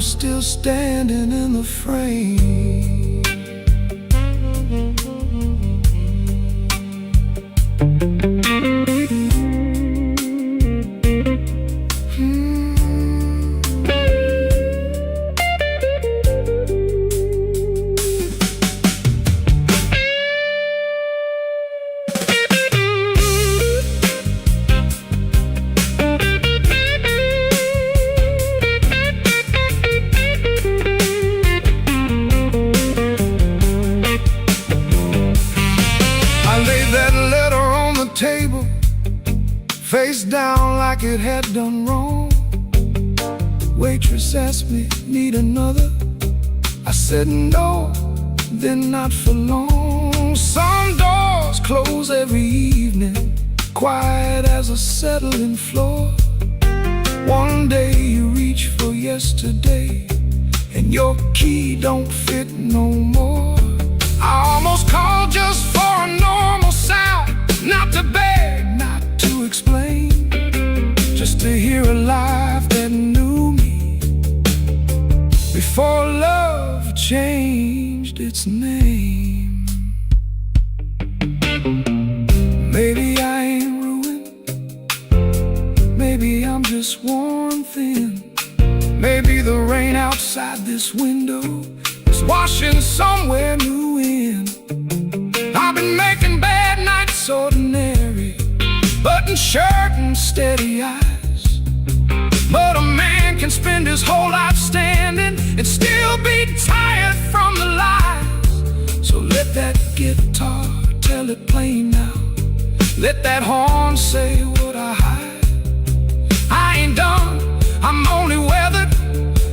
still standing in the frame. Table, face down like it had done wrong. Waitress asked me, need another? I said no, then not for long. Some doors close every evening, quiet as a settling floor. One day you reach for yesterday, and your key don't fit no more. I almost called just for a normal sound, not to beg, not to explain, just to hear a life that knew me before love changed its name. Maybe I ain't ruined, maybe I'm just worn thin. Maybe the rain outside this window is washing somewhere new in. I've been making bad nights ordinary, button shirt and steady eyes. But a man can spend his whole life standing and still be tired from the lies. So let that guitar tell it plain now, let that horn say what I hide. I ain't done, I'm only weathered,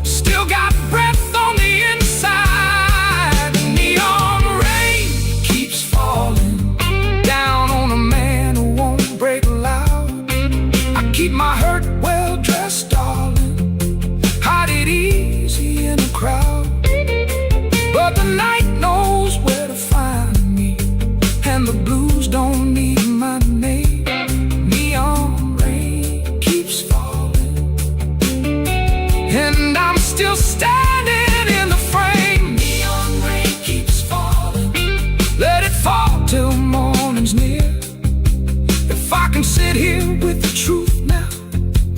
still got breath on the inside. The neon rain keeps falling down on a man who won't break loud. I keep my hurt well dressed, darling, hide it easy in a crowd. But the night knows where to find me, and the blues don't need my name. Neon rain keeps falling, and I'm still standing in the frame. Neon rain keeps falling, let it fall till morning's near. If I can sit here with the truth now,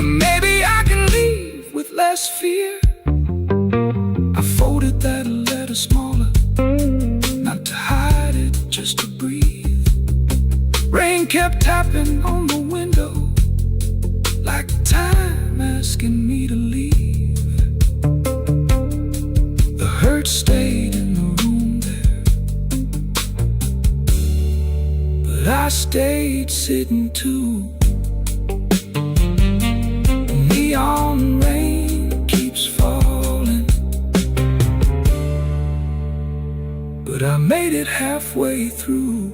maybe I can leave with less fear. I folded that letter smaller, not to hide it, just to breathe. Rain kept tapping on the window, like time asking me to leave. The hurt stayed in the room there, but I stayed sitting too. Neon rain keeps falling, but I made it halfway through.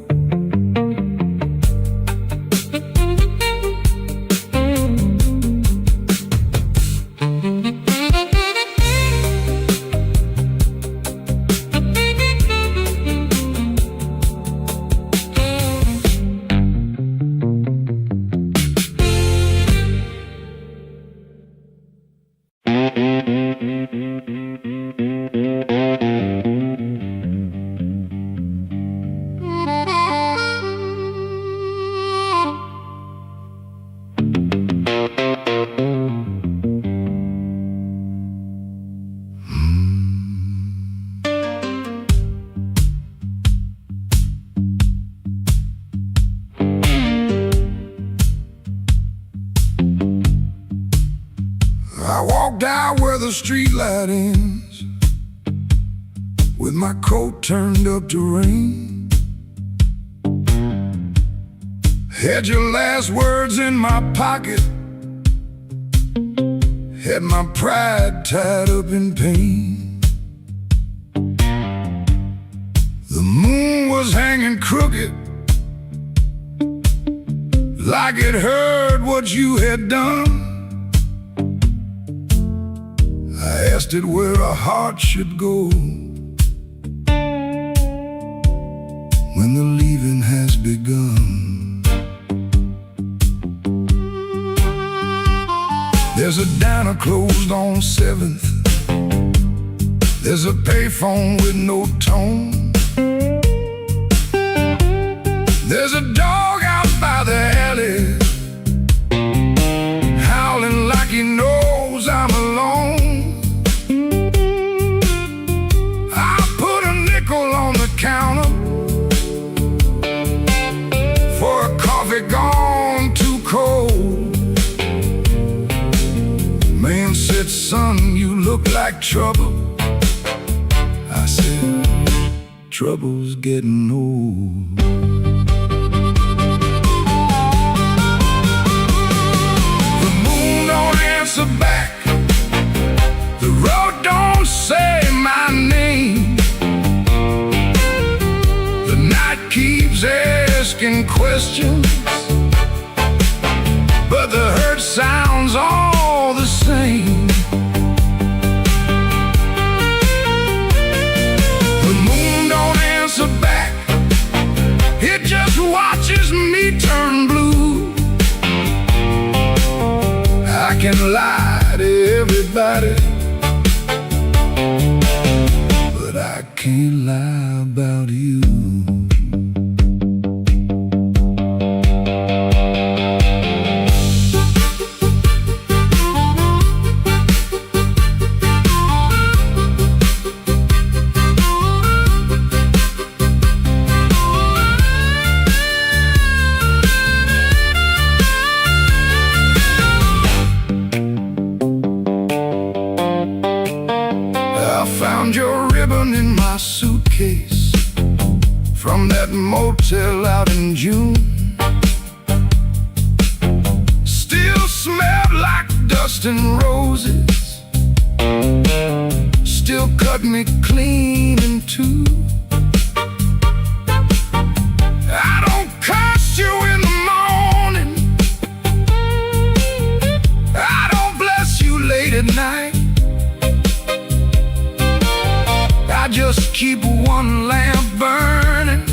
I walked out where the street light ends, with my coat turned up to rain. Had your last words in my pocket, had my pride tied up in pain. The moon was hanging crooked, like it heard what you had done. I asked it where a heart should go when the leaving has begun. There's a diner closed on 7th There's a payphone with no tone. There's a dog out by the alley, howling like he knows I'm alone. I put a nickel on the counter for a coffee gone too cold. Man said, son, you look like trouble. I said, trouble's getting old. The moon don't answer back. The road don't say my name. The night keeps asking questions, but the hurt sounds all the same. Back, it just watches me turn blue. I can lie to everybody, but I can't lie about you. Your ribbon in my suitcase from that motel out in June. Still smelled like dust and roses, still cut me clean in two. I don't curse you in the morning, I don't bless you late at night. I just keep one lamp burning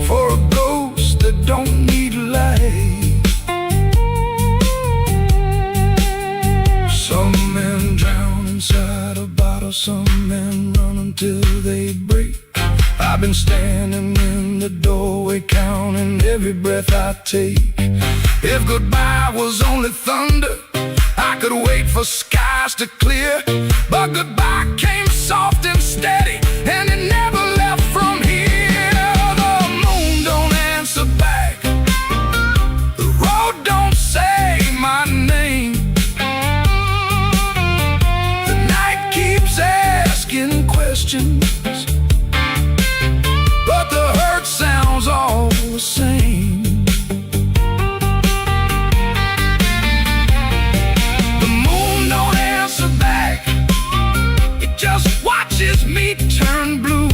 for a ghost that don't need light. Some men drown inside a bottle, some men run until they break. I've been standing in the doorway counting every breath I take. If goodbye was only thunder, I could wait for skies to clear, but goodbye came soft and steady, and it never left from here. The moon don't answer back, the road don't say my name. The night keeps asking questions, but the hurt sounds all the same. Just watches me turn blue.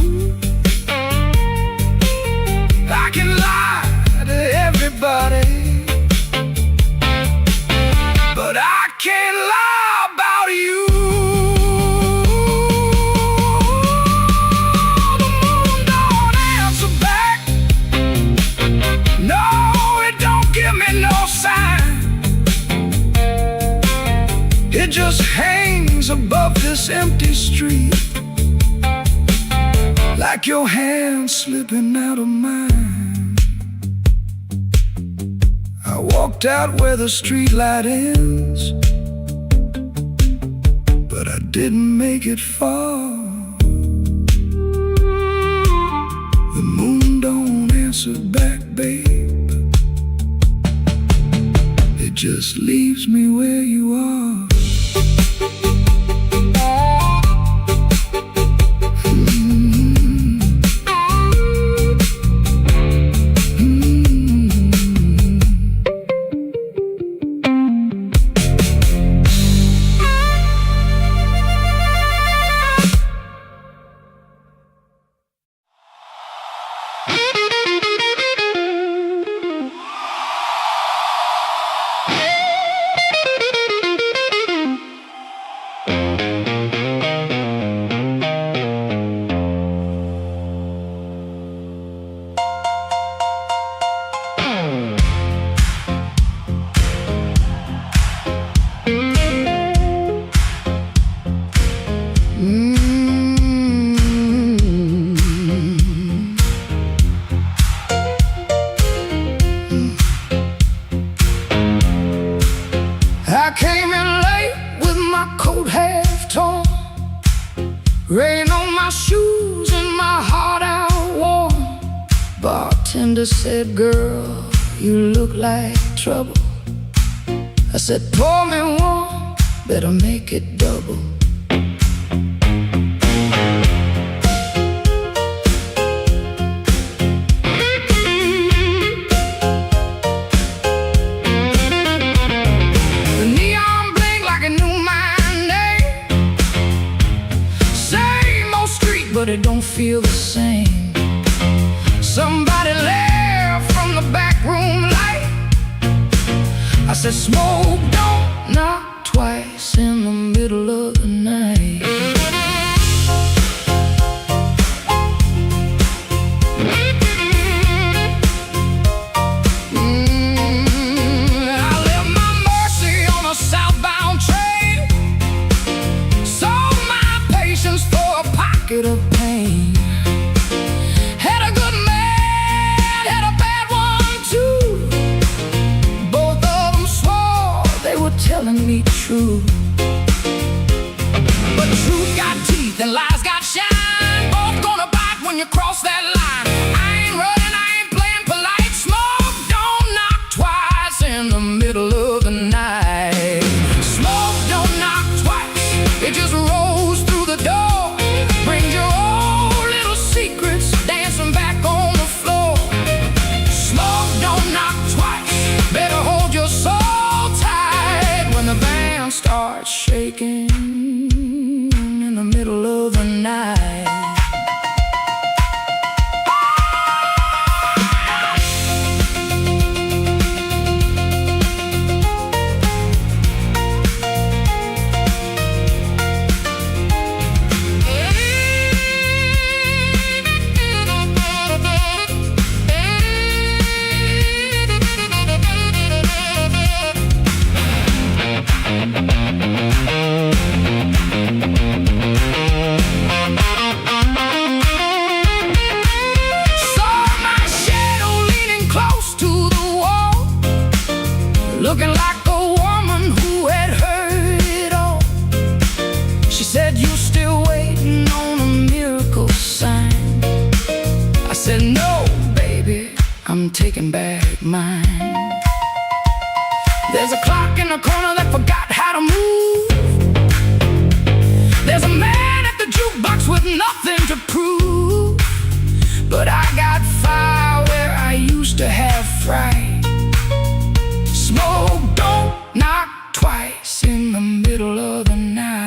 I can lie to everybody, but I can't lie about you. The moon don't answer back, no, it don't give me no sign. It just hangs above this empty street, like your hand slipping out of mine. I walked out where the street light ends, but I didn't make it far. The moon don't answer back, babe, it just leaves me where you are. Rain on my shoes and my heart out warm. Bartender said, girl, you look like trouble. I said, pour me one, better make it double. The neon blinked like it knew my name. Same old street, but it don't feel the same. Somebody left from the back room light. I said, smoke, don't knock twice in the middle of the night. I left my Mercy on a southbound train. Sold my patience for a pocket of pain. Had a good man, had a bad one too. Both of them swore they were telling me true. But truth got teeth and lies got shine. Both gonna bite when you cross that line. I ain't running, I ain't playing polite. Smoke don't knock twice in the middle of the night. Smoke don't knock twice, it just rolls through the door. Brings your old little secrets dancing back on the floor. Smoke don't knock twice, better hold your soul tight when the band starts shaking in the middle of the night. Looking like a woman who had heard it all. She said, you still waiting on a miracle sign. I said, no, baby, I'm taking back mine. There's a clock in the corner that forgot how to move. There's a man at the jukebox with nothing to prove. But I got fire where I used to have fright. Smoke don't knock twice in the middle of the night.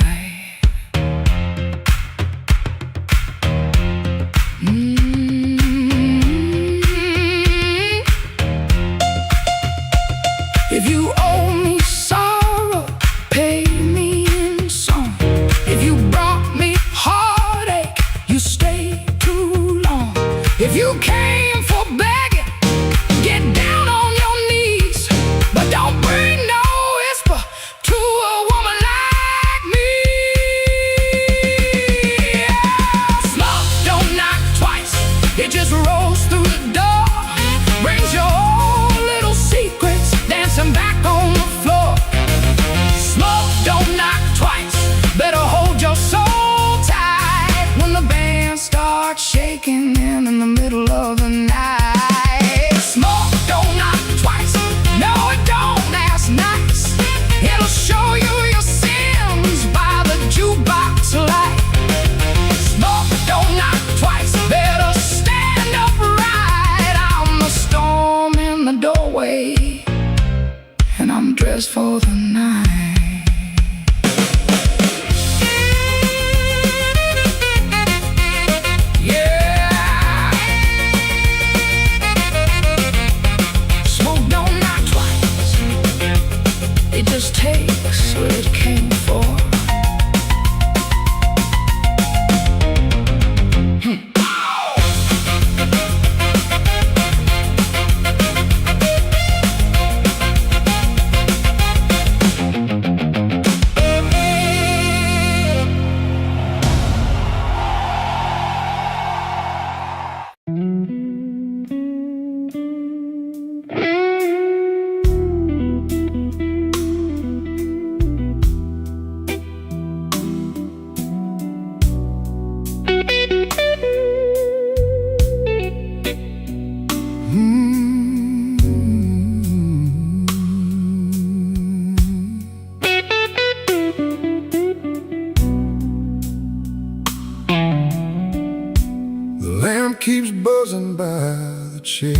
chair.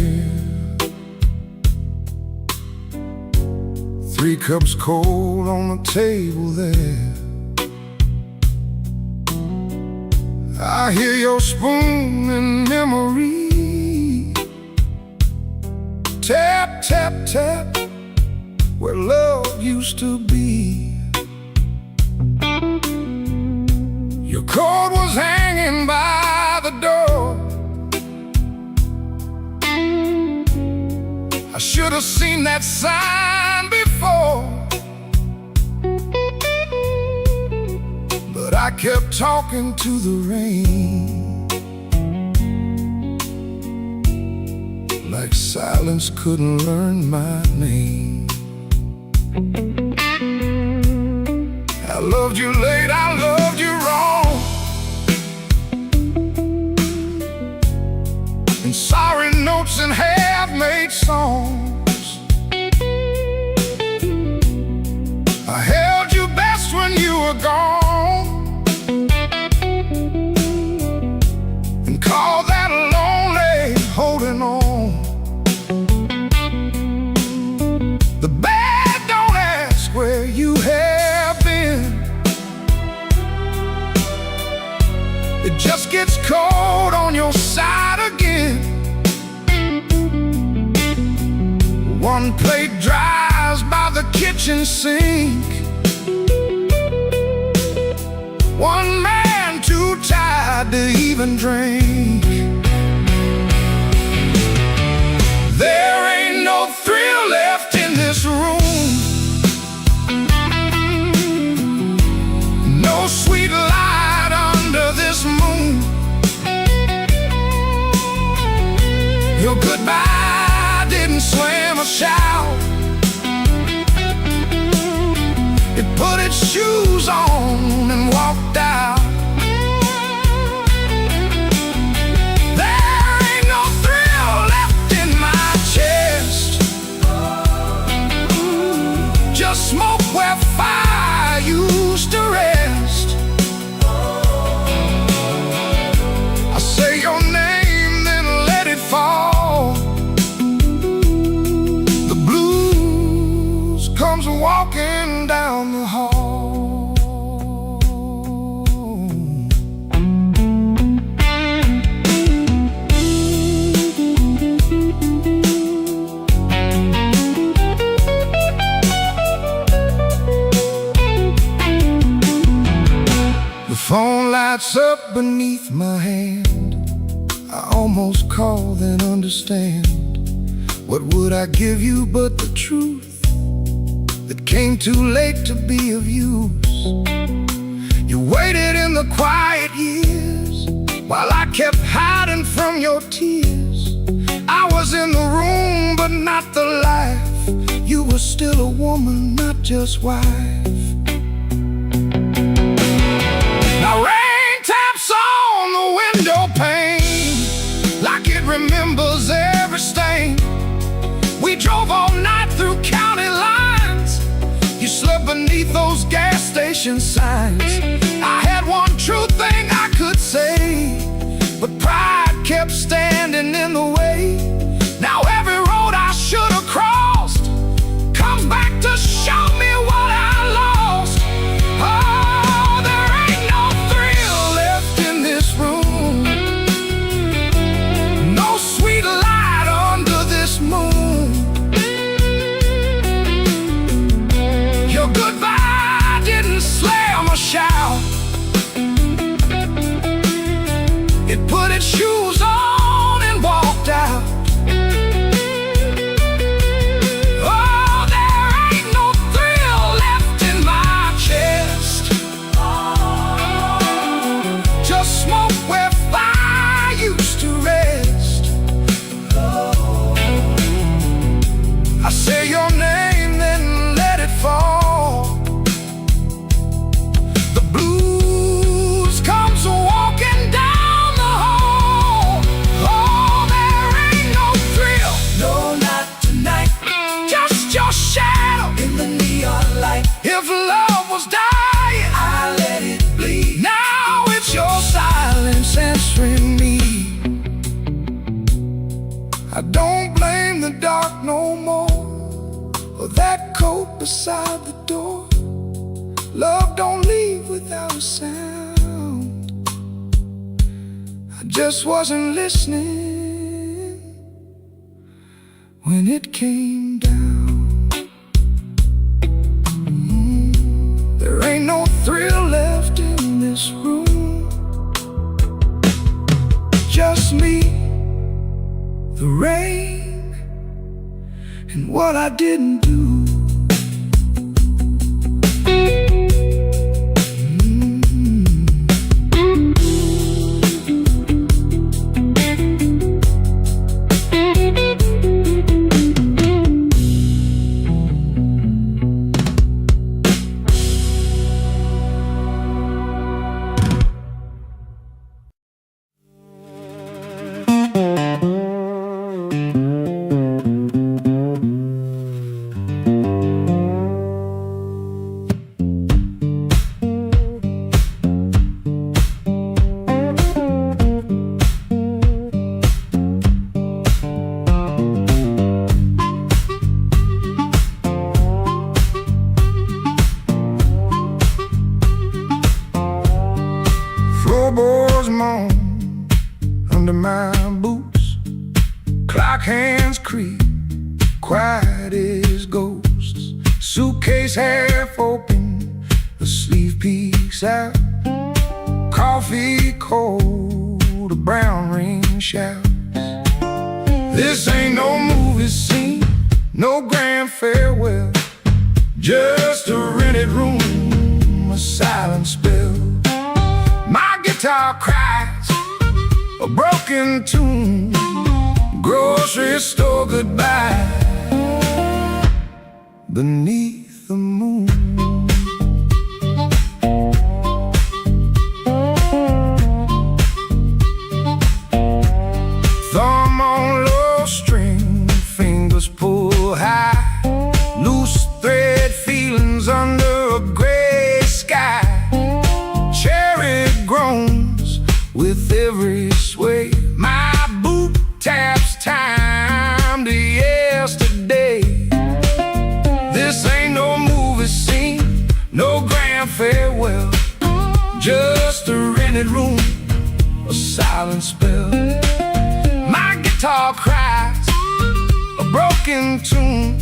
3 cups cold on the table there. I hear your spoon in memory. Tap, tap, tap, where love used to be. Your coat was hanging by the door. I should have seen that sign before, but I kept talking to the rain, like silence couldn't learn my name. I loved you late, I loved you wrong, and sorry notes and half-made songs. I held you best when you were gone, and called that lonely holding on. The bad don't ask where you have been. It just gets cold on your side again. One plate dries by the kitchen sink. One man too tired to even drink. There ain't no thrill left in this room, no sweet light under this moon. Your goodbye didn't slam a shout. It put its shoes on and walked out. There ain't no thrill left in my chest, just smoke where fire used to rest. I say your name, then let it fall. The blues comes walking down the hall. The phone lights up beneath my hand. I almost call, then understand. What would I give you but the truth that came too late to be of use? You waited in the quiet years while I kept hiding from your tears. I was in the room but not the life. You were still a woman, not just wife. Now rain taps on the window pane like it remembers every stain. We drove all night through county lines. You slept beneath those gas station signs. I had one true thing I could say, but pride kept standing in the way. Now every road I should have crossed comes back to show me what I lost. Oh, there ain't no thrill left in this room, no sweet light under this moon. Your goodbye didn't slam a shout. It put its shoes on and walked out. Oh, there ain't no thrill left in my chest, just smoke where fire used to rest. I say your name, then let it fall. The blues comes walking down the hall. beside the door. Love don't leave without a sound. I just wasn't listening when it came down. There ain't no thrill left in this room. Just me, the rain, and what I didn't do. Floorboards moan under my boots. Clock hands creak, quiet as ghosts. Suitcase half open, the sleeve peeks out. Coffee cold, a brown ring shouts. This ain't no movie scene, no grand farewell. Just a rented room, a silent spell. My guitar cries a broken tune. Grocery store goodbye beneath the moon. Thumb on low string, fingers pull high. Loose thread feelings under a gray sky. Groans with every sway. My boot taps time to yesterday. This ain't no movie scene, no grand farewell. Just a rented room, a silent spell. My guitar cries a broken tune.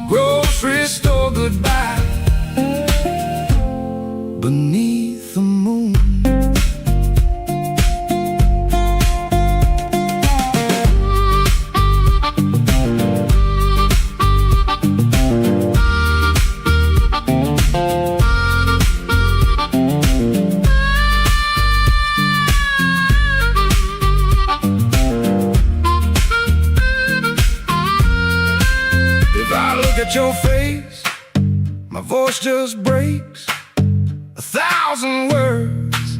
Grocery store goodbye beneath the moon. If I look at your face, my voice just breaks. 1,000 words,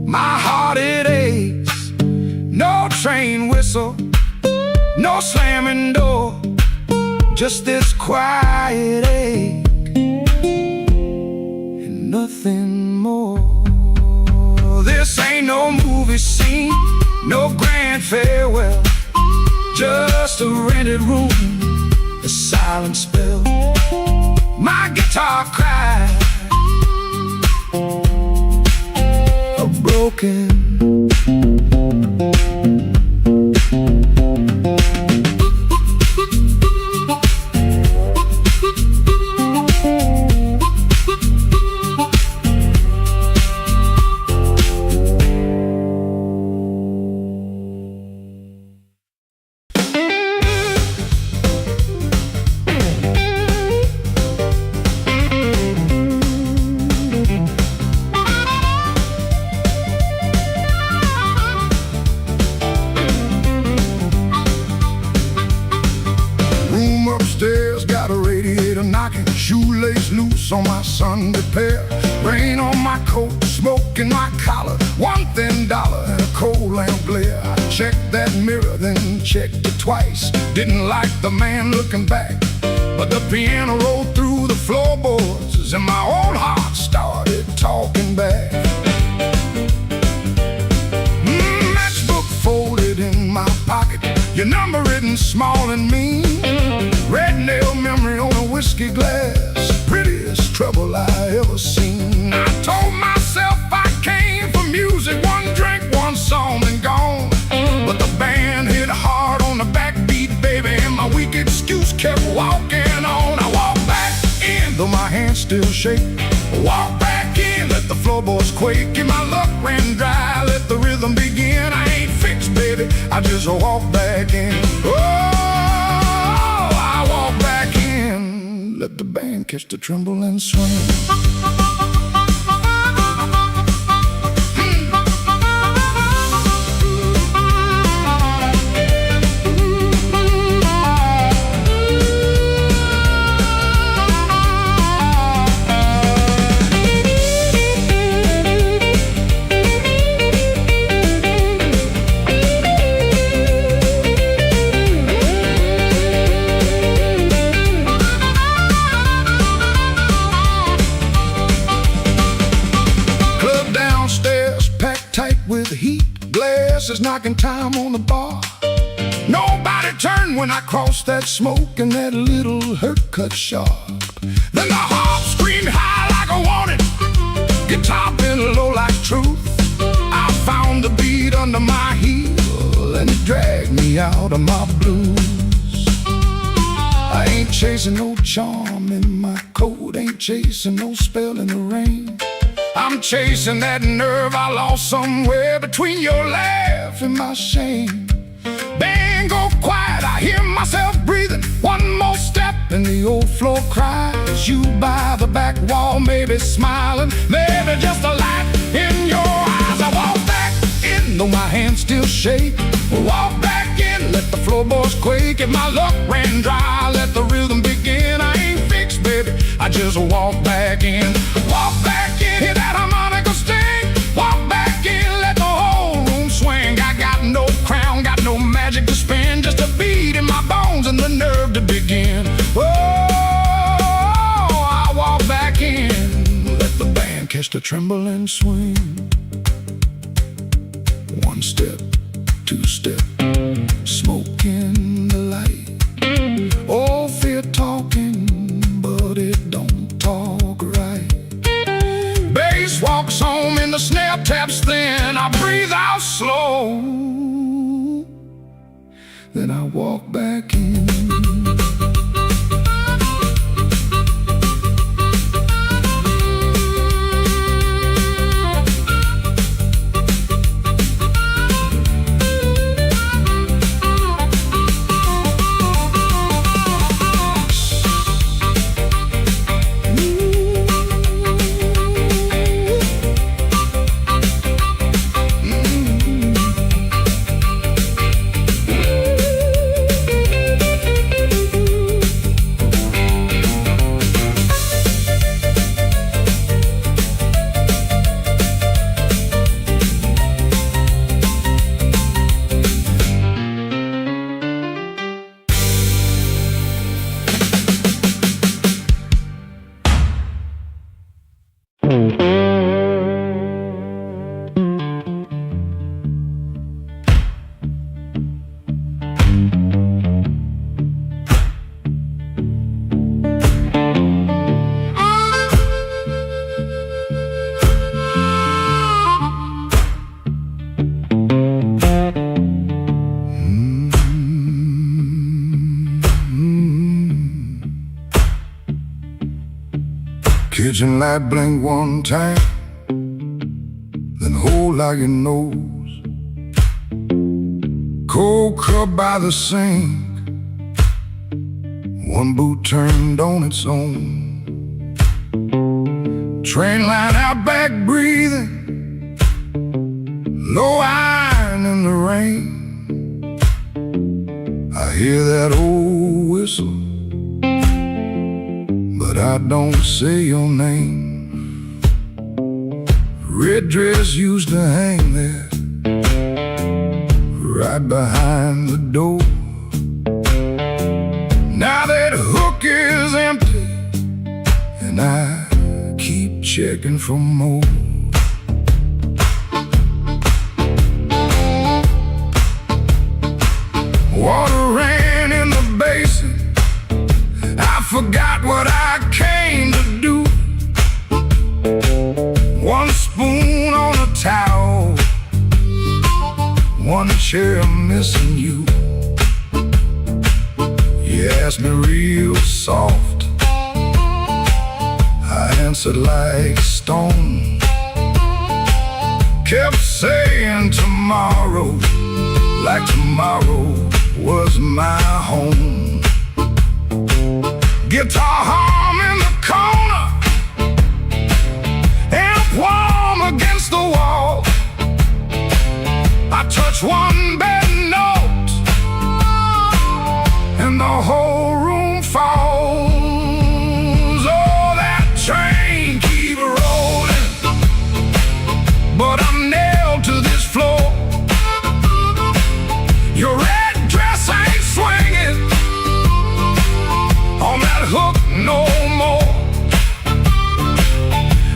my heart it aches. No train whistle, no slamming door, just this quiet ache and nothing more. This ain't no movie scene, no grand farewell. Just a rented room, a silent spell. My guitar cries a broken. Upstairs got a radiator knocking, shoelace loose on my Sunday pair. Rain on my coat, smoke in my collar, one thin dollar and a cold lamp glare. I checked that mirror, then checked it twice. Didn't like the man looking back, but the piano rolled through the floorboards and my own heart started talking back. Matchbook folded in my pocket, your number written small and mean. Red nail memory on a whiskey glass, prettiest trouble I ever seen. I told myself I came for music, one drink, one song and gone. But the band hit hard on the backbeat, baby, and my weak excuse kept walking on. I walked back in, though my hands still shake. Walk back in, let the floorboards quake, and my luck ran dry, let the rhythm begin. I ain't fixed, baby, I just walk back in. Oh, I walk back in, let the band catch the tremble and swing. With heat, glasses knocking time on the bar. Nobody turned when I crossed that smoke, and that little hurt cut sharp. Then the harp screamed high like a warning, guitar bent low like truth. I found the beat under my heel, and it dragged me out of my blues. I ain't chasing no charm in my coat, ain't chasing no spell in the rain. I'm chasing that nerve I lost somewhere between your laugh and my shame. Band go quiet, I hear myself breathing. One more step and the old floor cries. You by the back wall, maybe smiling, maybe just a light in your eyes. I walk back in, though my hands still shake. Walk back in, let the floorboards quake. If my luck ran dry, let the rhythm begin. I ain't fixed, baby, I just walk back in. Walk back in, hear that harmonica sting. Walk back in, let the whole room swing. I got no crown, got no magic to spin, just a beat in my bones and the nerve to begin. Oh, I walk back in, let the band catch the tremble and swing. One step, two step, smoke in the light. Oh, fear talking, but it don't talk right. Bass walks home and the snare taps thin. I breathe out slow, then I walk back in. Kitchen light blink one time, then hold out your nose. Cold cup by the sink, one boot turned on its own. Train line out back breathing, low iron in the rain. I hear that old whistle, but I don't say your name. Red dress used to hang there, right behind the door. Now that hook is empty, and I keep checking for more. Water ran in the basin, I forgot what chair missing you. You asked me real soft, I answered like stone. Kept saying tomorrow, like tomorrow was my home. Guitar hum in the corner, amp warm against the wall. I touch one bad note and the whole room falls. Oh, that train keep rolling, but I'm nailed to this floor. Your red dress ain't swinging on that hook no more.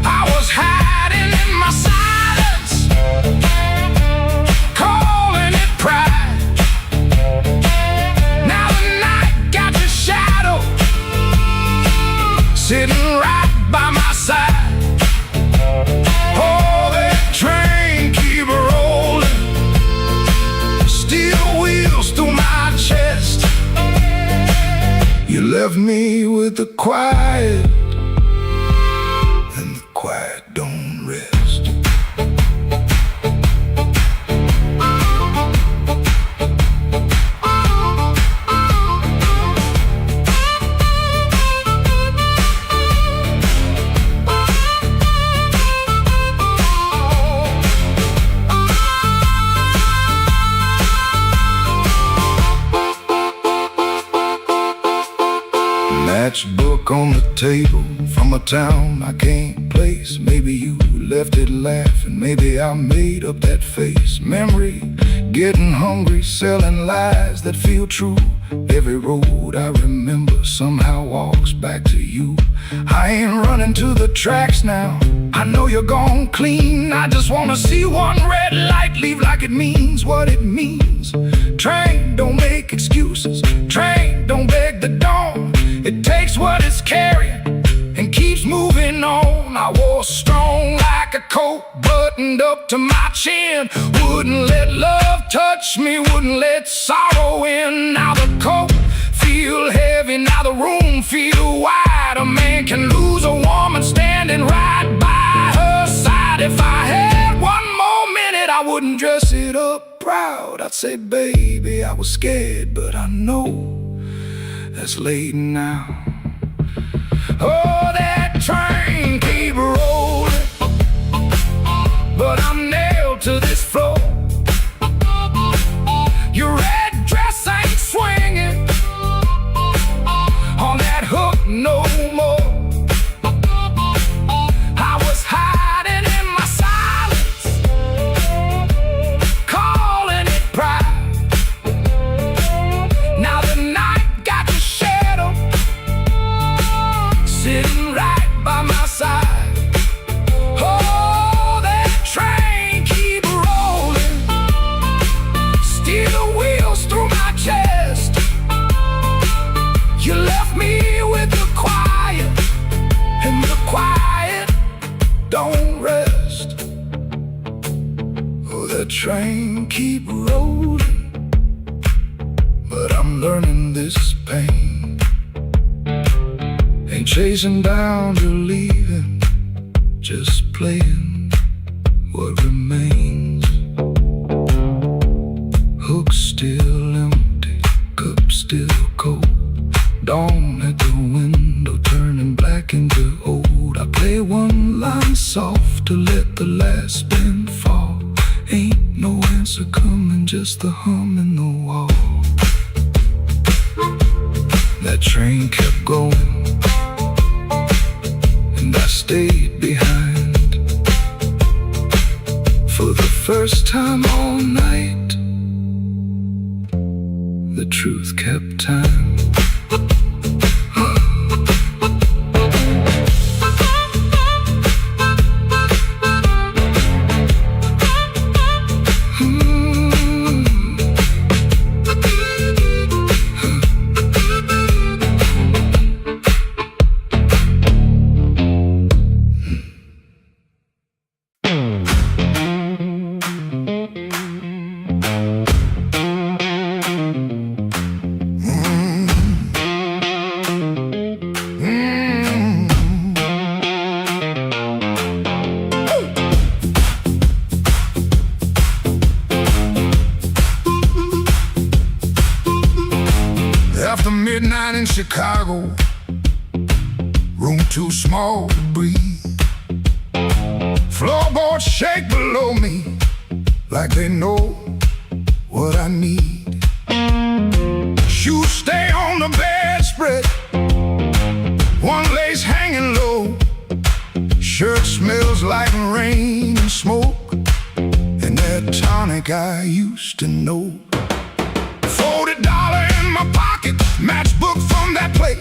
I was hiding in my silence, calling it pride. Now the night got your shadow sitting right by my side. Oh, that train keep rolling, steel wheels through my chest. You left me with the quiet, and the quiet don't rest. Matchbook on the table from a town I can't place. Maybe you left it laughing, maybe I made up that face. Memory, getting hungry, selling lies that feel true. Every road I remember somehow walks back to you. I ain't running to the tracks now, I know you're gone clean. I just wanna see one red light leave like it means what it means. Train, don't make excuses. Train, don't beg the dawn. It takes what it's carrying and keeps moving on. I was strong like a coat buttoned up to my chin. Wouldn't let love touch me, wouldn't let sorrow in. Now the coat feel heavy, now the room feel wide. A man can lose a woman standing right by her side. If I had one more minute, I wouldn't dress it up proud. I'd say, baby, I was scared, but I know that's late now. Oh, that train keep rolling, but I'm nailed to this floor. Your red dress ain't swinging on that hook no more. I was hiding in my silence, calling it pride. Now the night got your shadow sitting right by my side. Oh, that train keep rolling, steel wheels through my chest. You left me with the quiet, and the quiet don't rest. Oh, that train keep rolling, but I'm learning this pain. Ain't chasing down to leaving, just playing what remains. Hook still empty, cup still cold. Dawn at the window turning black into old. I play one line soft to let the last spin fall. Ain't no answer coming, just the hum in the wall. That train kept going, and I stayed behind. For the first time all night, the truth kept time. Chicago, room too small to breathe. Floorboards shake below me like they know what I need. Shoes stay on the bedspread, one lace hanging low. Shirt smells like rain and smoke, and that tonic I used to know. $40 in my pocket, matchbook from that place.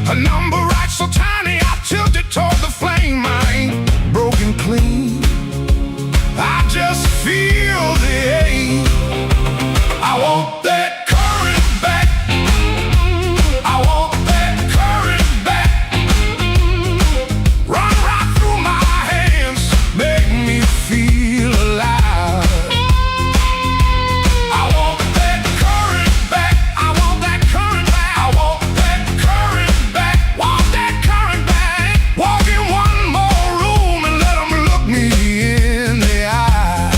A number right so tiny, I tilt it toward the flame. I ain't broken clean, I just feel the ache. I want that current back, I want that current back. Run right through my hands, make me feel alive. I want that current back, I want that current back, I want that current back, want that current back. Walk in one more room and let them look me in the eye.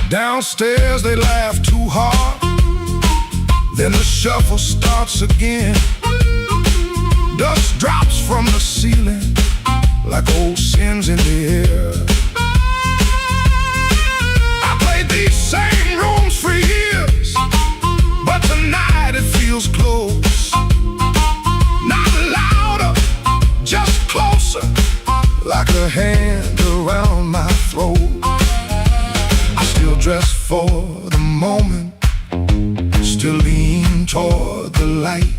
Downstairs they laugh too hard, then the shuffle starts again. Dust drops from the ceiling like old sins in the air. I played these same rooms for years, but tonight it feels close. Not louder, just closer, like a hand around my throat. I still dress for the moment, still lean toward the light.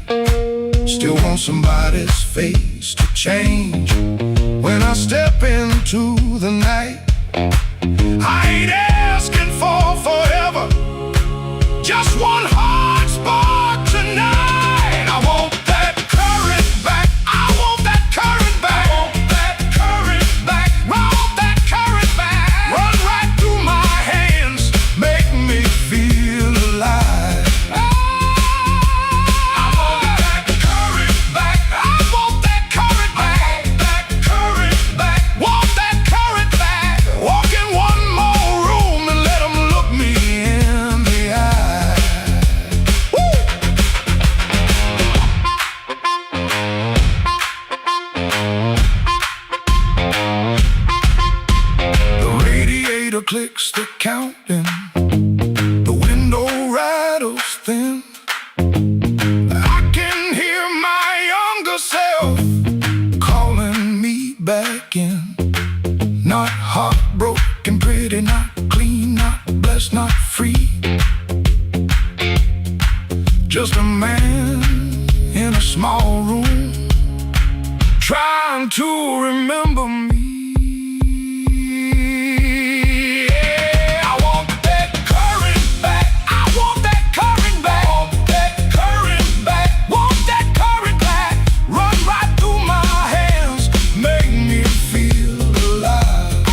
Still want somebody's face to change when I step into the night. I ain't asking for forever, just one hard spark tonight. I want that current back, I want that current back, I want that current back, I want that current back. Run right through my hands, make me feel alive. I want that current back, I want that current back, that current back, want that current back. Walk in one more room and let them look me in the eye. Woo! The radiator clicks the counting, the window rattles thin. I can hear my younger self calling me back in. Not heartbroken, pretty, not clean, not blessed, not free. Just a man in a small room, trying to remember me. Yeah, I want that current back, I want that current back, want that current back, want that current back. Run right through my hands, make me feel alive.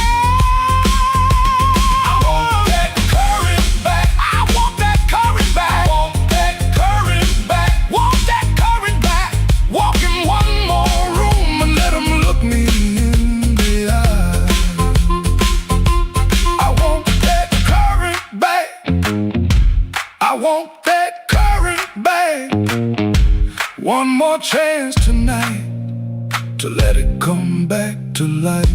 I want that current back, I want that current back, want that current back, want that current back. Walk in one more room and let them look me in the eye. I want that current back, I want that current back. One more chance tonight to let it come back to life.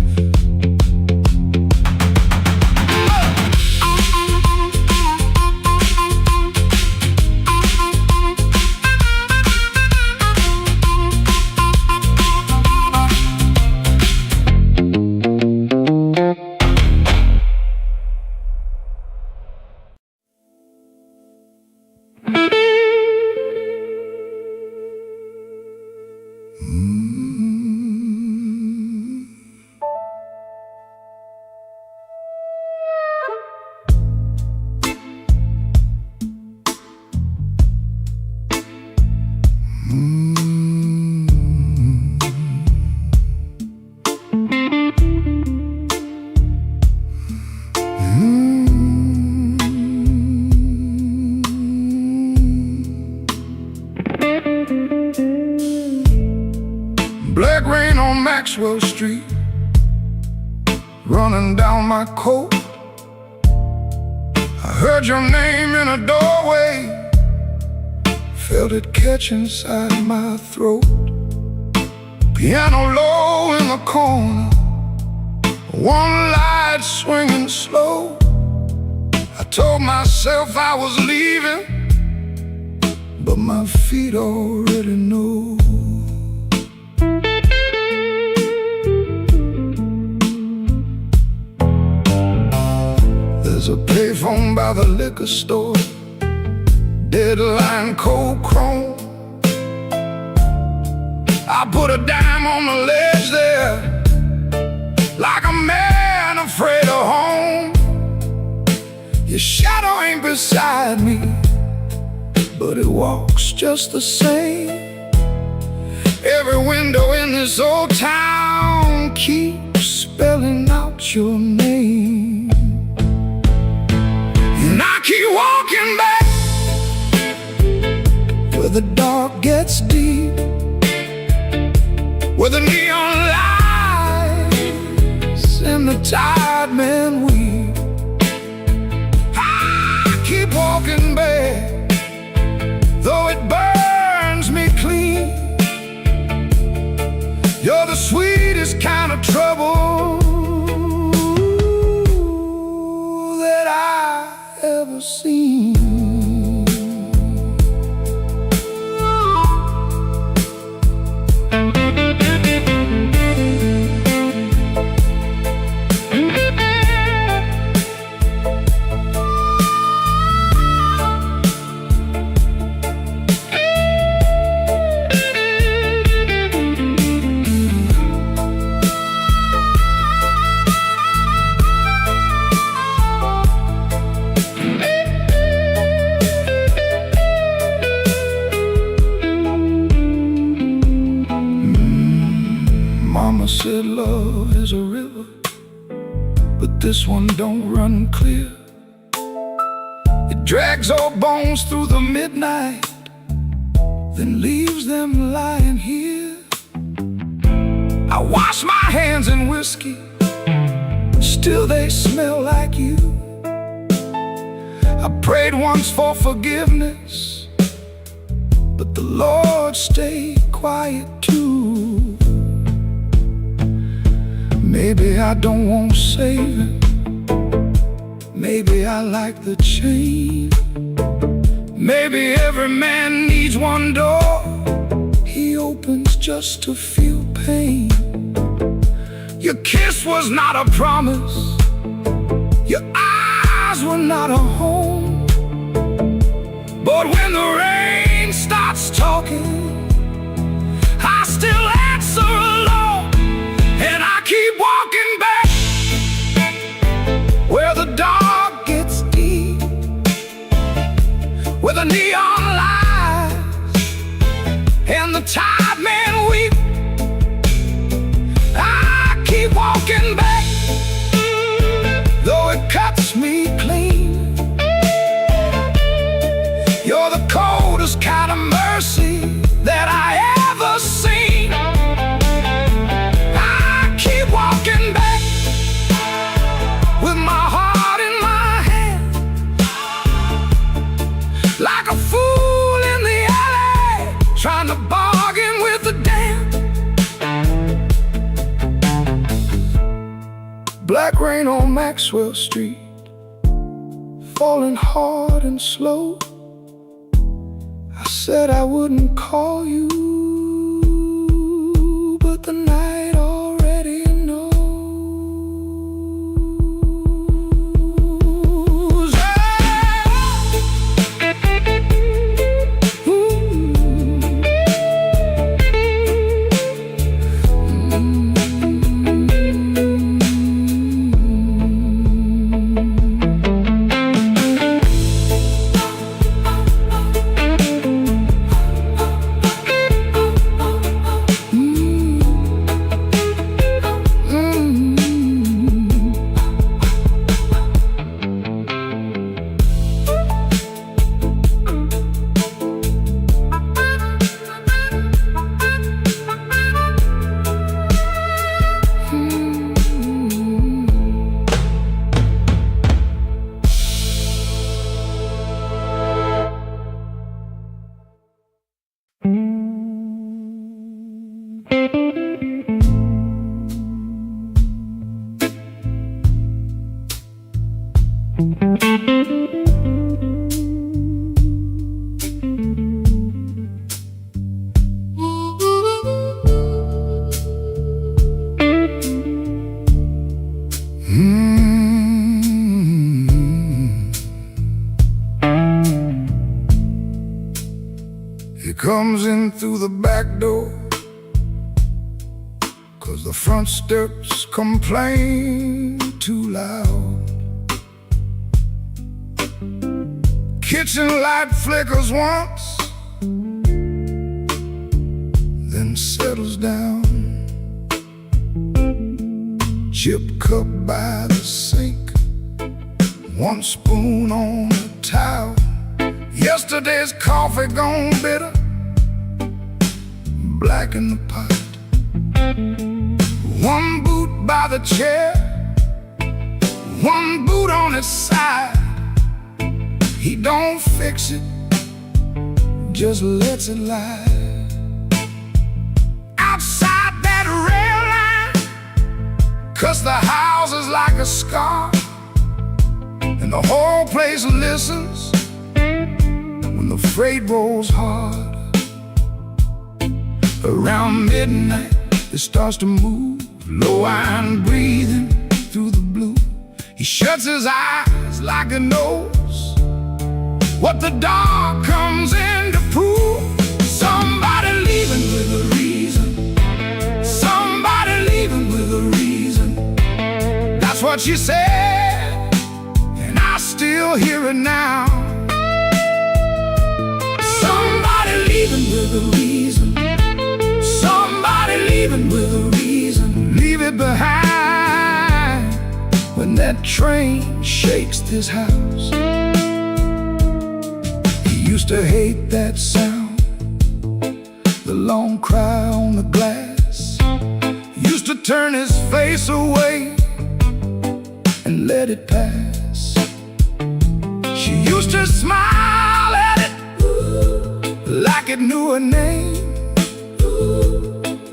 Black rain on Maxwell Street, running down my coat. I heard your name in a doorway, felt it catch inside my throat. Piano low in the corner, one light swinging slow. I told myself I was leaving, but my feet already know. There's a payphone by the liquor store, deadline cold chrome. I put a dime on the ledge there, like a man afraid of home. Your shadow ain't beside me, but it walks just the same. Every window in this old town keeps spelling out your name. And I keep walking back where the dark gets deep, where the neon lights and the tired men weep. I keep walking back, though it burns me clean. You're the sweetest kind of trouble that I ever seen. Mama said love is a river, but this one don't run clear. It drags old bones through the midnight, then leaves them lying here. I wash my hands in whiskey, still they smell like you. I prayed once for forgiveness, but the Lord stayed quiet too. Maybe I don't want saving, maybe I like the chain. Maybe every man needs one door he opens just to feel pain. Your kiss was not a promise, your eyes were not a home. But when the rain starts talking, I still answer alone. And I keep walking back where the dark gets deep, where the neon lights and the tired men weep. I keep walking back, though it cuts me clean. You're the coldest kind of mercy that I ever seen. Walking back with my heart in my hand, like a fool in the alley, trying to bargain with the damned. Black rain on Maxwell Street, falling hard and slow. I said I wouldn't call you, but the night already knows. He comes in through the back door, 'cause the front steps complain too loud. Kitchen light flickers once, then settles down. Chip cup by the sink, one spoon on the towel. Yesterday's coffee gone bitter, black in the pot. One boot by the chair, one boot on his side. He don't fix it, just lets it lie. Outside that rail line, 'cause the house is like a scar, and the whole place listens when the freight rolls hard. Around midnight it starts to move, low iron breathing through the blue. He shuts his eyes like he knows what the dark comes in to prove. Somebody leaving with a reason, somebody leaving with a reason. That's what she said, and I still hear it now. Somebody leaving with a reason, somebody leaving with a reason. Leave it behind when that train shakes this house. He used to hate that sound, the long cry on the glass. Used to turn his face away and let it pass. She used to smile at it like it knew her name.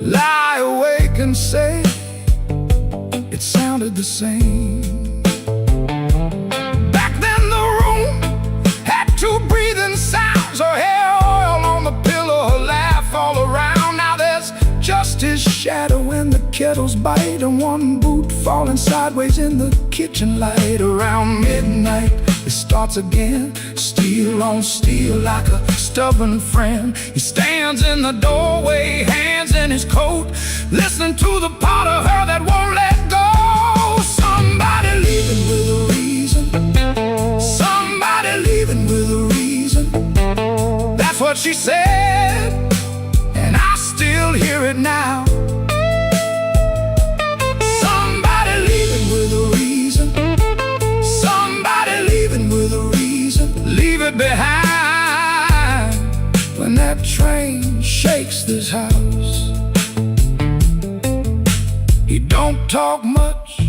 Lie awake and say it sounded the same. Back then the room had two breathing sounds, her hair oil on the pillow, her laugh all around. Now there's just his shadow when the kettles bite, and one boot falling sideways in the kitchen light. Around midnight it starts again, steel on steel like a stubborn friend. He stands in the doorway, hands in his coat, listening to the part of her that won't let go. Somebody leaving with a reason, somebody leaving with a reason. That's what she said, and I still hear it now. Somebody leaving with a reason, somebody leaving with a reason. Leave it behind when that train shakes this house. He don't talk much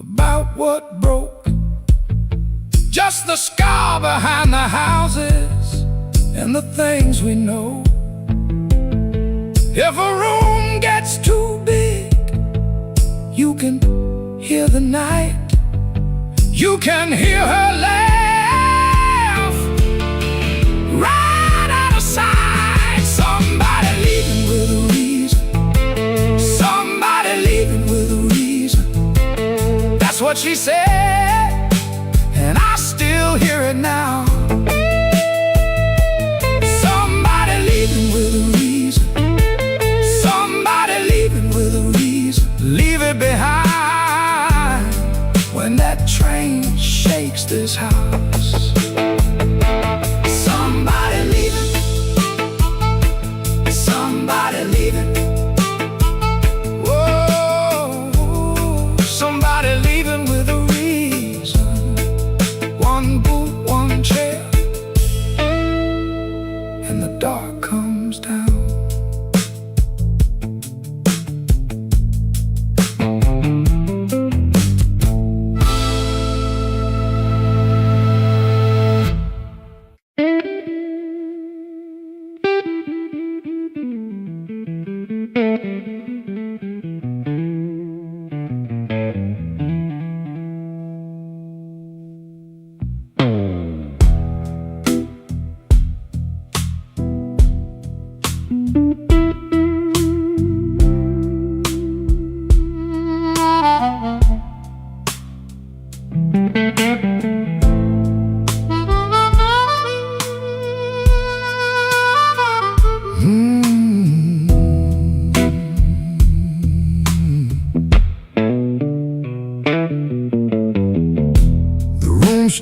about what broke, just the scar behind the houses and the things we know. If a room gets too big, you can hear the night, you can hear her laugh right out of sight. Somebody leaving with a reason, somebody leaving with a reason. That's what she said, and I still hear it now. Somebody leaving with a reason, somebody leaving with a reason. Leave it behind when that train shakes this house. Somebody leaving, somebody leaving. Whoa, somebody leaving with a reason. One boot, one chair, and the dark comes down.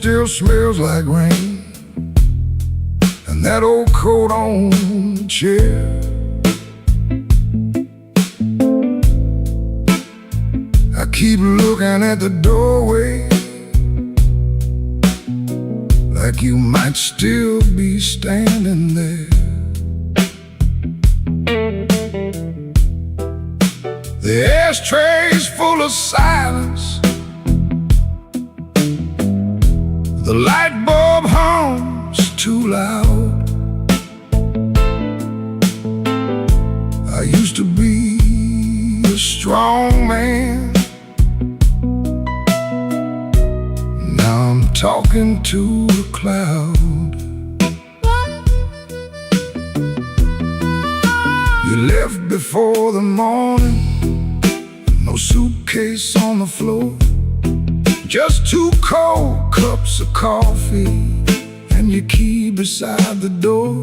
still smells like rain, and that old coat on the chair. I keep looking at the doorway, like you might still be standing there. The ashtray's full of silence, the light bulb hums too loud. I used to be a strong man, now I'm talking to a cloud. You left before the morning, no suitcase on the floor, just 2 cold cups of coffee and your key beside the door.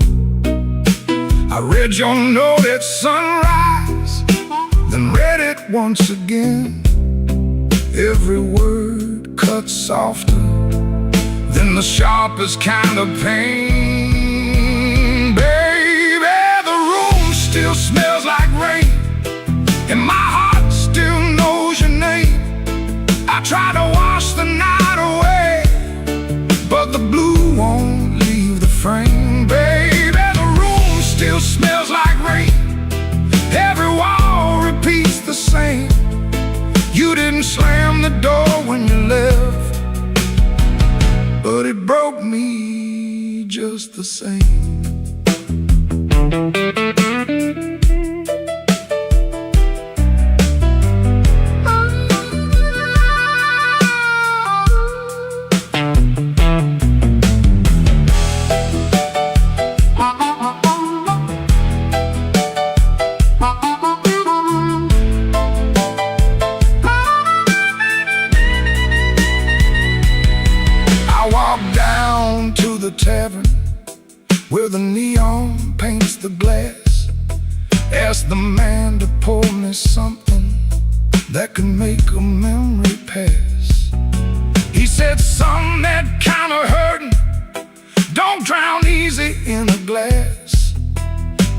I read your note at sunrise, then read it once again. Every word cut softer than the sharpest kind of pain. Baby, the room still smells like rain, and my heart still knows your name. I try to wash the night away, but the blue won't leave the frame. Baby, the room still smells like rain, every wall repeats the same. You didn't slam the door when you left, but it broke me just the same. Tavern where the neon paints the glass, ask the man to pour me something that can make a memory pass. He said, son, that kind of hurting don't drown easy in a glass.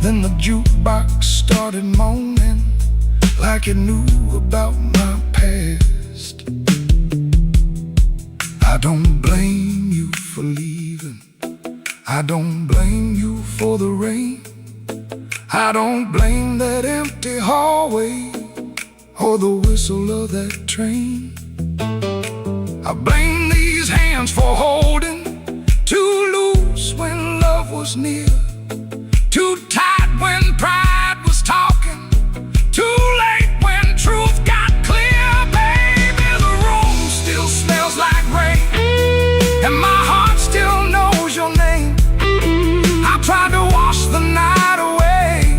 Then the jukebox started moaning like it knew about my past. I don't blame you for leaving, I don't blame you for the rain, I don't blame that empty hallway or the whistle of that train. I blame these hands for holding too loose when love was near, too tight when pride was talking, too late when truth got clear. Baby, the room still smells like rain, and my heart still knows your name. I tried to wash the night away,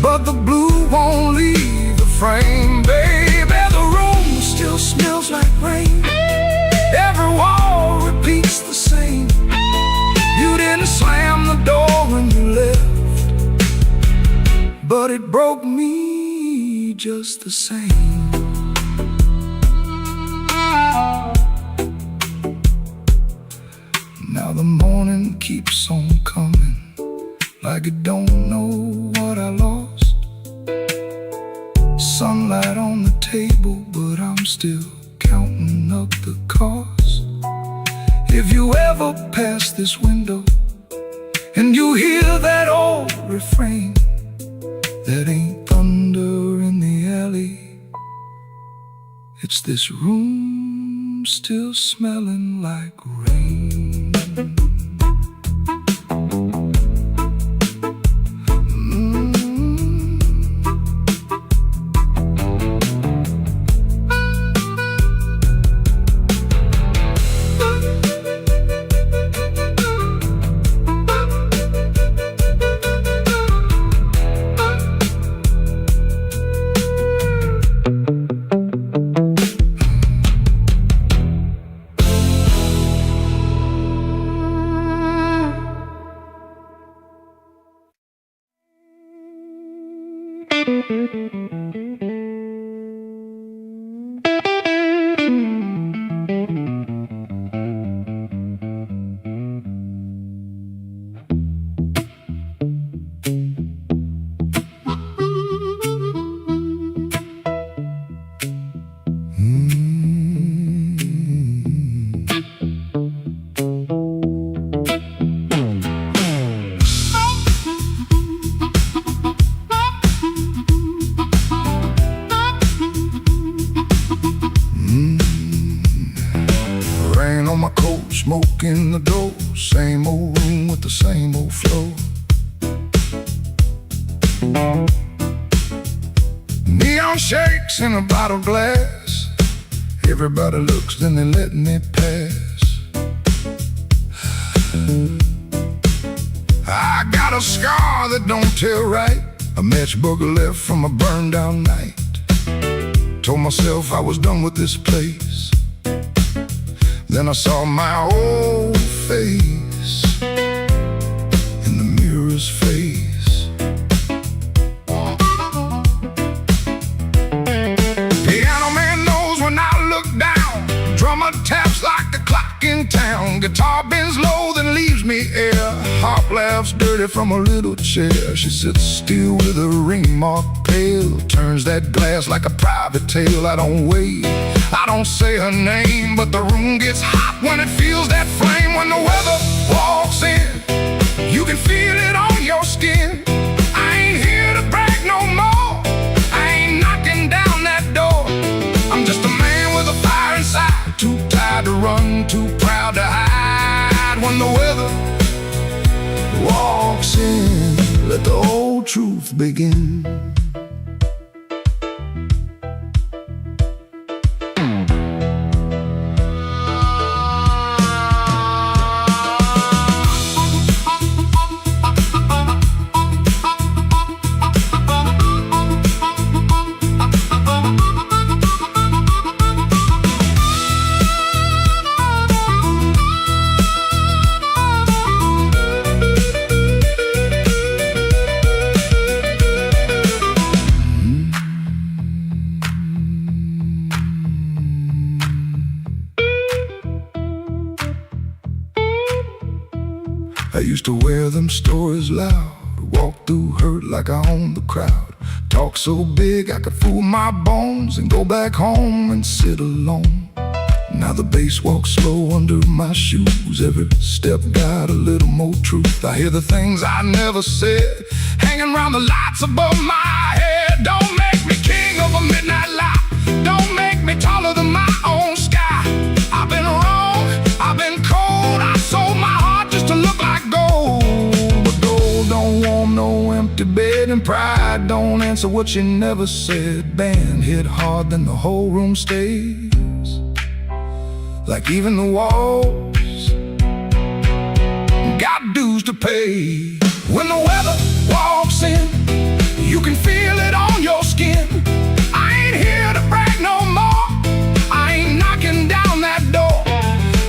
but the blue won't leave the frame. Baby, the room still smells like rain, every wall repeats the same. You didn't slam the door when you left, but it broke me just the same. Now the morning keeps on coming, like it don't know what I lost. Sunlight on the table, but I'm still counting up the cost. If you ever pass this window and you hear that old refrain, that ain't thunder in the alley, it's this room still smelling like rain. in the door, same old room with the same old floor. Neon shakes in a bottle glass. Everybody looks, then they let me pass. I got a scar that don't tell right, a matchbook left from a burned down night. Told myself I was done with this place. Then I saw my old face in the mirror's face. Piano man knows when I look down. Drummer taps like the clock in town. Guitar bends low, then leaves me air. Harp laughs dirty from a little chair. She sits still with her ring mark pale. Turns that glass like a private tale. I don't wait, I don't say her name, but the room gets hot when it feels that flame. When the weather walks in, you can feel it on your skin. I ain't here to brag no more, I ain't knocking down that door. I'm just a man with a fire inside, too tired to run, too proud to hide. When the weather walks in, let the old truth begin. I used to wear them stories loud, walk through hurt like I owned the crowd. Talk so big I could fool my bones and go back home and sit alone. Now the bass walks slow under my shoes. Every step got a little more truth. I hear the things I never said hanging around the lights above my head. Don't make me king of a midnight light, don't make me taller than my own sky. I've been wrong, I've been cold, I sold my heart just to look like gold. But gold don't want no empty bed, and pride don't answer what you never said. Band hit hard, then the whole room stays, like even the walls got dues to pay. When the weather walks in, you can feel it on your skin. I ain't here to brag no more, I ain't knocking down that door.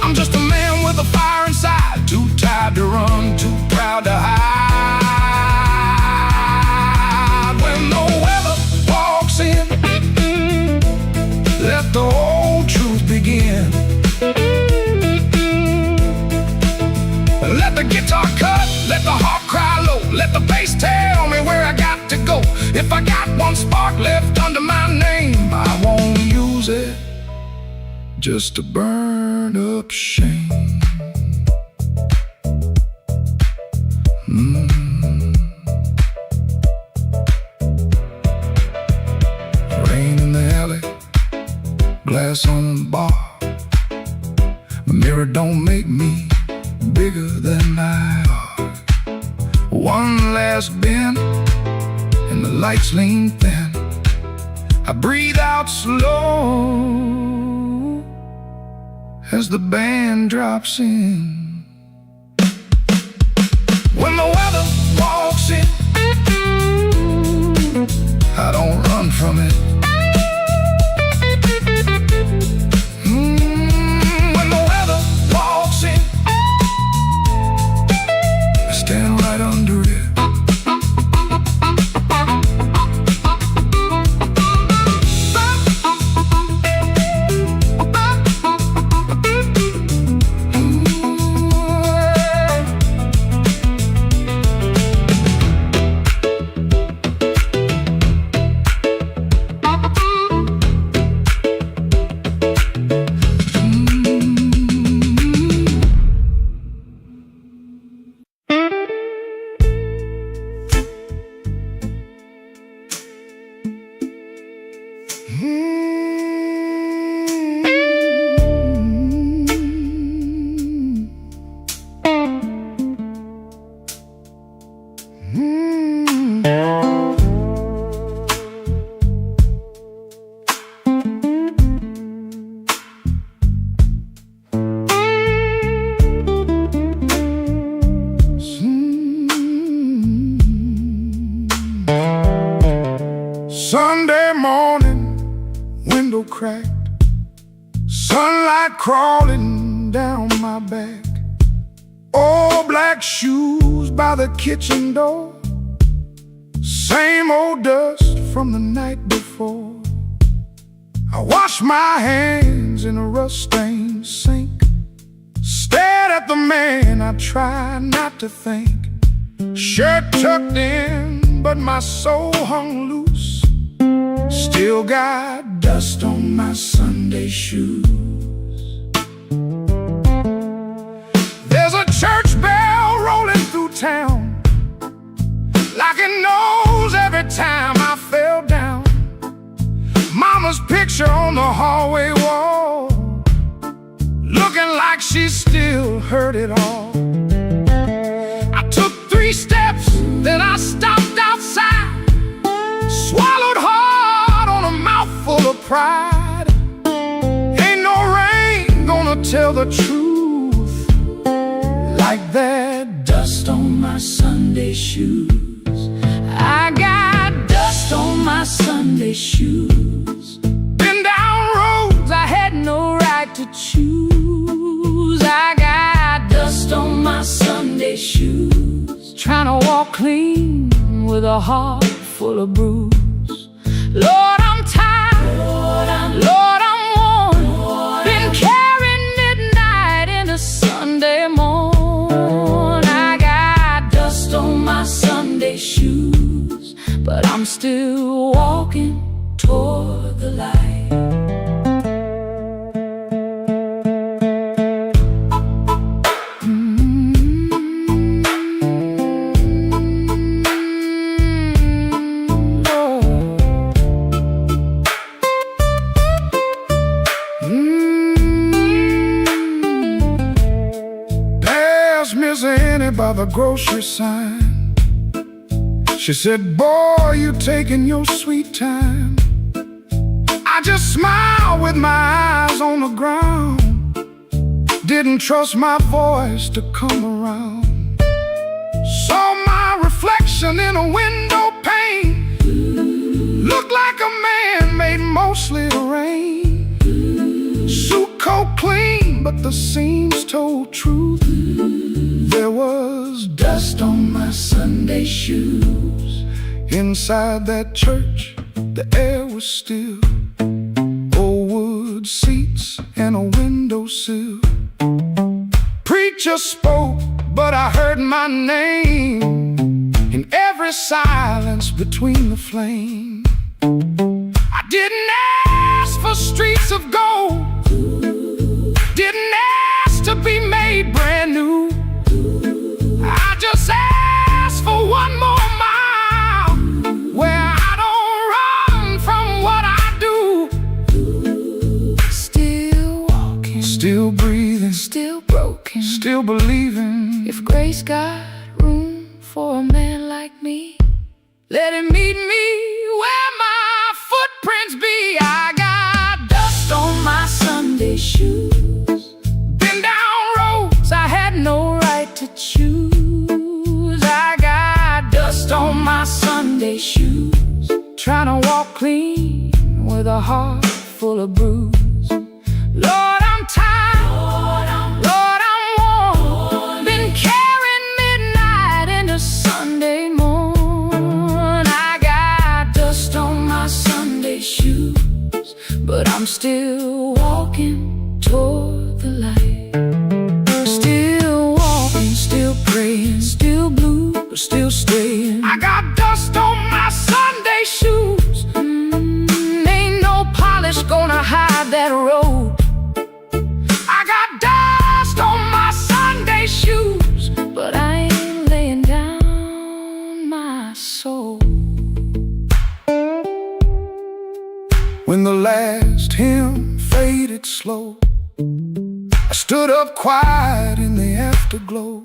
I'm just a man with a fire inside, too tired to run, too proud to hide. When the weather walks in, let the old truth begin. Let the guitar cut, let the harp cry low, let the bass tell me where I got to go. If I got one spark left under my name, I won't use it just to burn up shame. Rain in the alley, glass on the bar. My mirror don't make me bigger than I are. One last bend, and the lights lean thin. I breathe out slow as the band drops in. When the weather walks in, I don't run from it. When the weather walks in, stand right under it. Sunlight crawling down my back, old black shoes by the kitchen door, same old dust from the night before. I washed my hands in a rust-stained sink, stared at the man I tried not to think. Shirt tucked in, but my soul hung loose. Still got dust on my Sunday shoes. There's a church bell rolling through town, like it knows every time I fell down. Mama's picture on the hallway wall, looking like she still heard it all. I took 3 steps, then I stopped outside, swallowed hard on a mouthful of pride. Ain't no rain gonna tell the truth like that dust on my Sunday shoes. I got dust on my Sunday shoes. Been down roads I had no right to choose. I got dust on my Sunday shoes, trying to walk clean with a heart full of bruise. Lord, I'm tired, Lord, I'm worn, been carrying midnight into Sunday morn. I got dust on my Sunday shoes, but I'm still walking toward the light. Miss Annie by the grocery sign, she said, boy, you taking your sweet time. I just smiled with my eyes on the ground, didn't trust my voice to come around. Saw my reflection in a window pane, looked like a man made mostly of rain. Suit coat clean, but the seams told truth. There was dust on my Sunday shoes. Inside that church, the air was still, old wood seats and a windowsill. Preacher spoke, but I heard my name in every silence between the flame. I didn't ask for streets of gold, didn't ask to be made brand new. I just asked for one more mile, where I don't run from what I do. Still walking, still breathing, still broken, still believing. If grace got room for a man like me, let him meet me where my footprints be. I got dust on my Sunday shoes, been down roads I had no right to choose. I got dust on my Sunday shoes, trying to walk clean with a heart full of bruise. Lord, I'm tired, Lord, I'm worn, been carrying midnight into Sunday morn. I got dust on my Sunday shoes, but I'm still walking toward the light. Still walking, still praying, still blue, but still staying. I got dust on my Sunday shoes. Ain't no polish gonna hide that road. I got dust on my Sunday shoes, but I ain't laying down my soul. When the last hymn faded slow, I stood up quiet in the afterglow.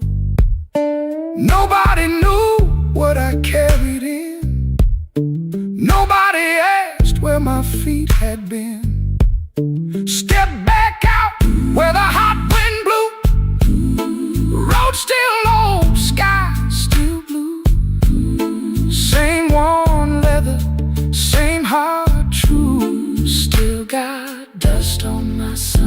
Nobody knew what I carried in, nobody asked where my feet had been. Stepped back out where the hot wind blew, road still low, sky still blue. Same worn leather, same heart true, still got dust on my side.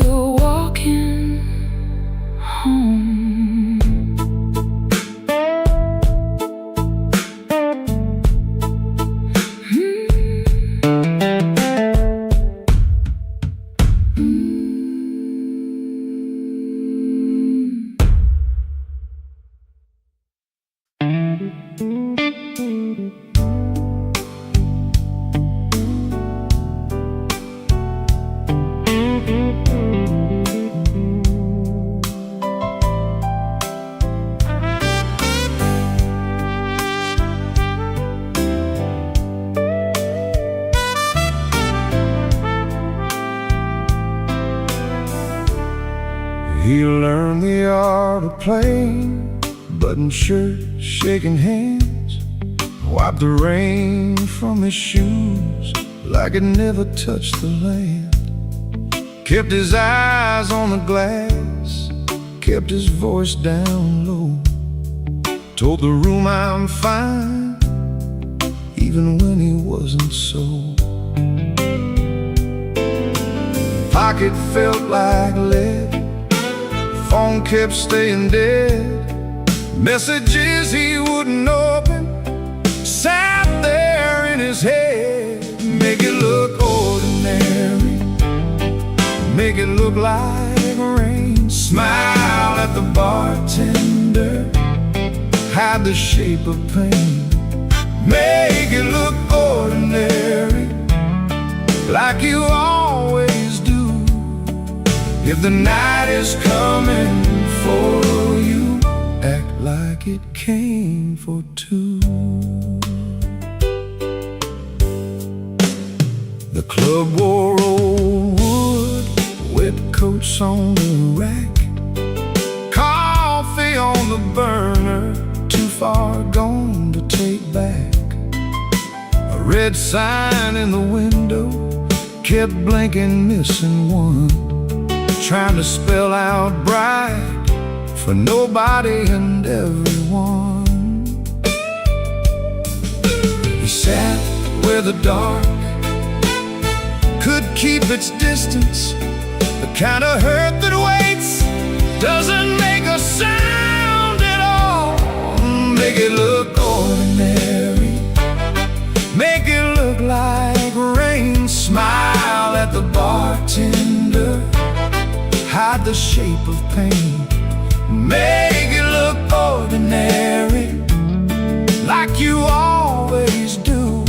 were walking home. He learned the art of playing button shirt, shaking hands, wiped the rain from his shoes like it never touched the land. Kept his eyes on the glass, kept his voice down low, told the room I'm fine, even when he wasn't so. Pocket felt like lead, phone kept staying dead, messages he wouldn't open sat there in his head. Make it look ordinary, make it look like rain. Smile at the bartender, hide the shape of pain. Make it look ordinary, like you always do. If the night is coming for you, act like it came for two. The club wore old wood, wet coats on the rack, coffee on the burner, too far gone to take back. A red sign in the window kept blinking, missing one, trying to spell out bright for nobody and everyone. He sat where the dark could keep its distance, the kind of hurt that waits, doesn't make a sound at all. Make it look ordinary, make it look like rain. Smile at the bartender, hide the shape of pain. Make it look ordinary, like you always do.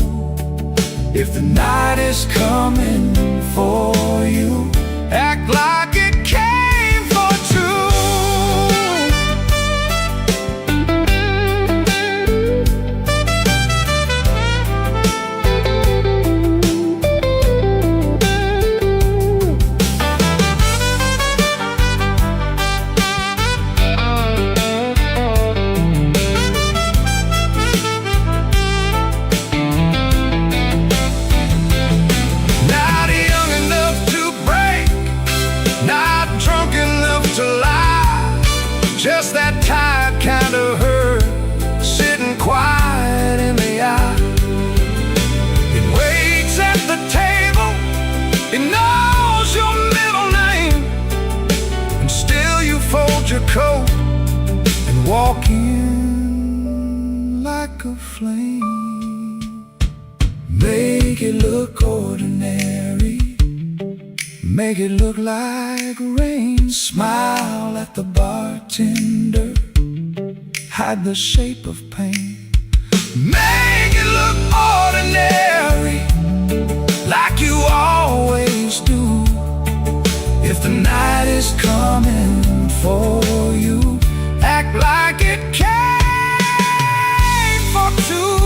If the night is coming for you, act like it came for two. Just that tired kind of hurt, sitting quiet in the eye. It waits at the table, it knows your middle name, and still you fold your coat and walk in like a flame. Make it look ordinary, make it look like rain. Smile at the bartender, hide the shape of pain. Make it look ordinary, like you always do. If the night is coming for you, act like it came for two.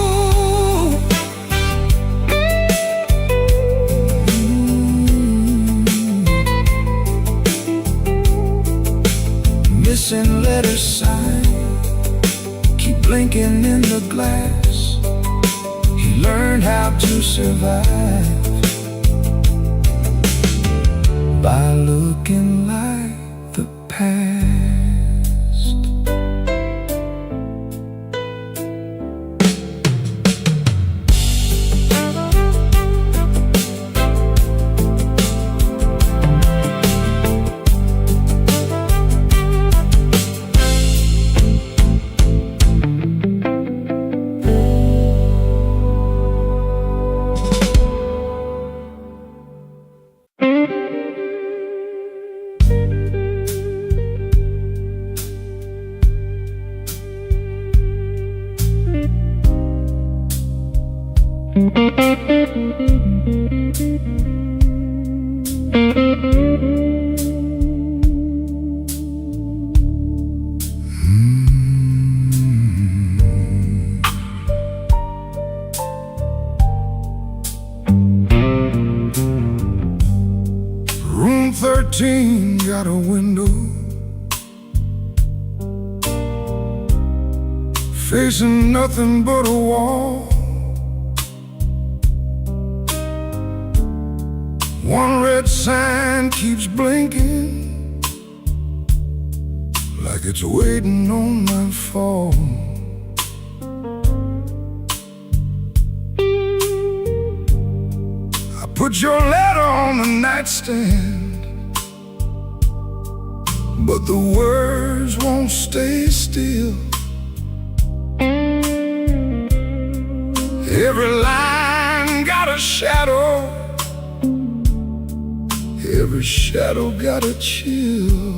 Missing letter sign, keep blinking in the glass. He learned how to survive by looking like the past. 13 got a window facing nothing but a wall. One red sign keeps blinking like it's waiting on my fall. I put your letter on the nightstand, but the words won't stay still. Every line got a shadow, every shadow got a chill.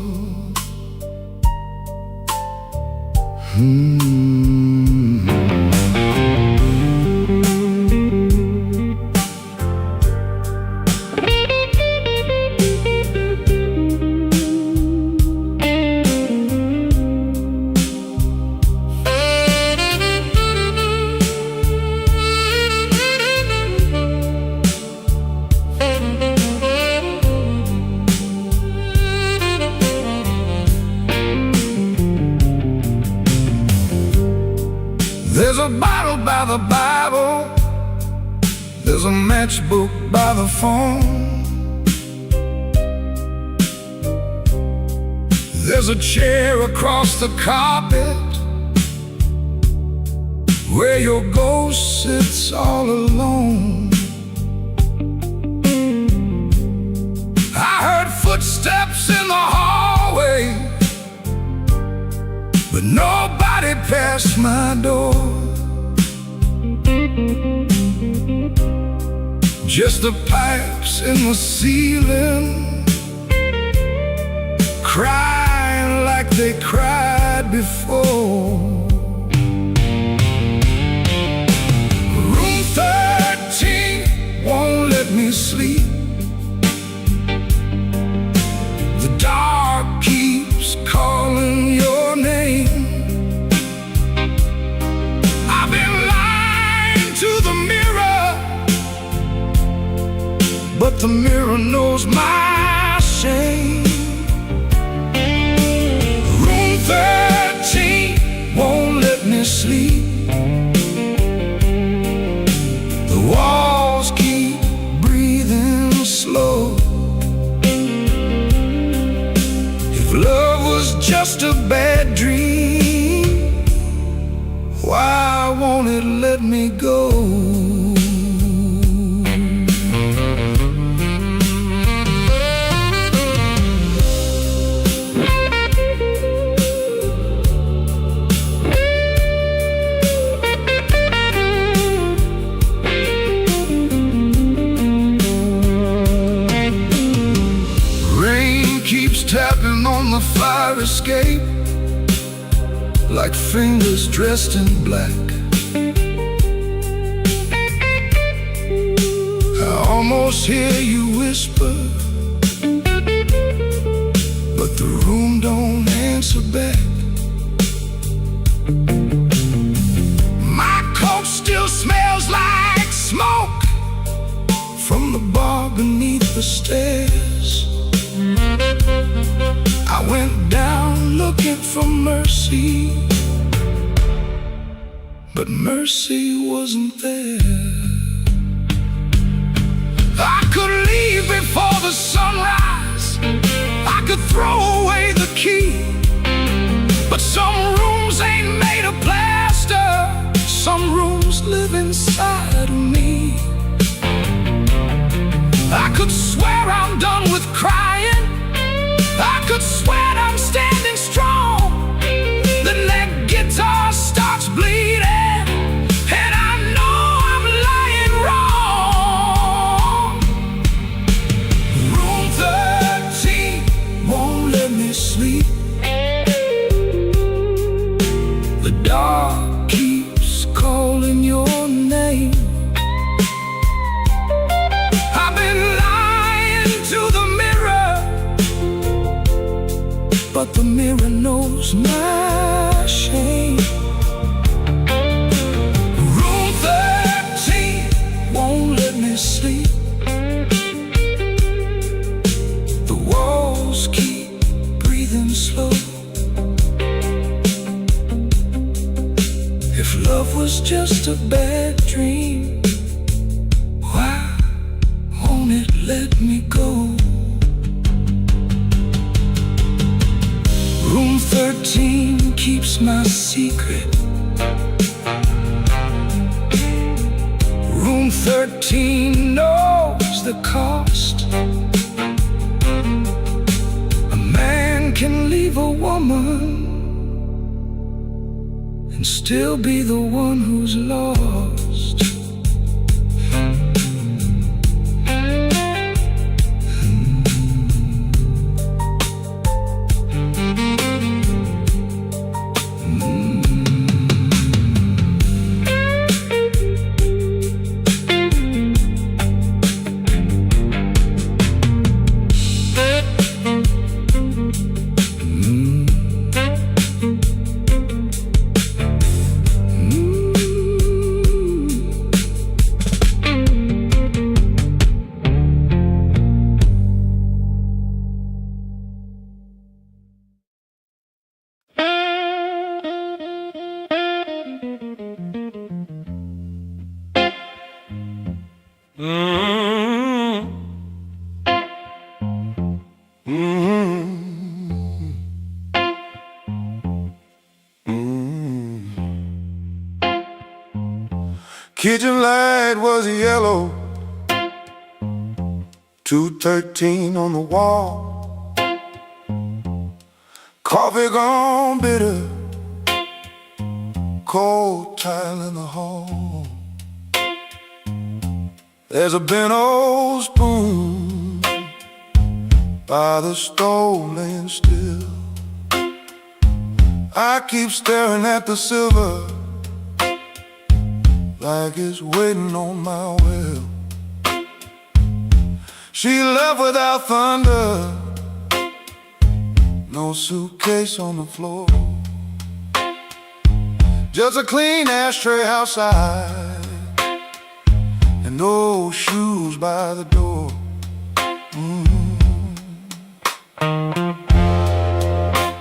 There's a bottle by the Bible, there's a matchbook by the phone, there's a chair across the carpet where your ghost sits all alone. I heard footsteps in the hallway, but nobody passed my door. Just the pipes in the ceiling, crying like they cried before. Room 13 won't let me sleep. The dark keeps calling your name. I've been lying to the mirror, but the mirror knows my shame. Room 13 won't let me sleep. The walls keep breathing slow. If love was just a bad dream, why won't it let me go? Tapping on the fire escape like fingers dressed in black. I almost hear you whisper, but the room don't answer back. My coat still smells like smoke from the bar beneath the stairs. I went down looking for mercy, but mercy wasn't there. I could leave before the sunrise, I could throw away the key, but some rooms ain't made of plaster, some rooms live inside of me. I could swear I'm done with crying, I could swear I'm standing strong. Then that guitar starts bleeding, and I know I'm lying wrong. Room 13 won't let me sleep. The dark keeps calling your name. I've been lying to the mirror, but the mirror knows my shame. Room 13 won't let me sleep. The wall was just a bad dream. Why won't it let me go? Room 13 keeps my secret. Room 13 knows the cost. A man can leave a woman and still be the one who's lost. Kitchen light was yellow, 213 on the wall. Coffee gone bitter, cold tile in the hall. There's a bent old spoon by the stove laying still. I keep staring at the silver like it's waiting on my will. She left without thunder, no suitcase on the floor, just a clean ashtray outside and no shoes by the door.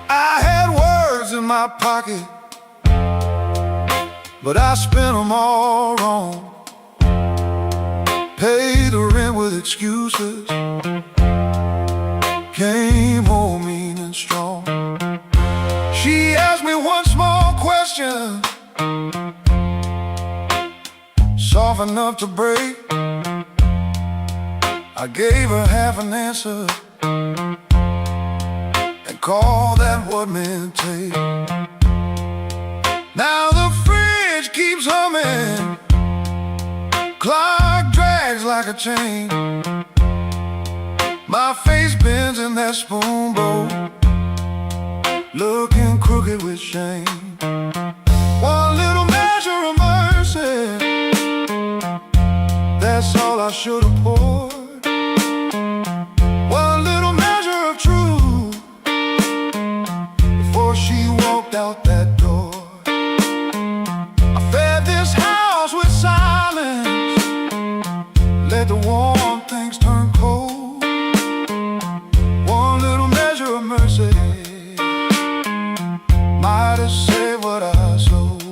I had words in my pocket, but I spent them all wrong. Paid the rent with excuses, came home mean and strong. She asked me one small question, soft enough to break. I gave her half an answer and called that what men take. Now the fridge keeps humming, clock drags like a chain. My face bends in that spoon bowl, looking crooked with shame. One little measure of mercy, that's all I should have poured. One little measure of truth before she walked out that door. I fed this house with silence, let the warm things turn cold. One little measure of mercy might have saved what I sold.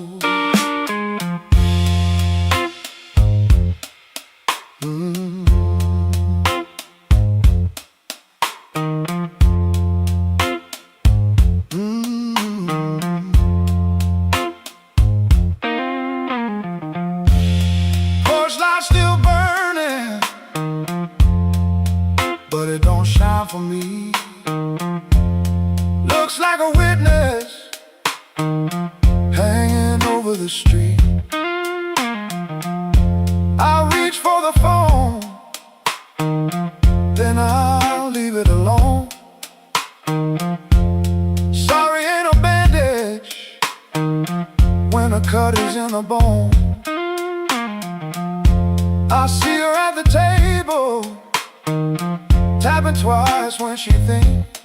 Porch light still burning, but it don't shine for me. Looks like a witness hanging over the street. I reach for the phone, then I'll leave it alone. Sorry ain't a bandage when a cut is in the bone. I see her at the table, tapping twice when she thinks.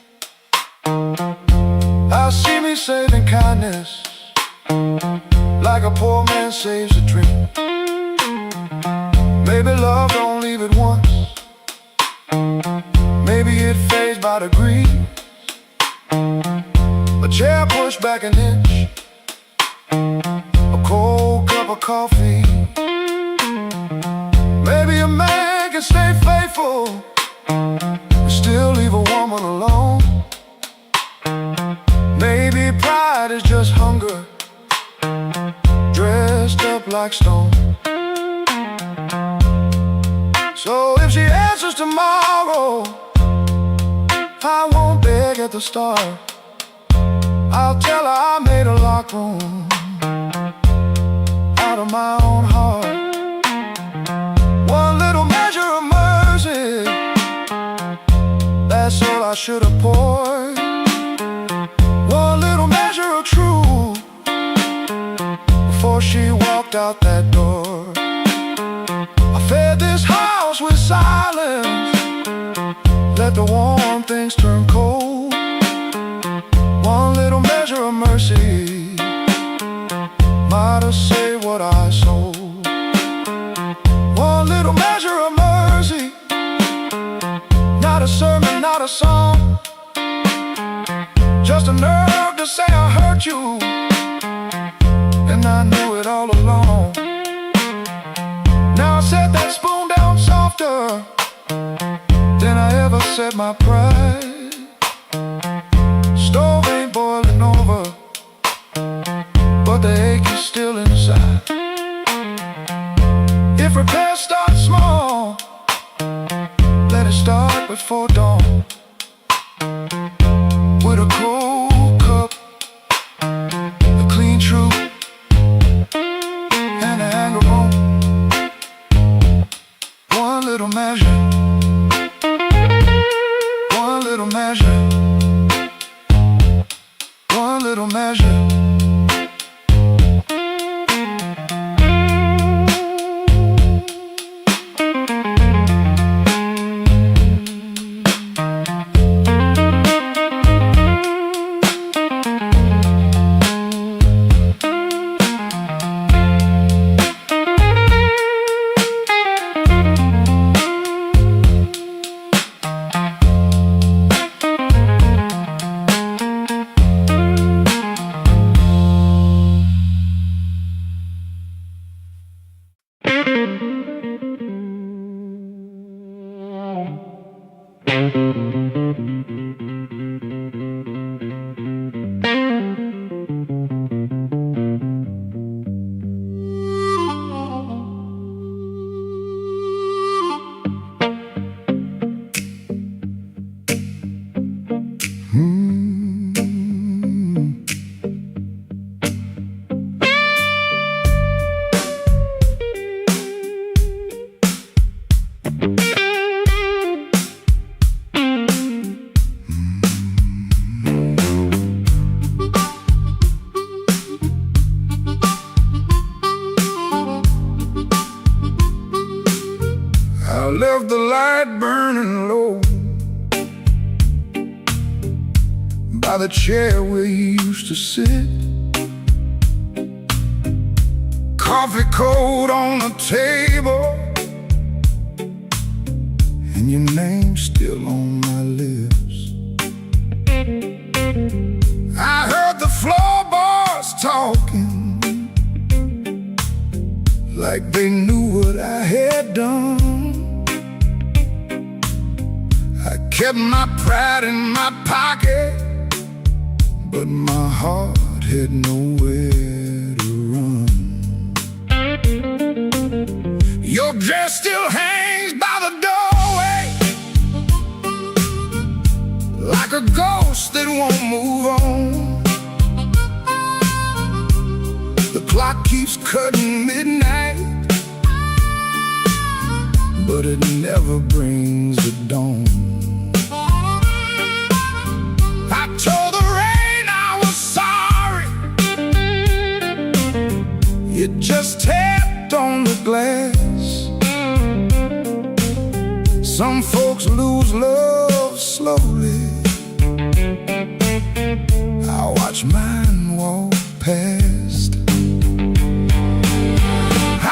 I see me saving kindness like a poor man saves a drink. Maybe love don't leave it once, maybe it fades by degrees. A chair pushed back an inch, a cold cup cup of coffee. Maybe a man can stay faithful and still leave a woman alone. Maybe pride is just hunger dressed up like stone. So if she answers tomorrow, I won't beg at the start. I'll tell her I made a locker room out of my own heart. One little measure of mercy, that's all I should have poured. One little measure of truth before she walked out that door. I fed this house with silence, let the warm things turn cold. One little measure of mercy might have saved what I sold. One little measure of mercy, not a sermon, not a song, just a nerve to say I hurt you, and I knew it all along. Now I set that spoon down softer than I ever set my pride. Stove ain't boiling over, but the ache is still inside. If repairs start small, let it start before dawn. With a cold cup, a clean truth, and a hanger room. One little measure, one little measure, one little measure. I left the light burning low by the chair where you used to sit. Coffee cold on the table, and your name's still on my lips. I heard the floorboards talking like they knew what I had done. I kept my pride in my pocket, but my heart had nowhere to run. Your dress still hangs by the doorway like a ghost that won't move on. The clock keeps cutting midnight, but it never brings the dawn. I told the rain I was sorry, it just tapped on the glass. Some folks lose love slowly, I watch mine walk past.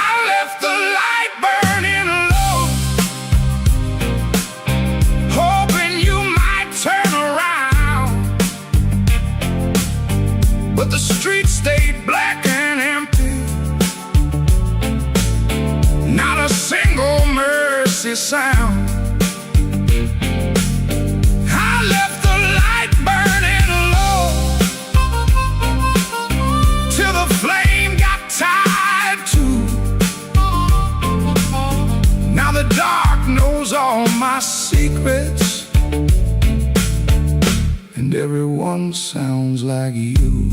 I left the light burning low, hoping you might turn around, but the street stayed black and empty mercy sound. I left the light burning low till the flame got tied too. Now the dark knows all my secrets, and everyone sounds like you.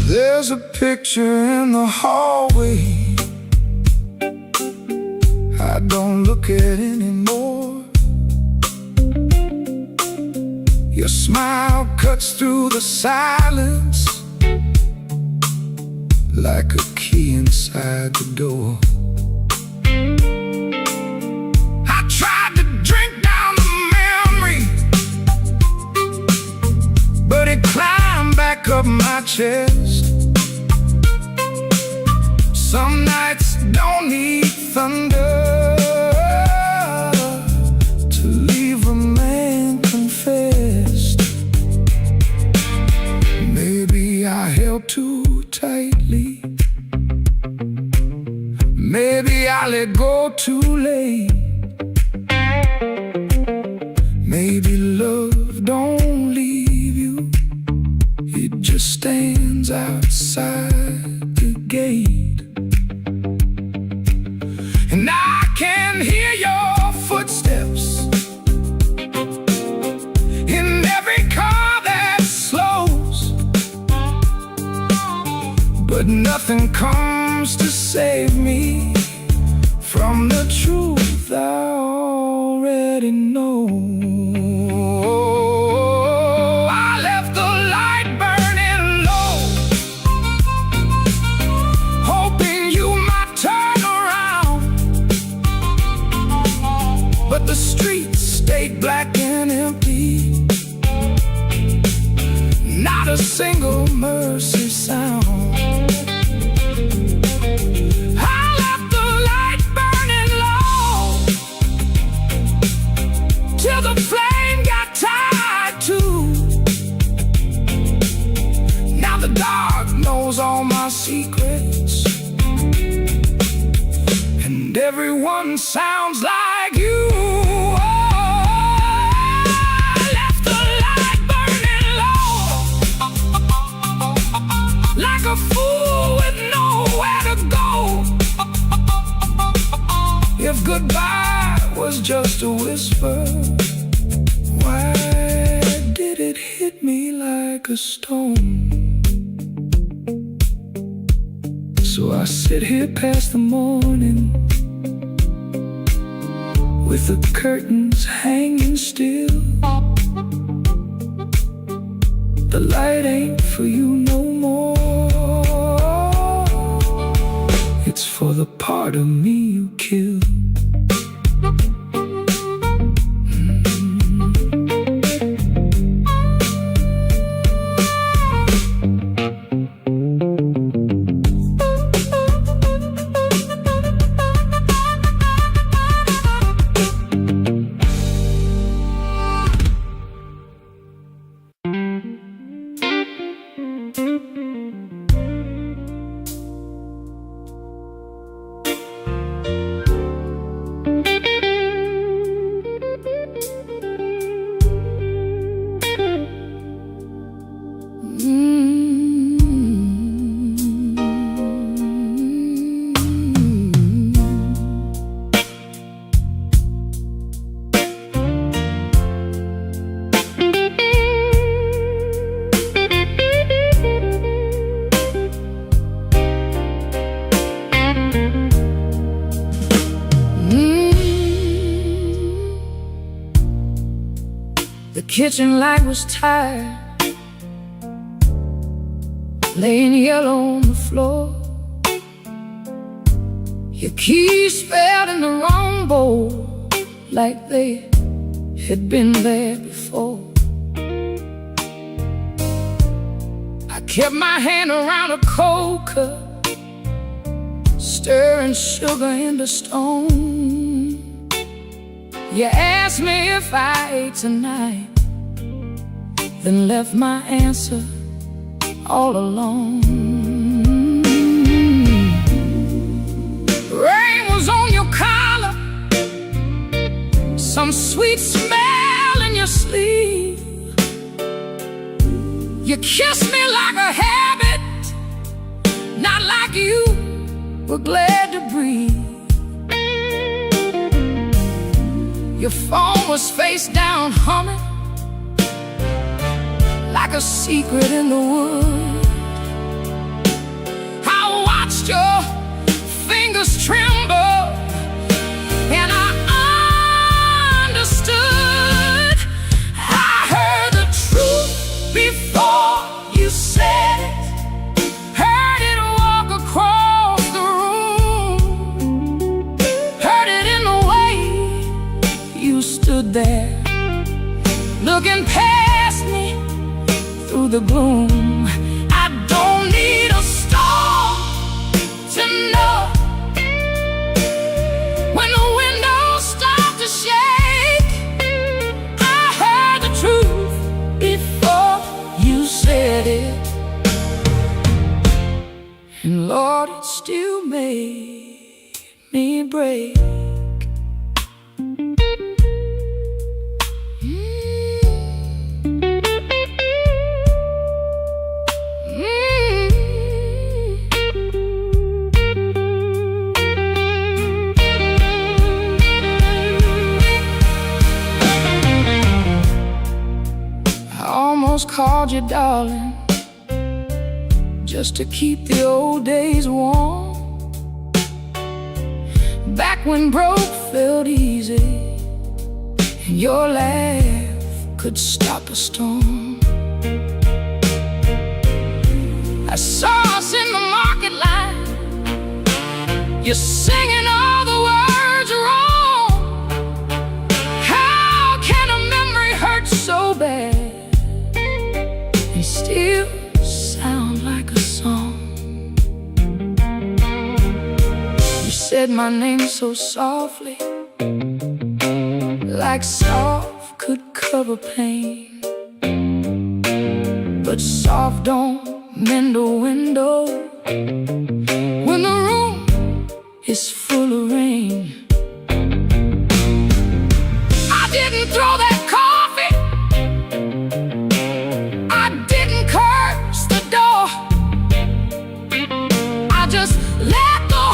There's a picture in the hallway I don't look at anymore. Your smile cuts through the silence like a key inside the door. I tried to drink down the memory, but it climbed back up my chest. Some nights don't need thunder to leave a man confessed. Maybe I held too tightly, maybe I let go too late. Maybe love don't leave you, it just stands outside the gate. And I can hear your footsteps in every car that slows, but nothing comes to save me from the truth I already know. I left the light burning low, hoping you might turn around, but the streets stayed black and empty, not a single mercy sound. I left the light burning low till the flame got tied too. Now the dark knows all my secrets, and everyone sounds like you. I left the light burning low, like a fool with nowhere to go. If goodbye was just a whisper, why did it hit me like a stone? So I sit here past the morning, with the curtains hanging still. The light ain't for you no more, it's for the part of me you killed. The kitchen light was tired, laying yellow on the floor. Your keys spelled in the wrong bowl, like they had been there before. I kept my hand around a cold cup, stirring sugar into stone. You asked me if I ate tonight, then left my answer all alone. Rain was on your collar, some sweet smell in your sleeve. You kissed me like a habit, not like you were glad to breathe. Your phone was face down humming, like a secret in the woods. I watched your fingers tremble, and I understood. I heard the truth before you said it, heard it walk across the room, heard it in the way you stood there, looking past me through the gloom. I don't need a storm to know when the windows start to shake. I heard the truth before you said it, and Lord, it still made me break. Called you darling, just to keep the old days warm, back when broke felt easy and your laugh could stop a storm. I saw us in the market line, you're singing all the words wrong. How can a memory hurt so bad, still sound like a song? You said my name so softly, like soft could cover pain, but soft don't mend a window when the room is full of rain. I didn't throw that coffee, just let the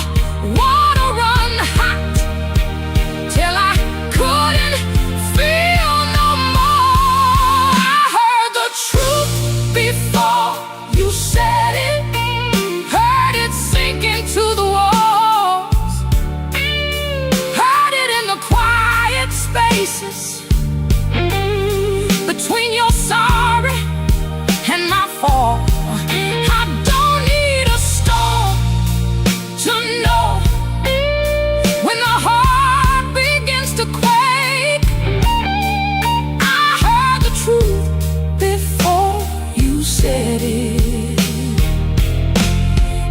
water run hot till I couldn't feel no more. I heard the truth before you said it, heard it sink into the walls, heard it in the quiet spaces between your sorry and my fall. To know when the heart begins to quake. I heard the truth before you said it,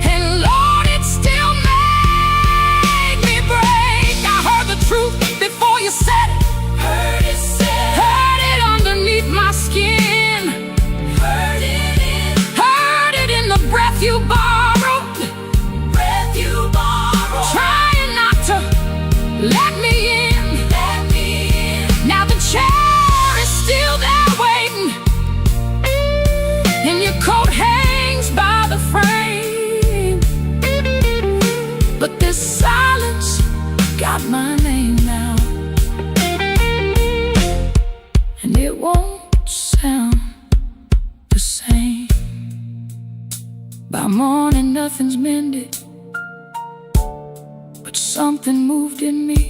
and Lord, it still made me break. I heard the truth before you said it, heard it underneath my skin, heard it in the breath you borrowed, trying not to let me in. Now the chair is still there waiting, and your coat hangs by the frame, but this silence got my name now, and it won't sound the same. By morning nothing's mended, something moved in me.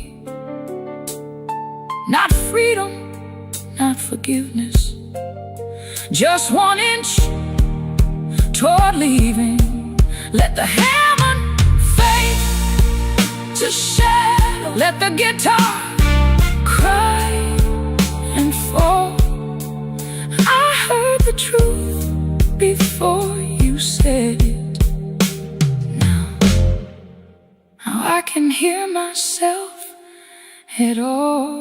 Not freedom, not forgiveness, just 1 inch toward leaving. Let the hammer fade to shadow, let the guitar cry before. I heard the truth before you said it. Now I can hear myself at all.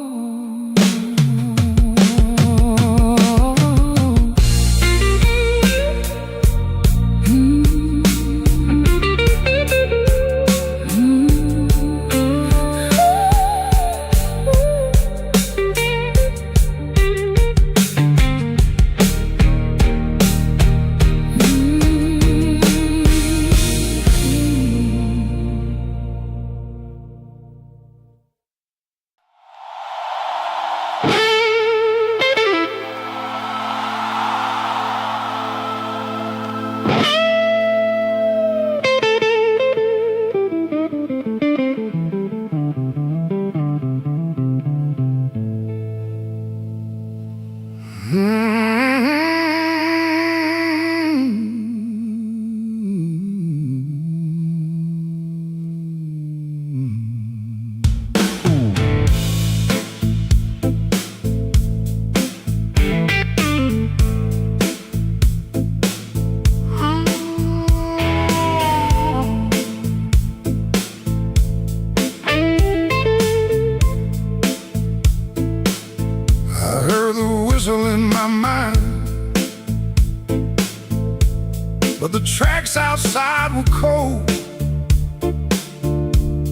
But the tracks outside were cold.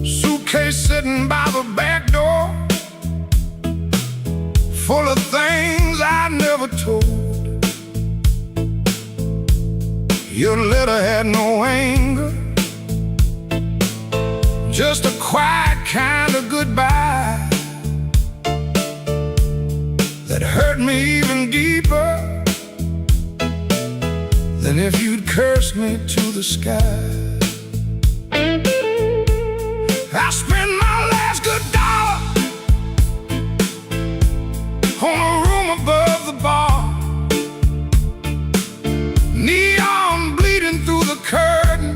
Suitcase sitting by the back door, full of things I never told. Your letter had no anger, just a quiet kind of goodbye that hurt me even deeper than if you'd cursed me to the sky. I spent my last good dollar on a room above the bar, neon bleeding through the curtain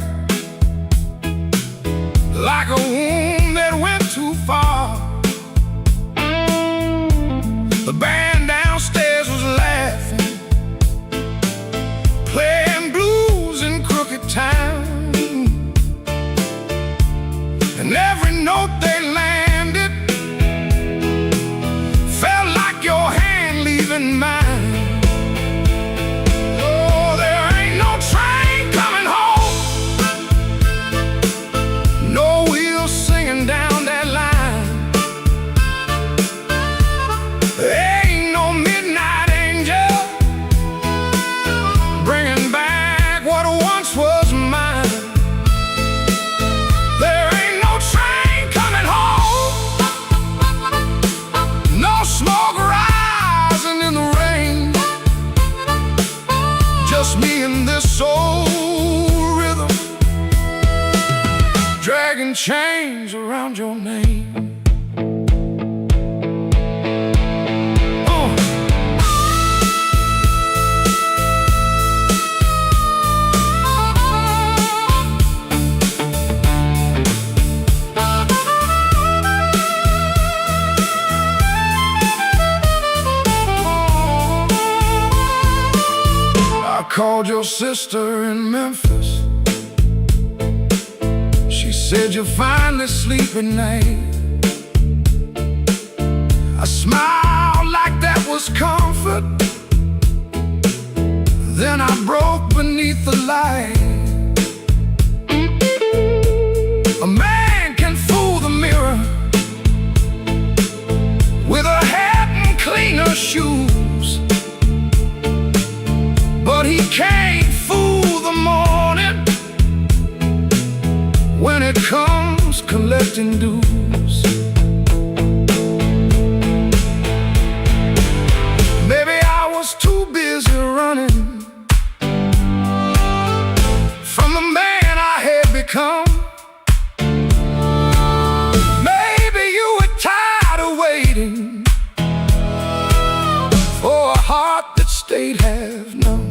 like a wound that went too far. The band downstairs was laughing, playing blues in crooked time, and every note they landed felt like your hand leaving mine. Oh, there ain't no train coming home, no wheels singing down that line. There ain't no midnight angel bringing back what once was mine. There ain't no train coming home, no smoke rising in the rain, just me and this soul rhythm dragging chains around your name. I called your sister in Memphis. She said you'll finally sleep at night. I smiled like that was comfort. Then I broke beneath the light. A man can fool the mirror with a hat and cleaner shoes, but he can't fool the morning when it comes collecting dues. Maybe I was too busy running from the man I had become. Maybe you were tired of waiting for a heart that stayed half numb.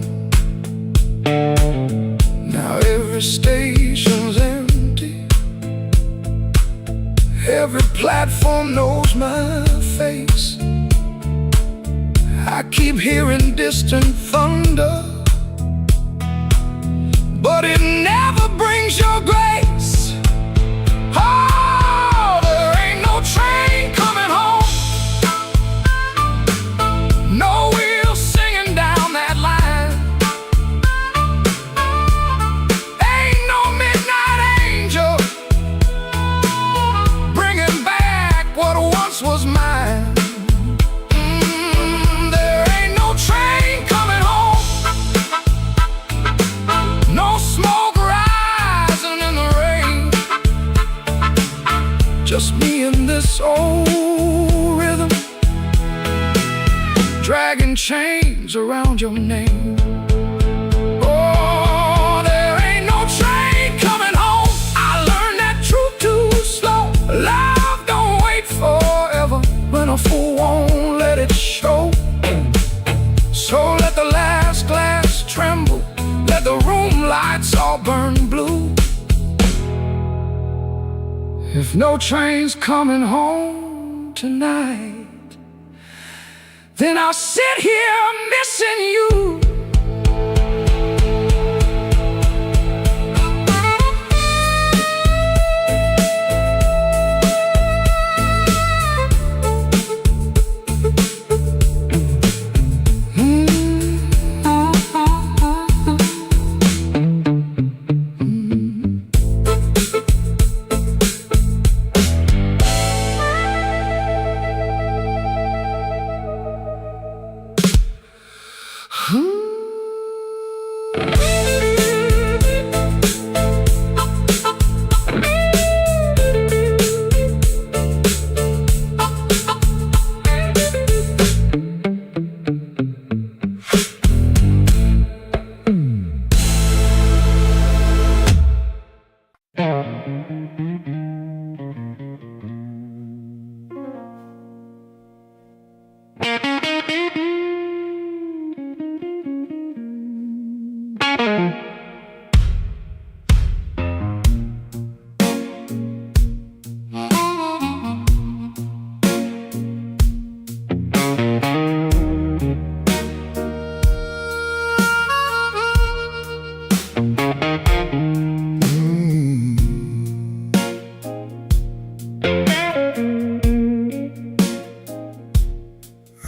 Now every station's empty, every platform knows my face, I keep hearing distant thunder, but it never brings your grace. Oh, there ain't no train coming home, no wheels singing down that line. Ain't no midnight angel bringing back what once was mine. There ain't no train coming home, no smoke rising in the rain. Just me and this old rhythm, dragging chains around your name. Oh, there ain't no train coming home. I learned that truth too slow. Love don't wait forever, when a fool won't let it show. So let the last glass tremble, let the room lights all burn blue. If no train's coming home tonight, then I'll sit here missing you.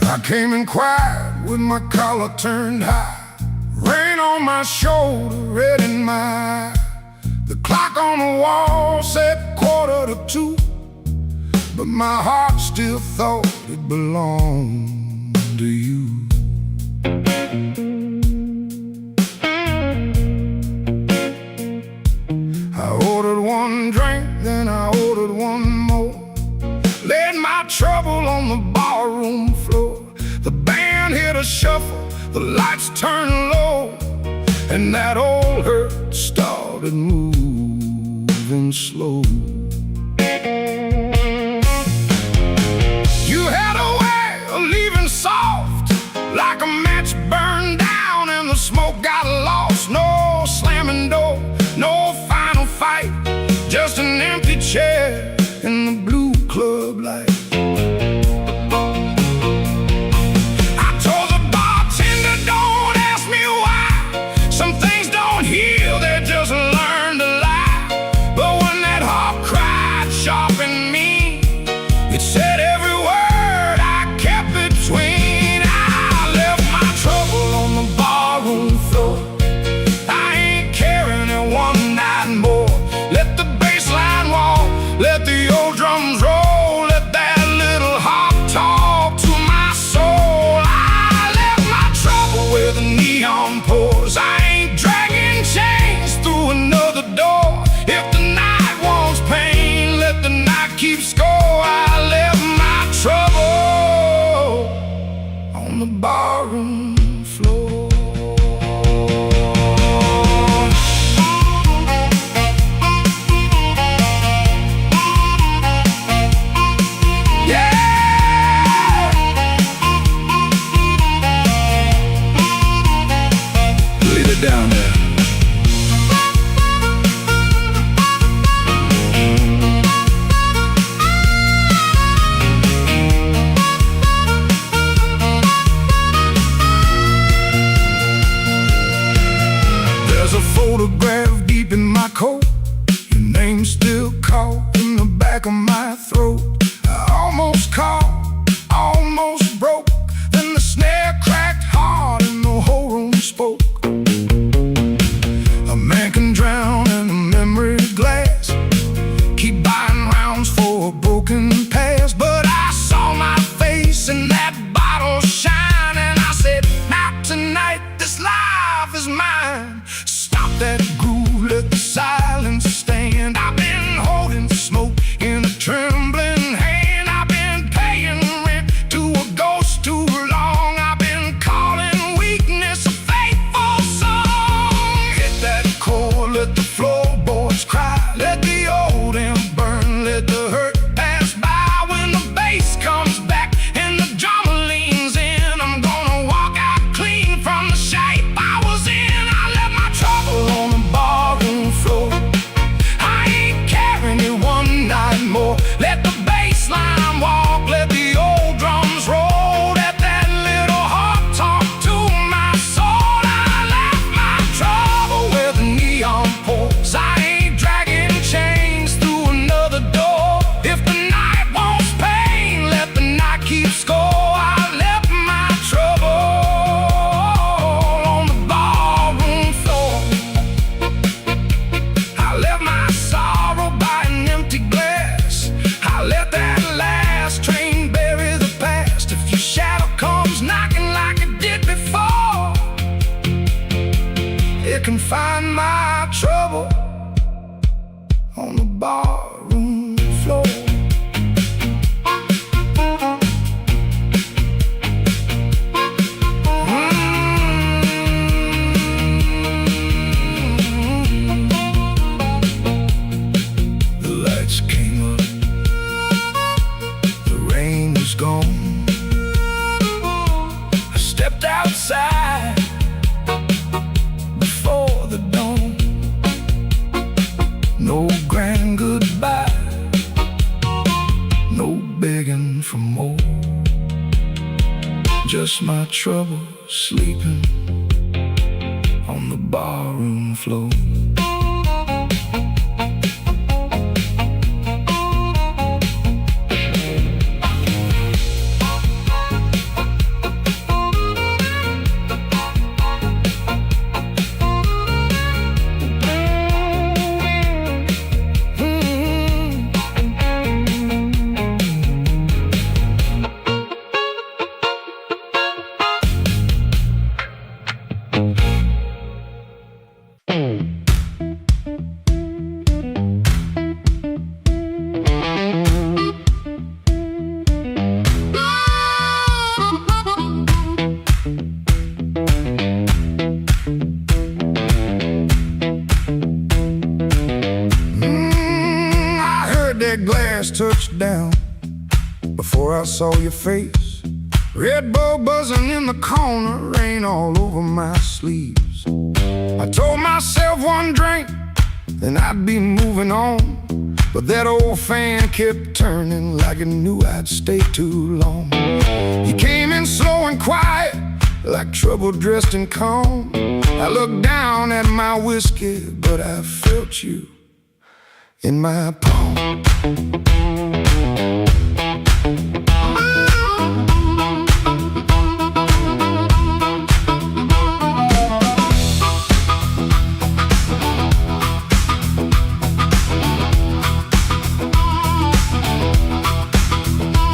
I came in quiet with my collar turned high, rain on my shoulder, red in my eye. The clock on the wall said 1:45, but my heart still thought it belonged to you. I ordered one drink, then I ordered one more, laid my trouble on the barroom floor. The band hit a shuffle, the lights turned low, and that old hurt started moving slow. You had a way of leaving soft, like a match burned down and the smoke got lost. No slamming door, no final fight, just an empty chair in the blue club light. Said every word, I kept between. I left my trouble on the barroom floor. I ain't carrying it one night more. Let the bass line walk, let the old drums roll, let that little harp talk to my soul. I left my trouble where the neon pours. I ain't dragging chains through another door. If the night wants pain, let the night keep score. Trouble on the barroom floor. Yeah! Leave it down there. photograph deep in my coat. Your name still caught in the back of my throat. I almost caught, almost broke. Then the snare cracked hard and the whole room spoke. A man can drown in a memory glass, keep buying rounds for a broken past. But I saw my face in that bottle shine, and I said, not tonight, this life is mine. Stop that groove, let the silence stand. I've been holding smoke in a trembling hand. I've been paying rent to a ghost too long. I've been calling weakness a faithful song. Hit that chord, let the floorboards cry. Let the old amp burn, let the hurt pass by. When the bass comes back and the drummer leans in, I'm gonna walk out clean from the shape I was in. I left my trouble on the barroom floor. I ain't carrying it one night more. Let the bass line walk, let the old drums roll. Let that little heart talk to my soul. I left my trouble where the neon pours. I ain't dragging chains through another door. If the night wants pain, let the night keep score. I left my trouble on the barroom floor. I left my sorrow by an empty glass. I let that last train bury the past. If your shadow comes knocking like it did before, it can find my trouble on the barroom floor. The lights came up, the rain was gone. I stepped outside before the dawn. No grand goodbye, no begging for more. Just my trouble sleeping on the barroom floor. That glass touched down before I saw your face. Red Bull buzzing in the corner, rain all over my sleeves. I told myself one drink, then I'd be moving on. But that old fan kept turning like it knew I'd stay too long. You came in slow and quiet, like trouble dressed in calm. I looked down at my whiskey, but I felt you in my palm.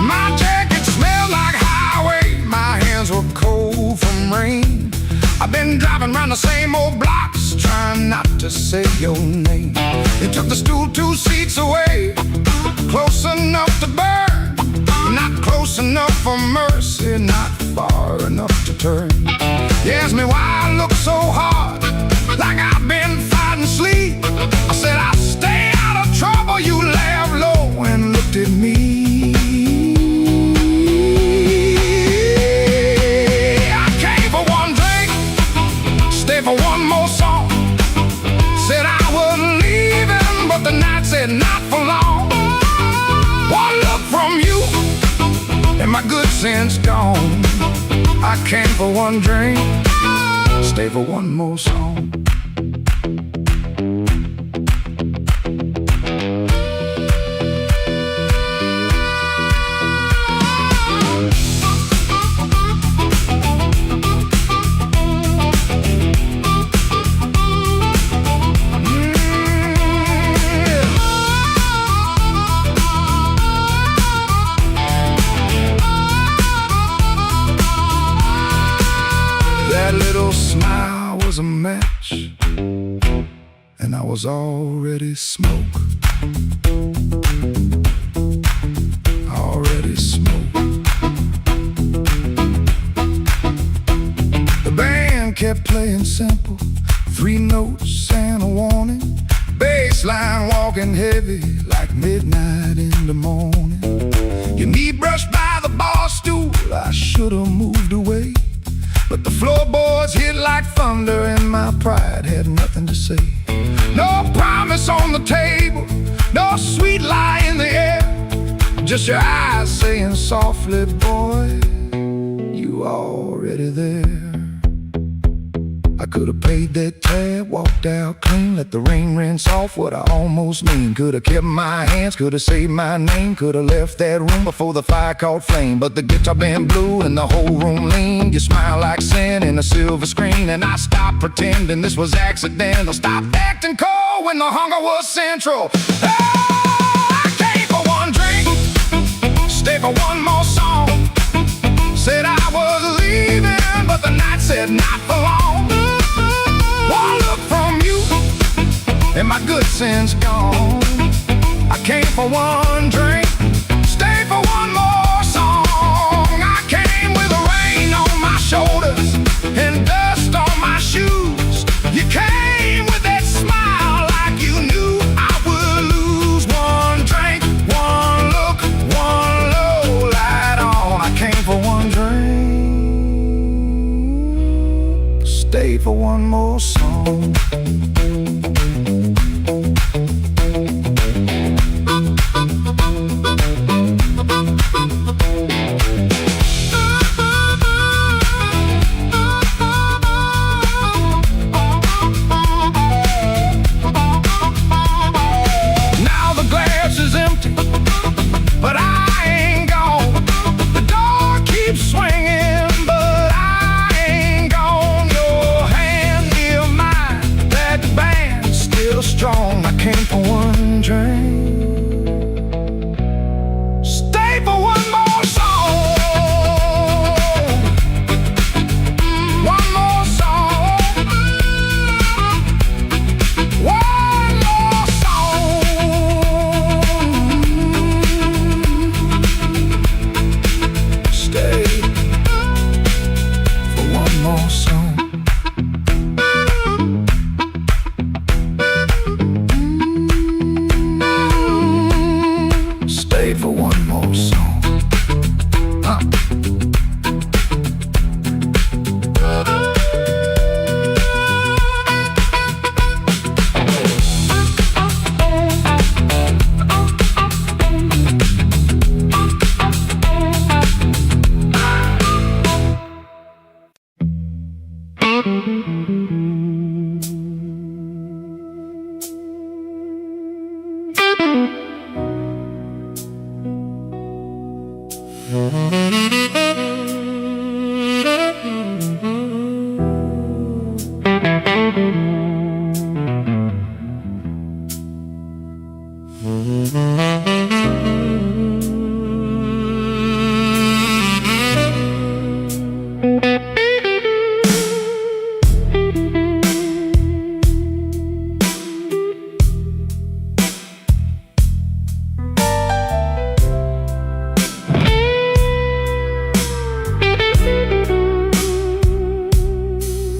My jacket smelled like highway, my hands were cold from rain. I've been driving around the same old blocks, trying not to say your name. You took the stool 2 seats away, close enough to burn, not close enough for mercy, not far enough to turn. You asked me why I look so hard, like I've been fighting sleep. I said I'll stay out of trouble. You laughed low and looked at me. I came for one drink, stay for one more song. Said I wasn't leaving, but the night said not for long. One look from you, and my good sense gone. I came for one drink, stay for one more song. match, and I was already smoke. Already smoke. The band kept playing simple, 3 notes and a warning. Bass line walking heavy like midnight in the morning. Your knee brushed by the bar stool, I should've moved away, but the floorboards hit like thunder and my pride had nothing to say. No promise on the table, no sweet lie in the air, just your eyes saying softly, boy, you already there. I could've paid that tab, walked out clean, let the rain rinse off what I almost mean. Could've kept my hands, could've saved my name, could've left that room before the fire caught flame. But the guitar band blew and the whole room leaned. You smile like sin in a silver screen, and I stopped pretending this was accidental. Stopped acting cold when the hunger was central. Oh, I came for one drink, stay for one more song. Said I was leaving, but the night said not for long. One look from you, and my good sense gone. I came for one drink, stay for one more song. I came with the rain on my shoulders and dust on my shoes. You came with that smile like you knew I would lose. One drink, one look, one low light on. I came for one drink, stay for one more song. Now the glass is empty, but I ain't gone. The door keeps swinging, but I ain't gone. Your hand near mine, that band's still strong. I came for one drink, stay for one more song. One more song. One more song. Stay for one more song. Stay for one more song.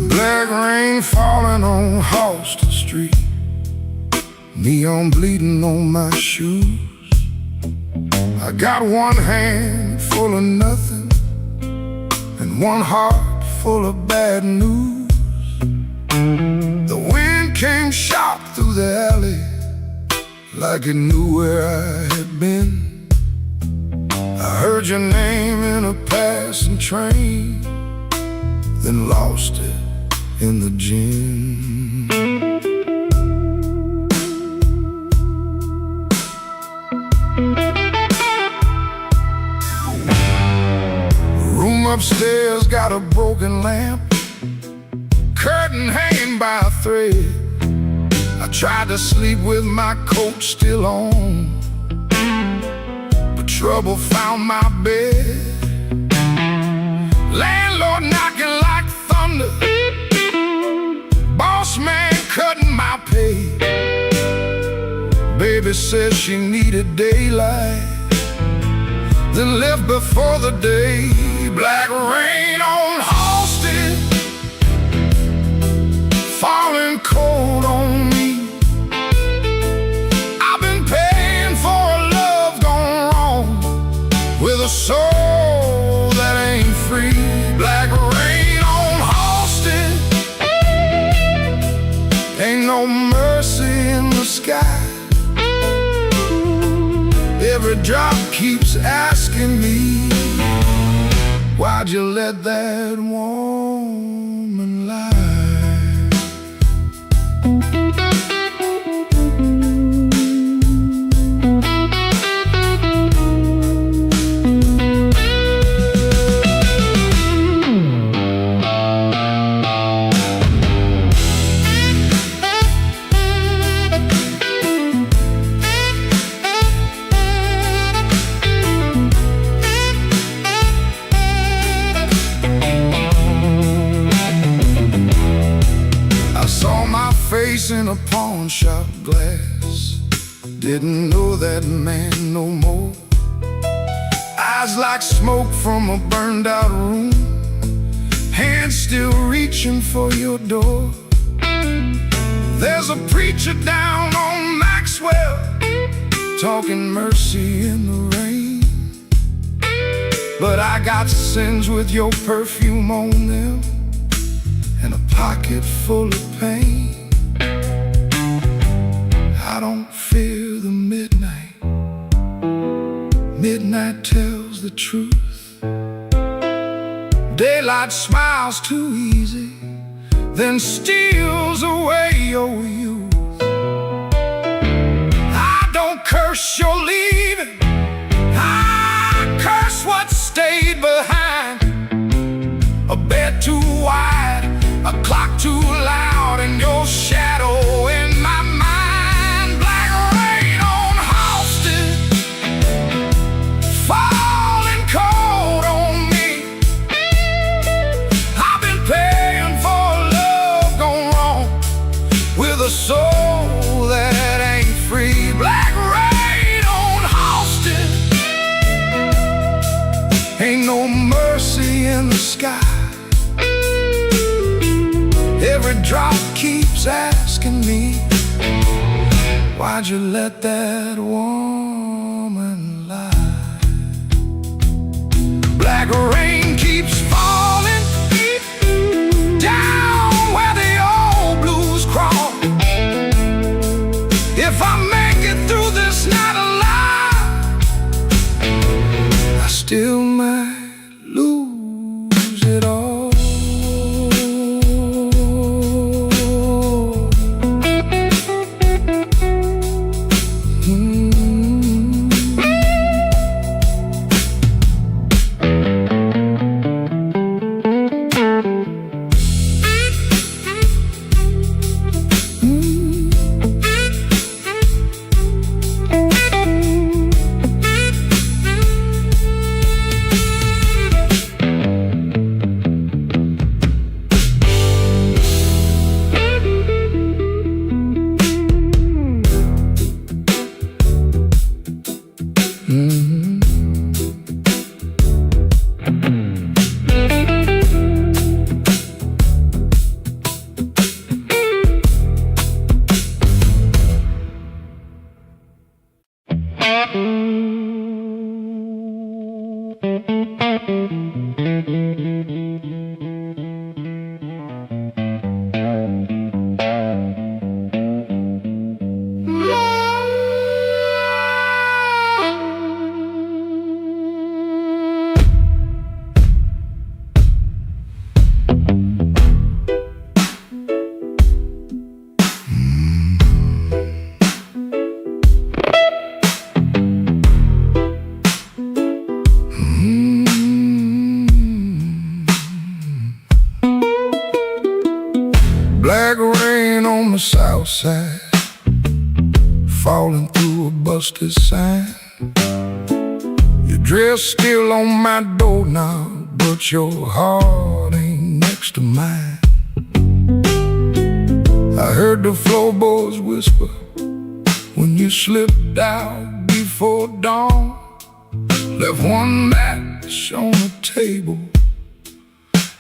Black rain falling on Halston Street, neon bleeding on my shoes. I got one hand full of nothing and one heart full of bad news. The wind came sharp through the alley like it knew where I had been. I heard your name in a passing train, then lost it in the gym. Room upstairs got a broken lamp, curtain hanging by a thread. I tried to sleep with my coat still on, but trouble found my bed. Landlord knocking like thunder, boss man cutting my pay. Baby says she needed daylight, then left before the day. Black rain on Halsted, falling cold on me. I've been paying for a love gone wrong, with a soul that ain't free. Black rain on Halsted, ain't no mercy in the sky. Every drop keeps asking me, why'd you let that woman lie? In a pawn shop glass, didn't know that man no more. Eyes like smoke from a burned out room, hands still reaching for your door. There's a preacher down on Maxwell, talking mercy in the rain. But I got sins with your perfume on them, and a pocket full of pain. I don't fear the midnight. Midnight tells the truth. Daylight smiles too easy, then steals away your youth. I don't curse your leaving, I curse what stayed behind. A bed too wide, a clock too loud, and your shadow in my mind. A soul that ain't free. Black rain on Halsted, ain't no mercy in the sky. Every drop keeps asking me, why'd you let that woman lie? Black rain keeps falling down where the old blues crawl. If I make it through this night alive, I still might lose it all. Black rain on the south side, falling through a busted sign. Your dress still on my doorknob, but your heart ain't next to mine. heard the floorboards whisper when you slipped out before dawn. Left one match on the table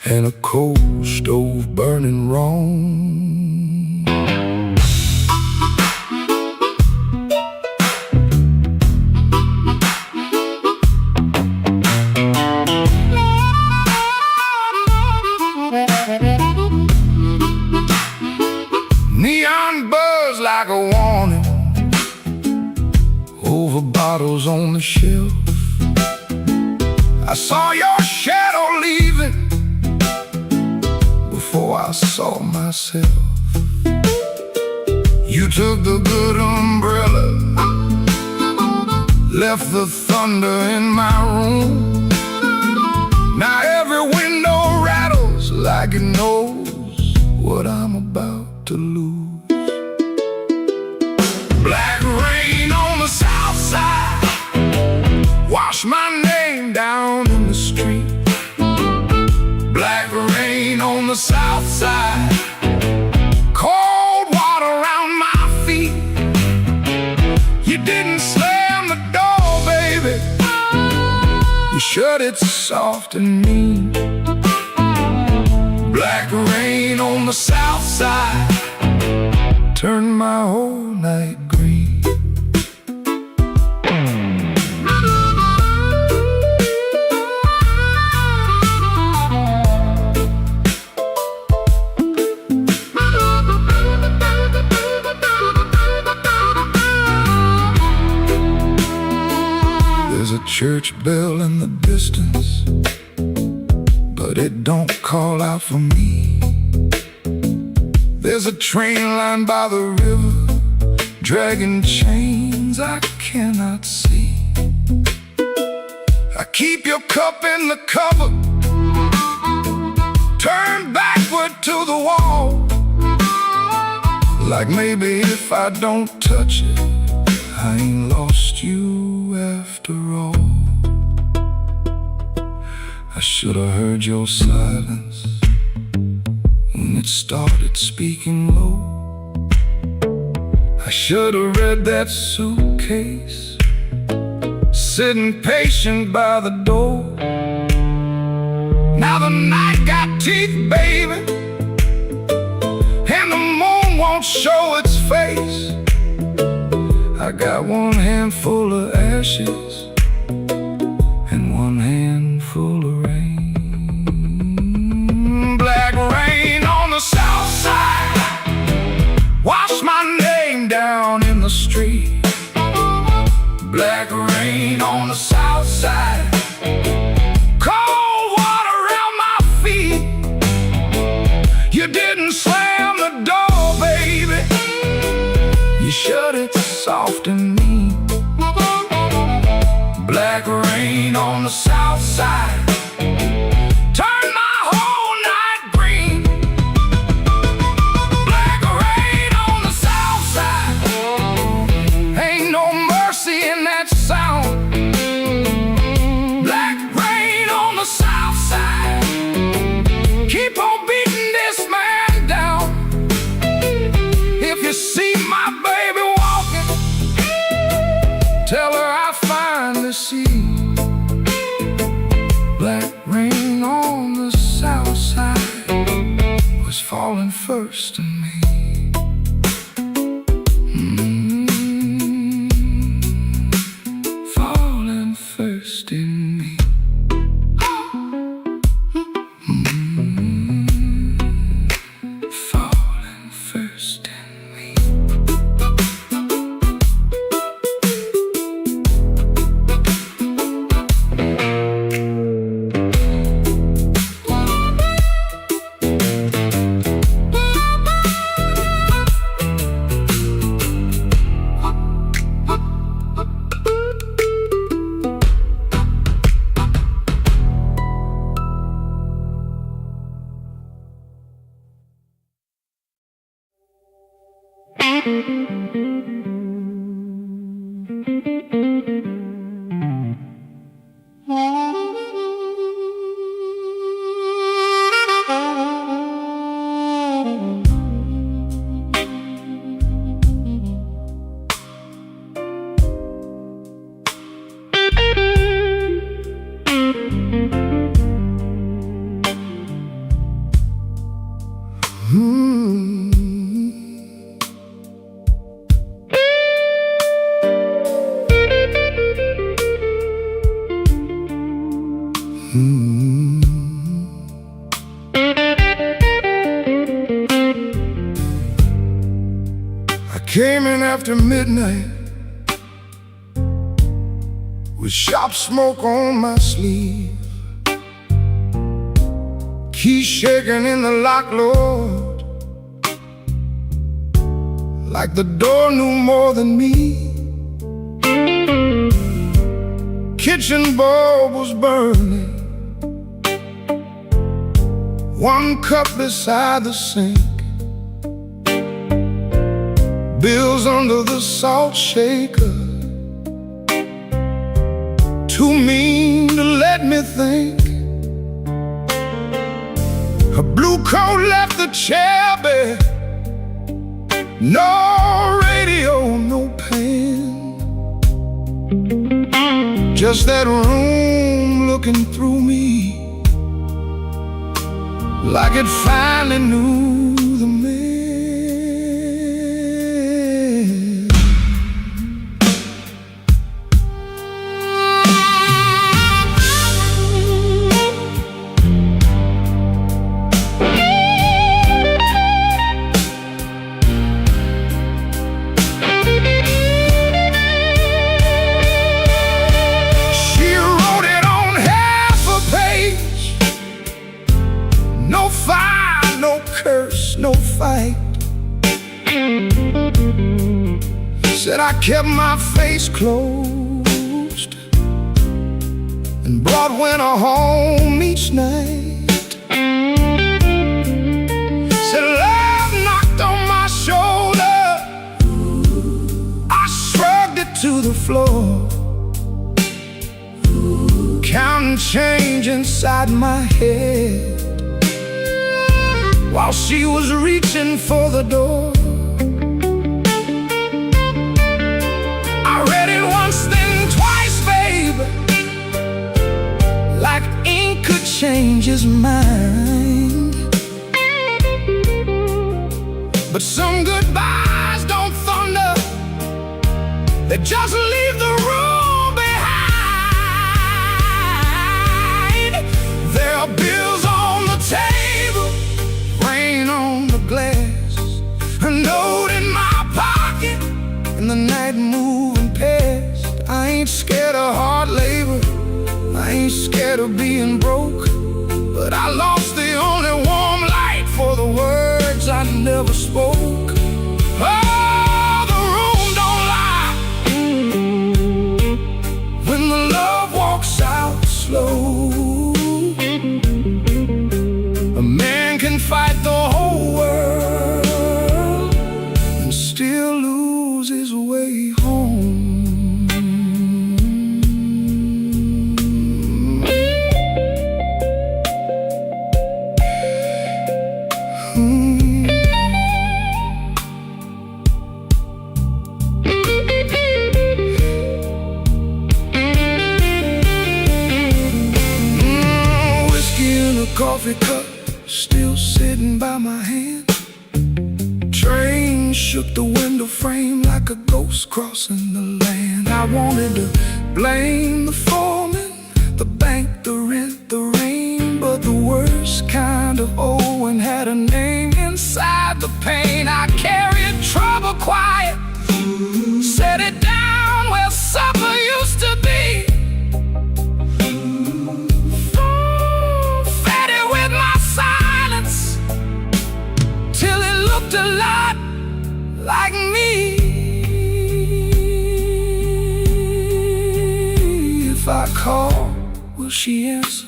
and a coal stove burning wrong. Neon buzz like a warning over bottles on the shelf. I saw your shadow leaving before I saw myself. You took the good umbrella, left the thunder in my room. Now every window rattles like it knows what I'm about to lose. Black rain on the south side, wash my name down in the street. Black rain on the south side, cold water around my feet. You didn't slam the door, baby, you shut it soft and mean. Black rain on the south side turned my whole night green. There's a church bell in the distance, but it don't call out for me. There's a train line by the river, dragging chains I cannot see. I keep your cup in the cover, turned backward to the wall, like maybe if I don't touch it, I ain't lost you after all. I should have heard your silence when it started speaking low. I should have read that suitcase sitting patient by the door. Now the night got teeth, baby, and the moon won't show its face. I got one handful of ashes and one handful of rain. Black rain on the south side, wash my name down in the street. Black rain on the south side, cold water around my feet. You didn't slam the door, baby, you shut it soft and mean. Black rain on the south side turned my whole night green. Black rain on the south side, ain't no mercy in that sound. Black rain on the south side, keep on beating this man down. If you see my baby walking, tell her I finally see. Black rain on the south side was falling first to me. Falling first in me. Falling first in me. Came in after midnight with sharp smoke on my sleeve, keys shaking in the lock, Lord, like the door knew more than me. Kitchen bulb was burning, one cup beside the sink, bills under the salt shaker, too mean to let me think. Her blue coat left the chair bare, no radio, no pen, just that room looking through me like it finally knew the man. No fire, no curse, no fight. Said I kept my face closed and brought winter home each night. Said love knocked on my shoulder, I shrugged it to the floor, counting change inside my head while she was reaching for the door. I read it once, then twice, babe, like ink could change his mind. But some goodbyes don't thunder, they just leave the room behind. There are bills on the table, rain on the glass, a note in my pocket, and the night moving past. I ain't scared of hard labor, I ain't scared of being broke, but I lost the only warm light for the words I never spoke. Oh, the room don't lie when the love walks out slow. A man can fight the whole world and still lose his way home. Whiskey in a coffee cup, still sitting by my hand. Train shook the window frame like a ghost crossing the land. I wanted to blame the foreman, the bank, the rent, the rain, but the worst kind of Owen had a name inside the pain. I carried trouble quiet, set it down where supper used to be. Looked a lot like me. If I call, will she answer?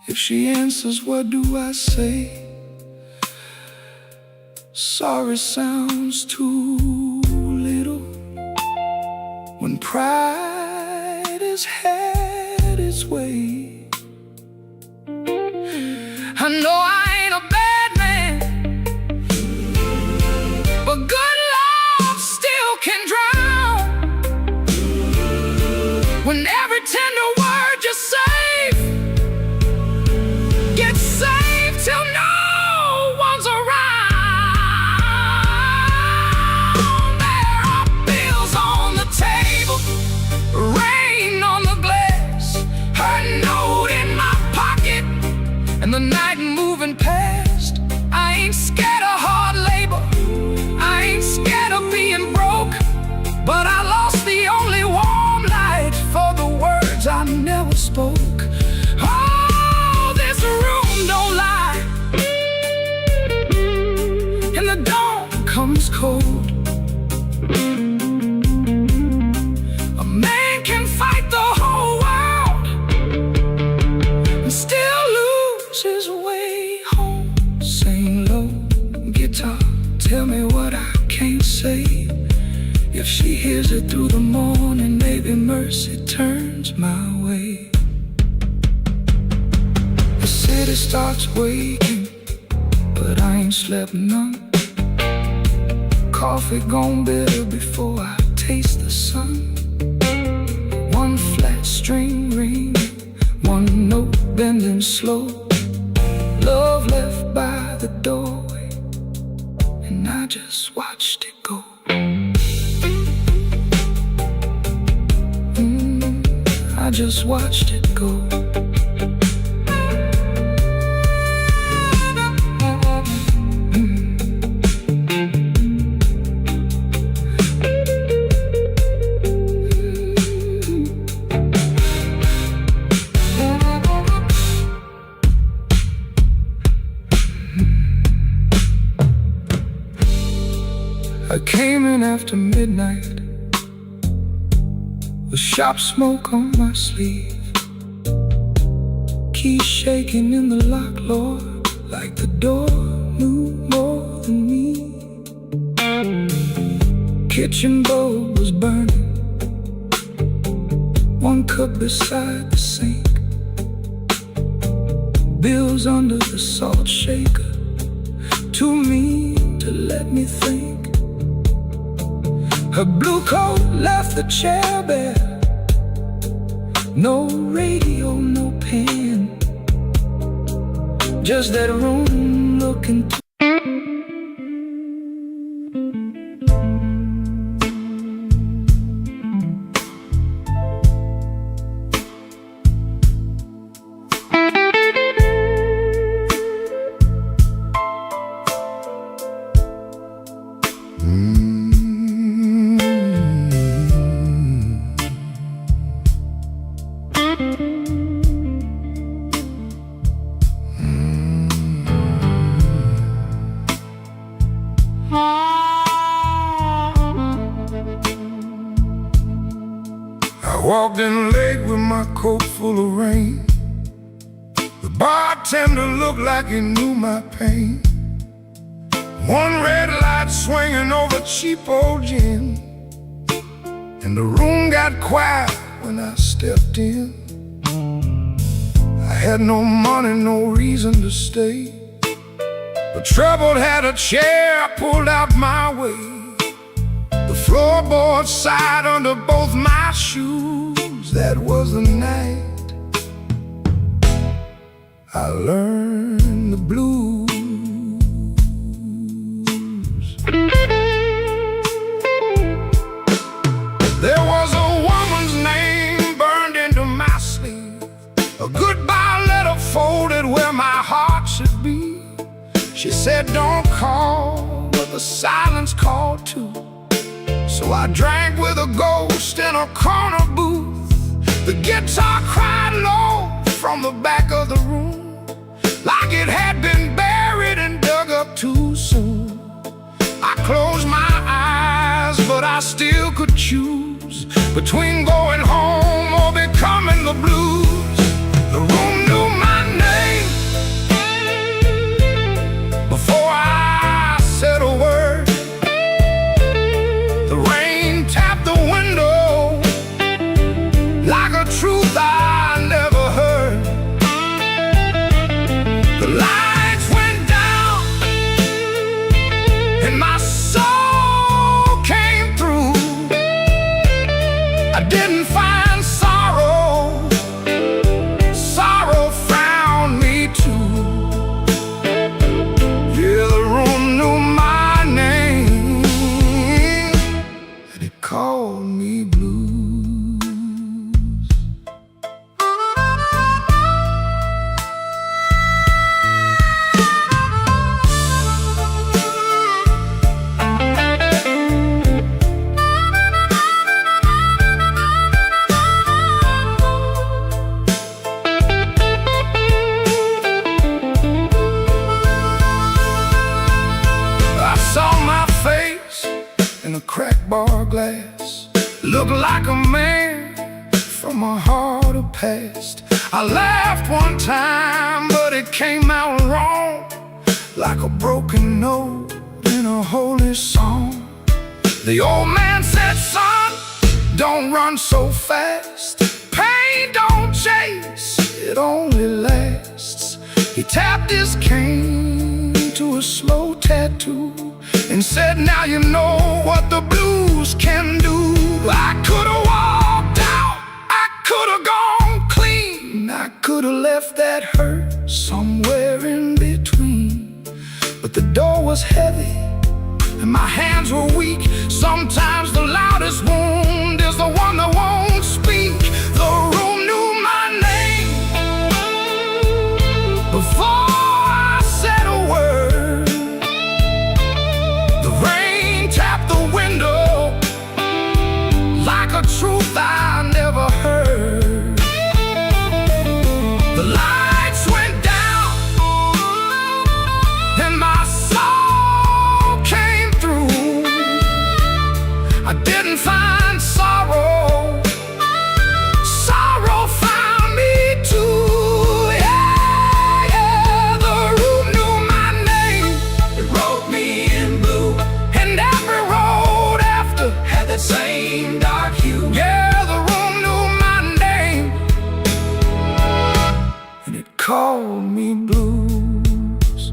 If she answers, what do I say? Sorry sounds too little when pride has had its way. I know I ain't a bad man, but good love still can drown. When every tender word you save gets saved till no one's around. There are bills on the table, rain on the glass, her no tell me what I can't say. If she hears it through the morning, maybe mercy turns my way. The city starts waking, but I ain't slept none. Coffee gone bitter before I taste the sun. One flat string ringing, one note bending slow. Love left by the doorway, and I just watched it go. I just watched it go. I came in after midnight with sharp smoke on my sleeve, keys shaking in the lock, Lord, like the door knew more than me. Kitchen bowl was burning, one cup beside the sink, bills under the salt shaker, too mean to let me think. Her blue coat left the chair bare, no radio, no pen, just that room looking through. I walked in late with my coat full of rain. The bartender looked like he knew my pain. One red light swinging over cheap old gin, and the room got quiet when I stepped in. I had no money, no reason to stay. The troubled had a chair pulled out my way. The floorboard sighed under both my shoes. That was the night I learned the blues. There was a woman's name burned into my sleeve, a goodbye letter folded where my heart should be. She said, don't call, but the silence called too. So I drank with a ghost in a corner booth. The guitar cried low from the back of the room, like it had been buried and dug up too soon. I closed my eyes, but I still could choose between going home or becoming the blues. The room knew my name before I said a word. The rain tapped the window like a truth I never heard. The lights went down and my soul came through. I didn't find sorrow, sorrow found me too. Yeah, the room knew my name and it called me blues. I saw my face in a cracked bar glass, looked like a man from a harder past. I laughed one time, but it came out wrong, like a broken note singing a holy song. The old man said, son, don't run so fast. Pain don't chase, it only lasts. He tapped his cane to a slow tattoo and said, now you know what the blues can do. I could've walked out, I could've gone clean, I could've left that hurt somewhere in between. But the door was heavy and my hands were weak. Sometimes the loudest wound is the one that won't speak. The room knew my name before I said a word. The rain tapped the window like a truth I never heard. The lights went down and my soul came through. I didn't find sorrow, sorrow found me too. Yeah, yeah, the room knew my name. It wrote me in blue, and every road after had that same dark hue. Yeah, the room knew my name, and it called me blues.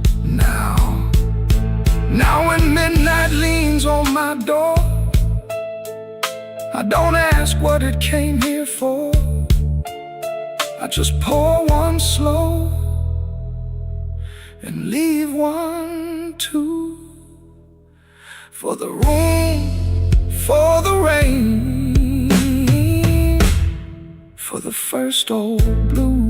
Now when midnight leans on my door, I don't ask what it came here for. I just pour one slow and leave one too. For the room, for the rain, for the first old blues.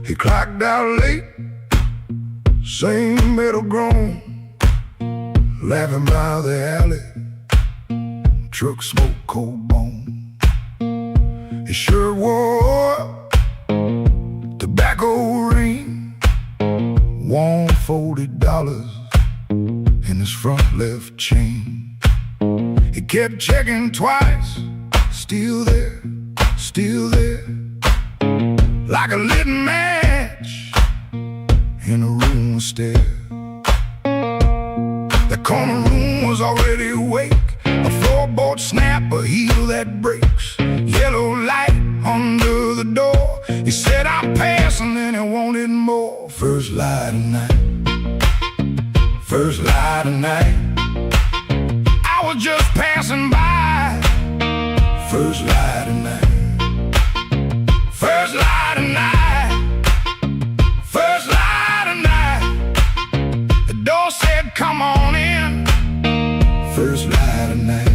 He clocked out late, same metal groan, laughing by the alley, truck smoke, cold bone. His shirt wore tobacco ring, warm $40 in his front left chain. He kept checking twice, still there, like a lit match in a room stair. The corner room was already awake, a floorboard snap, a heel that breaks, yellow light under the door. He said, I'm passing, and he wanted more. First light of night, first light of night, I was just passing by. First light of night, first light of night, first light of night. The door said, come on in. First light of night.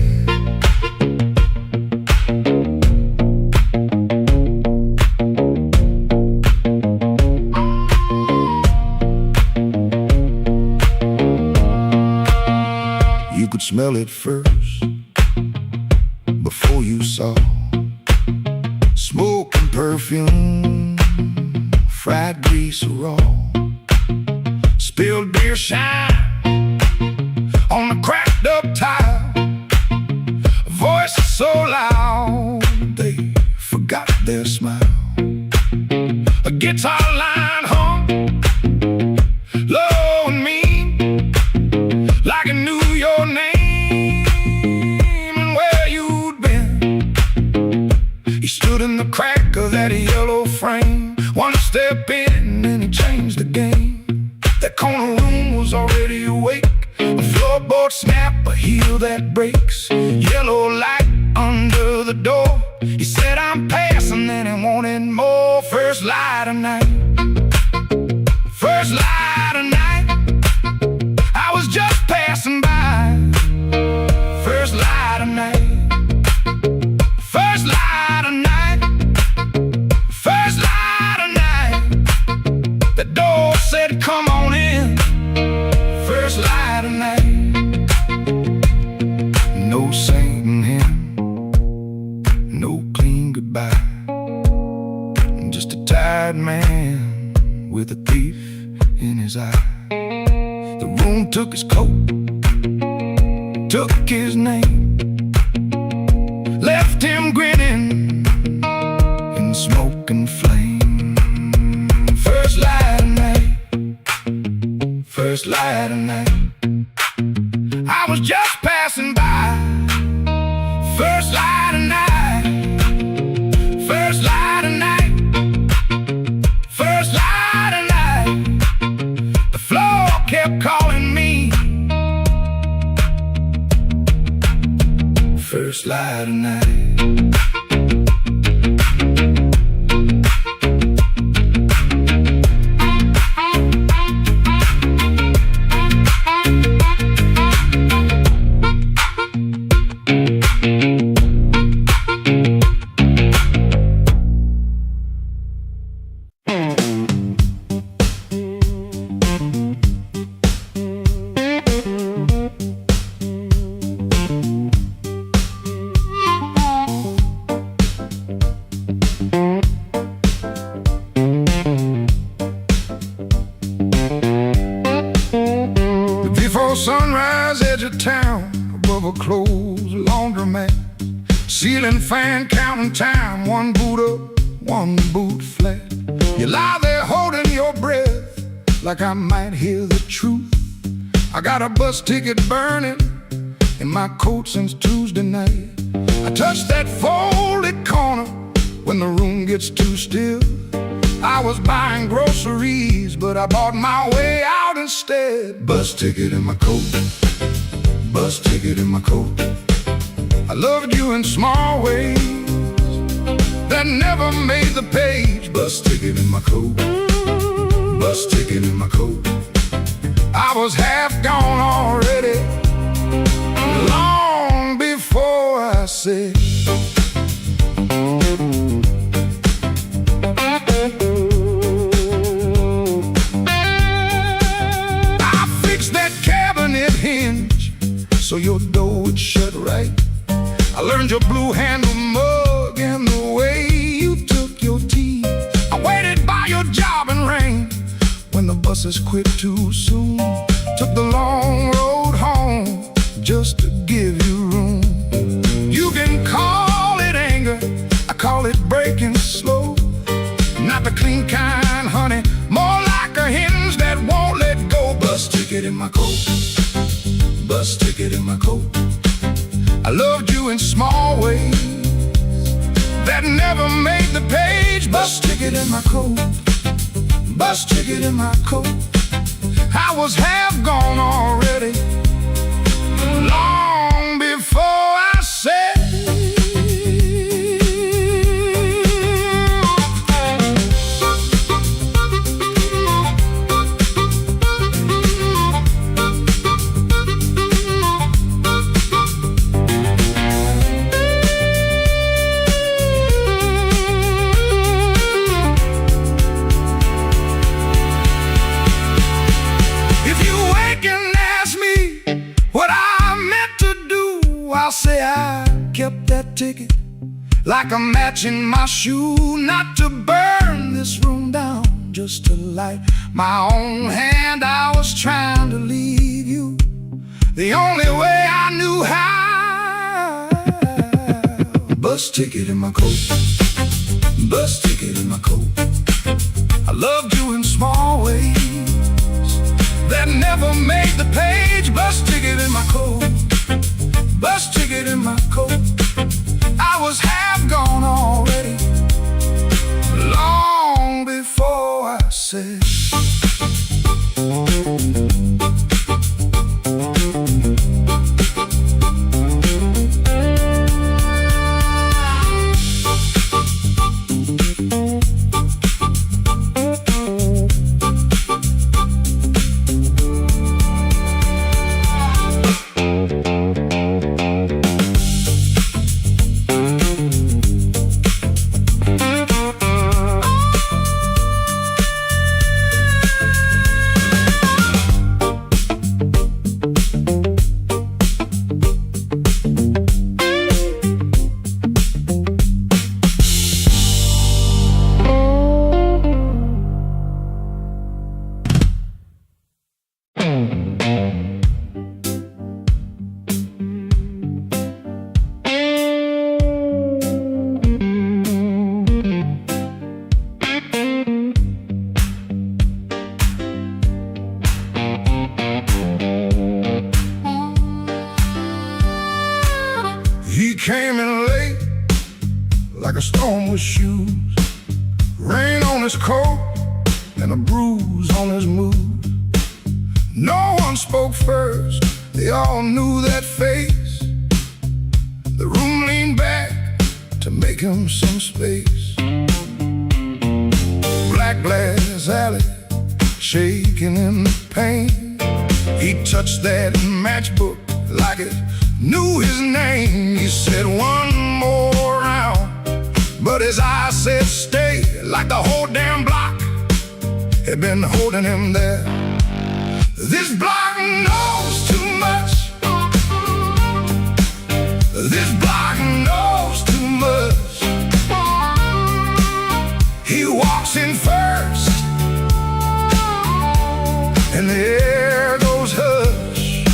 You could smell it first before you saw smoke and perfume, fried grease raw, spilled beer shine on the cracked up tile, a voice so loud they forgot their smile. A guitar line hung low and mean, like it knew your name and where you'd been. He stood in the crack of that yellow frame, one step in and he changed the game. That corner room was already awake, Floorboard snap, a heel that breaks. Yellow light under the door. He said I'm passing and he wanted more. First light of night. First light of night. I was just passing by. First light of night. First light of night. First light of night. The door said come on in. First light of night. No singing hymn, no clean goodbye. Just a tired man with a thief in his eye. The room took his coat, took his name, left him grinning in smoke and flame. First light of night. First light of night. I was just passing by. First light of night. First light of night. First light of night. The floor kept calling me. First light of night. Before sunrise, edge of town, above a closed laundromat. Ceiling fan counting time, one boot up, one boot flat. You lie there holding your breath, like I might hear the truth. I got a bus ticket burning in my coat since Tuesday night. I touch that folded corner when the room gets too still. I was buying groceries, but I bought my way out instead. Bus ticket in my coat, bus ticket in my coat. I loved you in small ways that never made the page. Bus ticket in my coat, bus ticket in my coat. I was half gone already, long before I said hinge so your door would shut right. I learned your blue handle mug and the way you took your tea. I waited by your job in rain when the buses quit too soon. Took the long road home just to give you room. You can call it anger, I call it breaking slow. Not the clean kind, honey, more like a hinge that won't let go. Bus ticket in my coat, bus ticket in my coat. I loved you in small ways that never made the page. Bus ticket in my coat, bus ticket in my coat. I was half gone already, long before I said I'll say I kept that ticket like a match in my shoe. Not to burn this room down, just to light my own hand. I was trying to leave you the only way I knew how. Bus ticket in my coat, bus ticket in my coat. I loved you in small ways that never made the page. Bus ticket in my coat, bus ticket in my coat. I was half gone already, long before I said came in late, like a storm with shoes. Rain on his coat and a bruise on his mood. No one spoke first, they all knew that face. The room leaned back to make him some space. Black glass alley, shaking in the pain. He touched that matchbook like it knew his name. He said one more round, but his eyes said stay, like the whole damn block had been holding him there. This block knows too much. This block knows too much. He walks in first, and the air goes hush.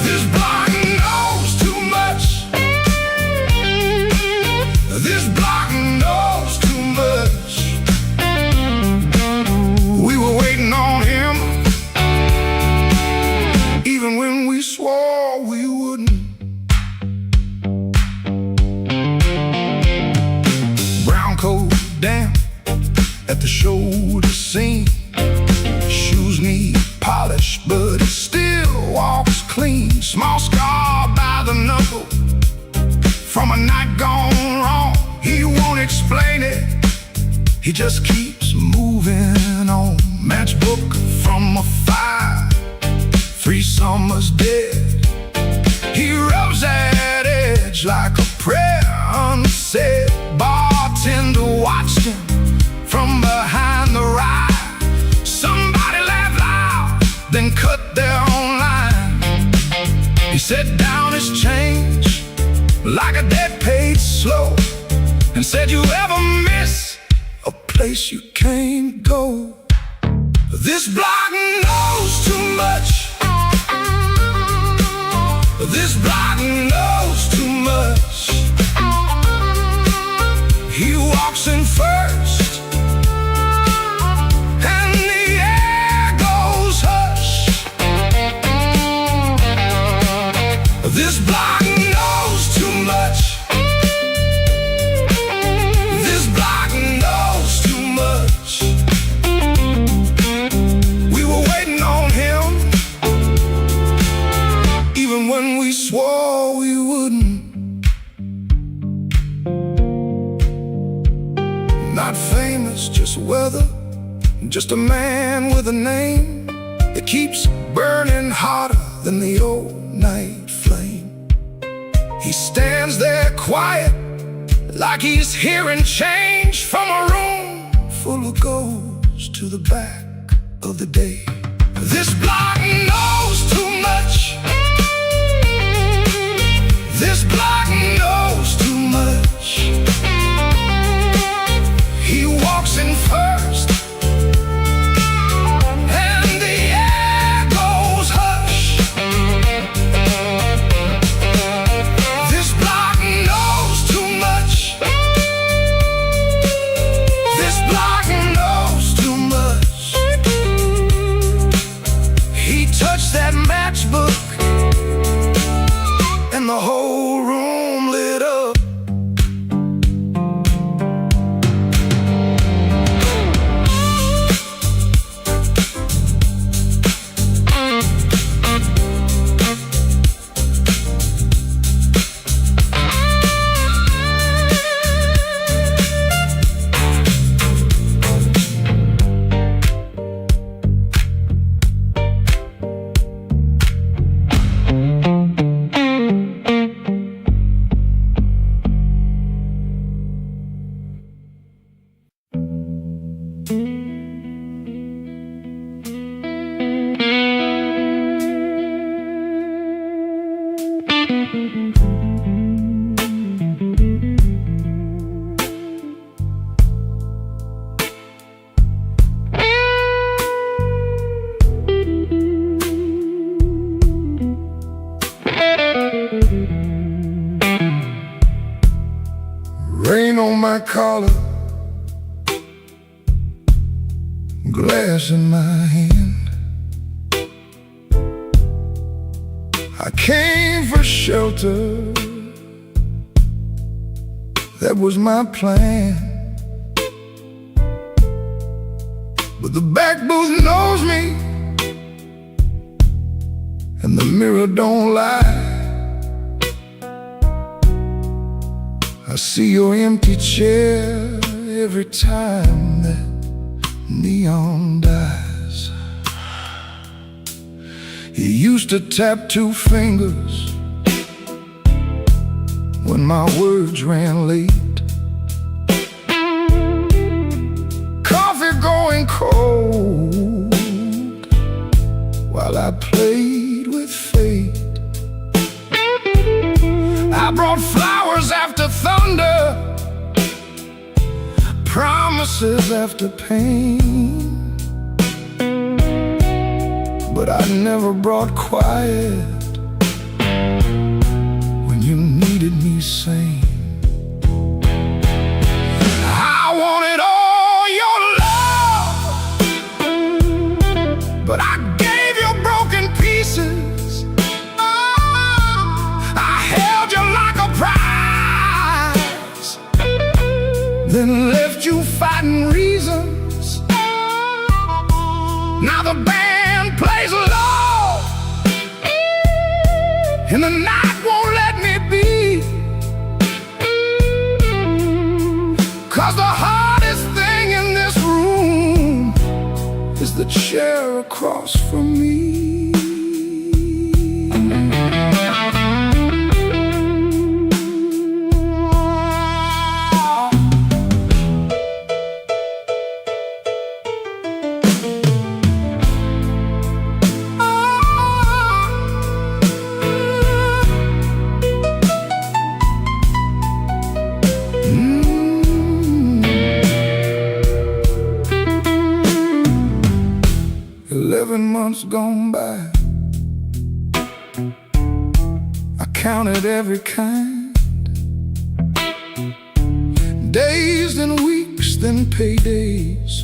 This block knows too much. This block knows too much. We were waiting on him, even when we swore we wouldn't. Brown coat damp at the shoulder seam. Shoes need polish, but he still walks clean. Small scar by the knuckle from a night gone wrong. He won't explain it, he just keeps moving on. Matchbook from a fire, 3 summers dead. He rubs that edge like a prayer unsaid. Bartender watched him from behind the ride. Somebody laughed loud, then cut their own line. He set down his change like a debt paid slow, and said, you ever miss a place you can't go? This block knows too much. This block knows too much. He walks in first, and the air goes hush. This block knows too much. This block knows too much. We were waiting on him, even when we swore we wouldn't. Not famous, just weather, just a man with a name that keeps burning hotter than the old night flame. He stands there quiet, like he's hearing change from a room full of ghosts to the back of the day. This block knows too much. This block knows too much. He walks in first, and the air goes hush. This block knows too much. This block knows too much. He touched that matchbook, and the whole room lit up. Rain on my collar, glass in my hand. I came for shelter, that was my plan. But the back booth knows me, and the mirror don't lie. I see your empty chair every time that neon dies. You used to tap 2 fingers when my words ran late. Coffee going cold while I played with fate. I brought flowers after thunder, promises after pain, but I never brought quiet when you needed me sane. I wanted all your love, but I gave you broken pieces. I held you like a prize, then left you fighting reasons. Now the band plays low, and the night won't let me be. 'Cause the hardest thing in this room is the chair across from me. 11 months gone by, I counted every kind. Days, then weeks, then paydays,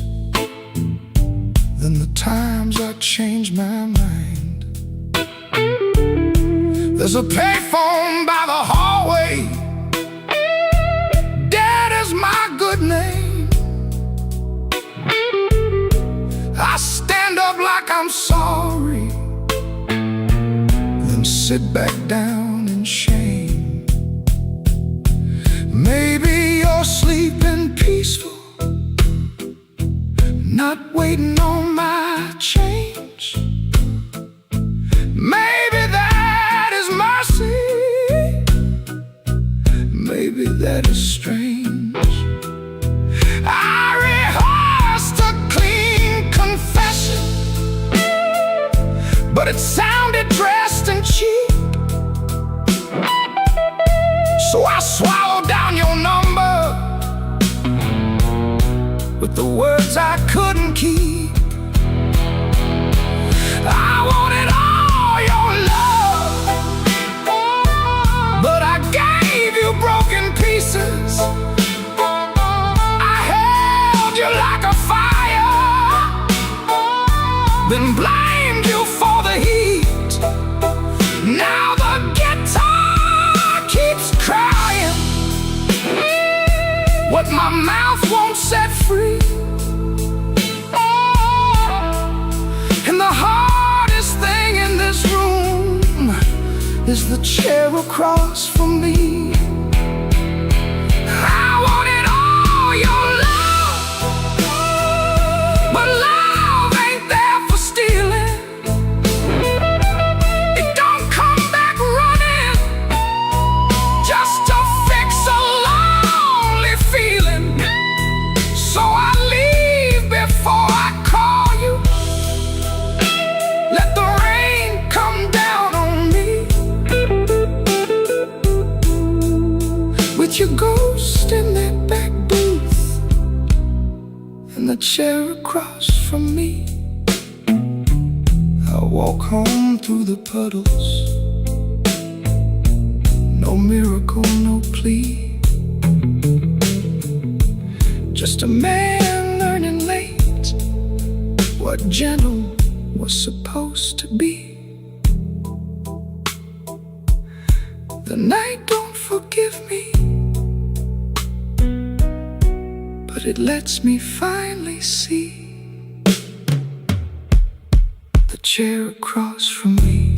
then the times I changed my mind. There's a payphone by the hallway, Dad is my good name. I stand up like I'm sorry, then sit back down in shame. Maybe you're sleeping peaceful, not waiting on my change. Maybe that is mercy, maybe that is strange. I rehearsed a clean confession, but it sounded dressed and cheap. So I swallowed down your number with the words I couldn't keep. I wanted all your love, but I gave you broken pieces. I held you like a fire, then blamed you for the heat. Now the guitar keeps crying what my mouth won't set free. And the hardest thing in this room is the chair across from me. I wanted all your love, but love ain't there for stealing. It don't come back running just to fix a lonely feeling. So I leave before I call you. Let the rain come down on me, with your ghost in that back booth and the chair across from me. I walk home through the puddles, no miracle, no plea, just a man learning late what gentle was supposed to be. The night don't forgive me, but it lets me finally see the chair across from me.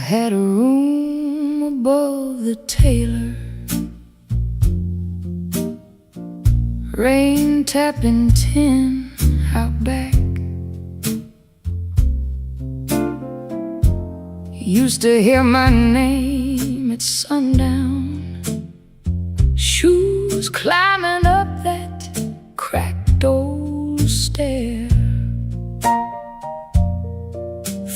Had a room above the tailor, rain tapping tin out back. Used to hear my name at sundown, shoes climbing up that cracked old stair.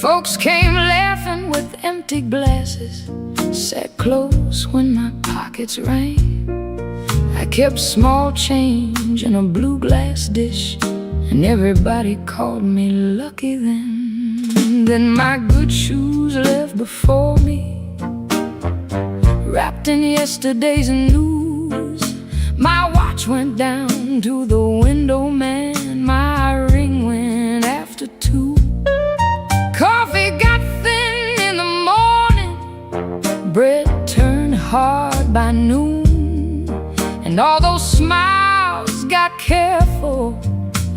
Folks came laughing with empty glasses, sat close when my pockets rang. I kept small change in a blue glass dish, and everybody called me lucky then. Then my good shoes left before me, wrapped in yesterday's news. My watch went down to the window man, my ring went after 2. Coffee got thin in the morning, bread turned hard by noon, and all those smiles got careful,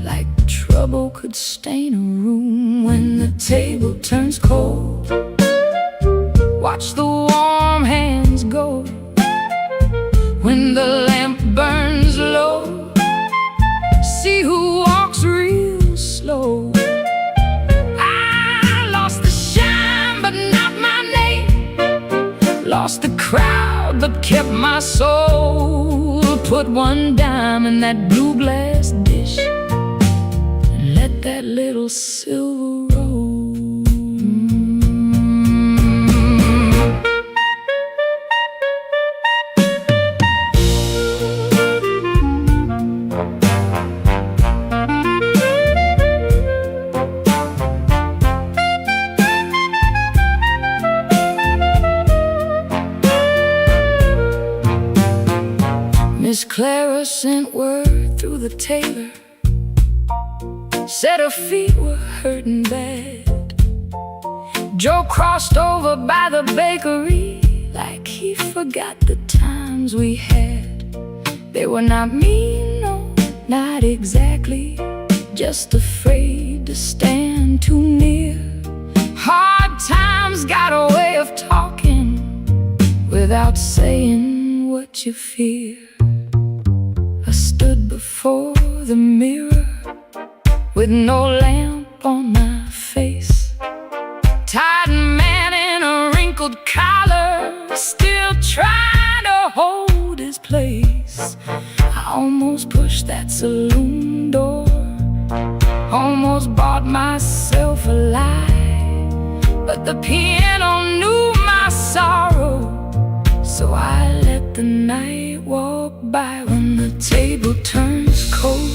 like trouble could stain a room. When the table turns cold, watch the warm hands go. When the lamp burns low, see who walks real slow. Lost the crowd but kept my soul. Put one dime in that blue glass dish and let that little silver roll. Miss Clara sent word through the tailor, said her feet were hurting bad. Joe crossed over by the bakery like he forgot the times we had. They were not mean, no, not exactly, just afraid to stand too near. Hard times got a way of talking without saying what you fear. I stood before the mirror with no lamp on my face, tired man in a wrinkled collar, still trying to hold his place. I almost pushed that saloon door, almost bought myself a lie, but the piano knew my sorrow, so I let the night walk by. When the table turns cold,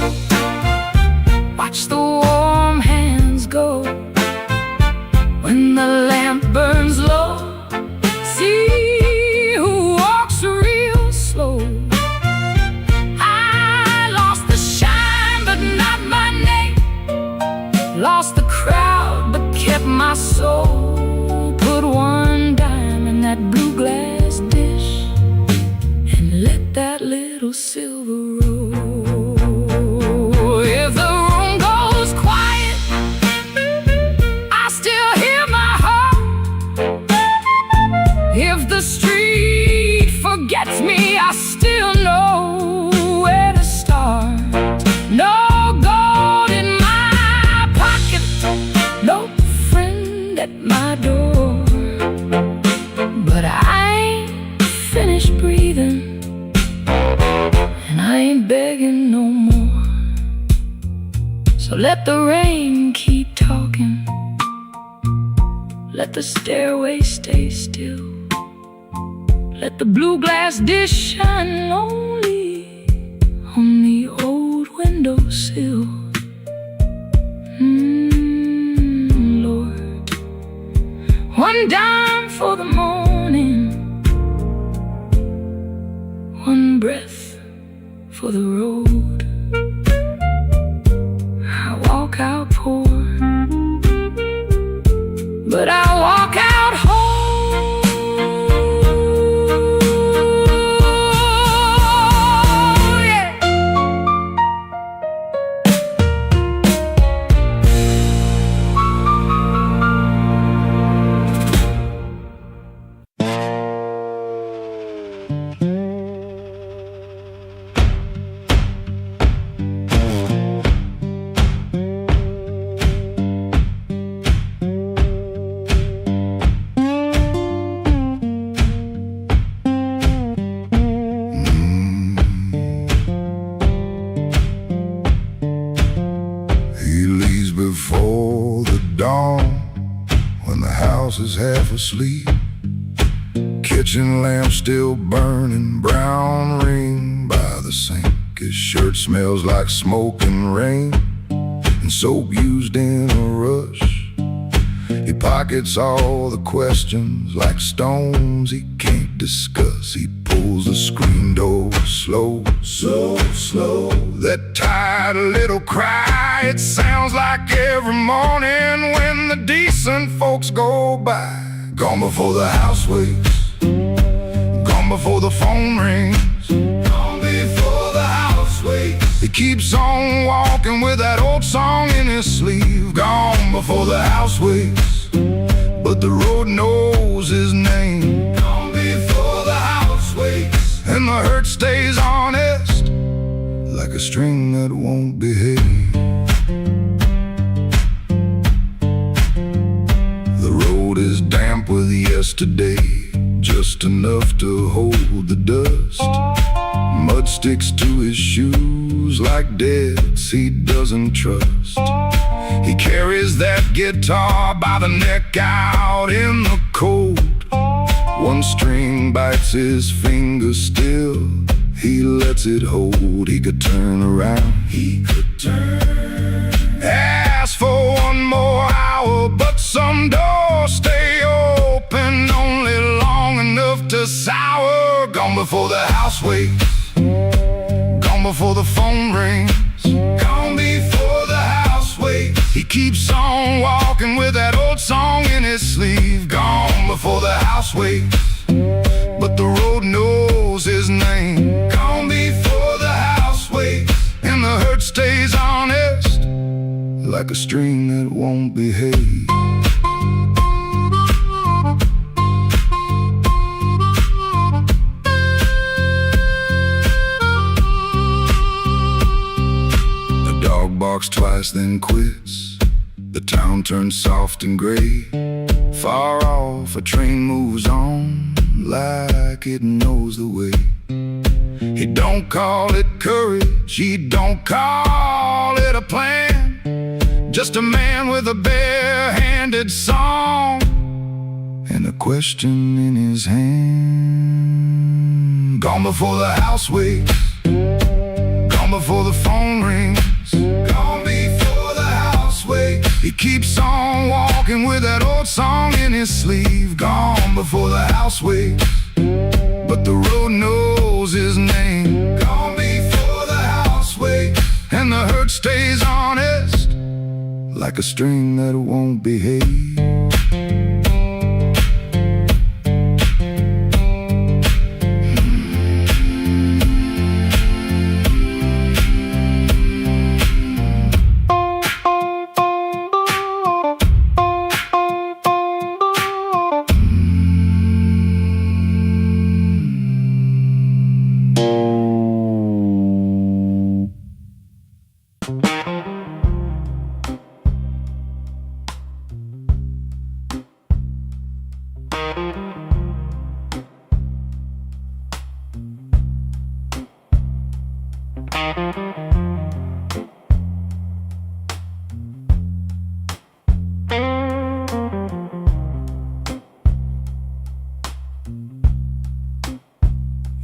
watch the warm hands go. When the lamp burns low, see who walks real slow. I lost the shine but not my name, lost the crowd but kept my soul. Put one dime in that blue glass dish and let that little silver roll. If the room goes quiet, I still hear my heart at my door, but I ain't finished breathing, and I ain't begging no more. So let the rain keep talking, let the stairway stay still, let the blue glass dish shine lonely on the old windowsill. Lord, one dime for the morning, one breath for the road. I walk out poor, but I walk out whole. Before the dawn, when the house is half asleep, kitchen lamp still burning, brown ring by the sink. His shirt smells like smoke and rain, and soap used in a rush. He pockets all the questions like stones he can't discuss. He pulls the screen door slow, so slow. That tired little cry, it sounds like every morning when the decent folks go by. Gone before the house wakes, gone before the phone rings, gone before the house wakes. He keeps on walking with that old song in his sleeve. Gone before the house wakes, but the road knows his name. Gone before the house wakes, and the hurt stays honest, like a string that won't behave. The road is damp with yesterday, just enough to hold the dust. Mud sticks to his shoes like debts he doesn't trust. He carries that guitar by the neck out in the cold. One string bites his finger still, he lets it hold. He could turn around, he could turn, ask for one more hour, but some doors stay open only long enough to sour. Gone before the house wakes, gone before the phone rings, gone before the house wakes. He keeps on walking with that old song in his sleeve. Gone before the house wakes, but the road knows his name. Gone before the house wakes, and the hurt stays honest, like a string that won't behave. The dog barks twice then quits. The town turns soft and gray. Far off a train moves on like it knows the way. He don't call it courage, he don't call it a plan, just a man with a bare-handed song and a question in his hand. Gone before the house wakes, gone before the phone rings, gone before the house wakes. He keeps on walking with that old song in his sleeve. Gone before the house wakes, but the road knows his name. Gone before the house wakes, and the hurt stays honest, like a string that won't behave. He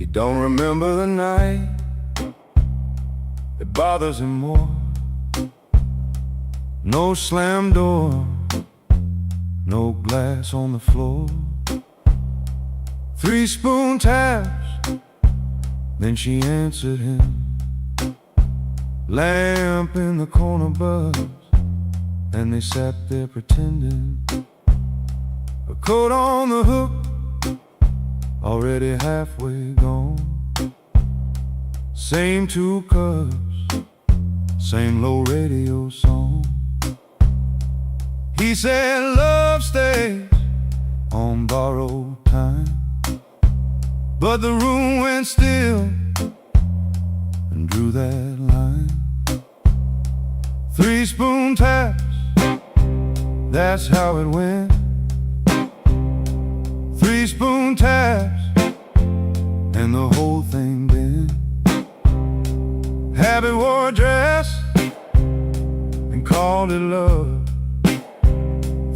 don't remember the night, it bothers him more. No slam door, no glass on the floor. 3 spoon taps, then she answered him. Lamp in the corner buzzed, and they sat there pretending. A coat on the hook, already halfway gone. Same 2 cups, same low radio song. He said love stays on borrowed time, but the room went still and drew that line. 3 spoon taps, that's how it went. 3 spoon taps, and the whole thing bent. Habit wore a dress and called it love.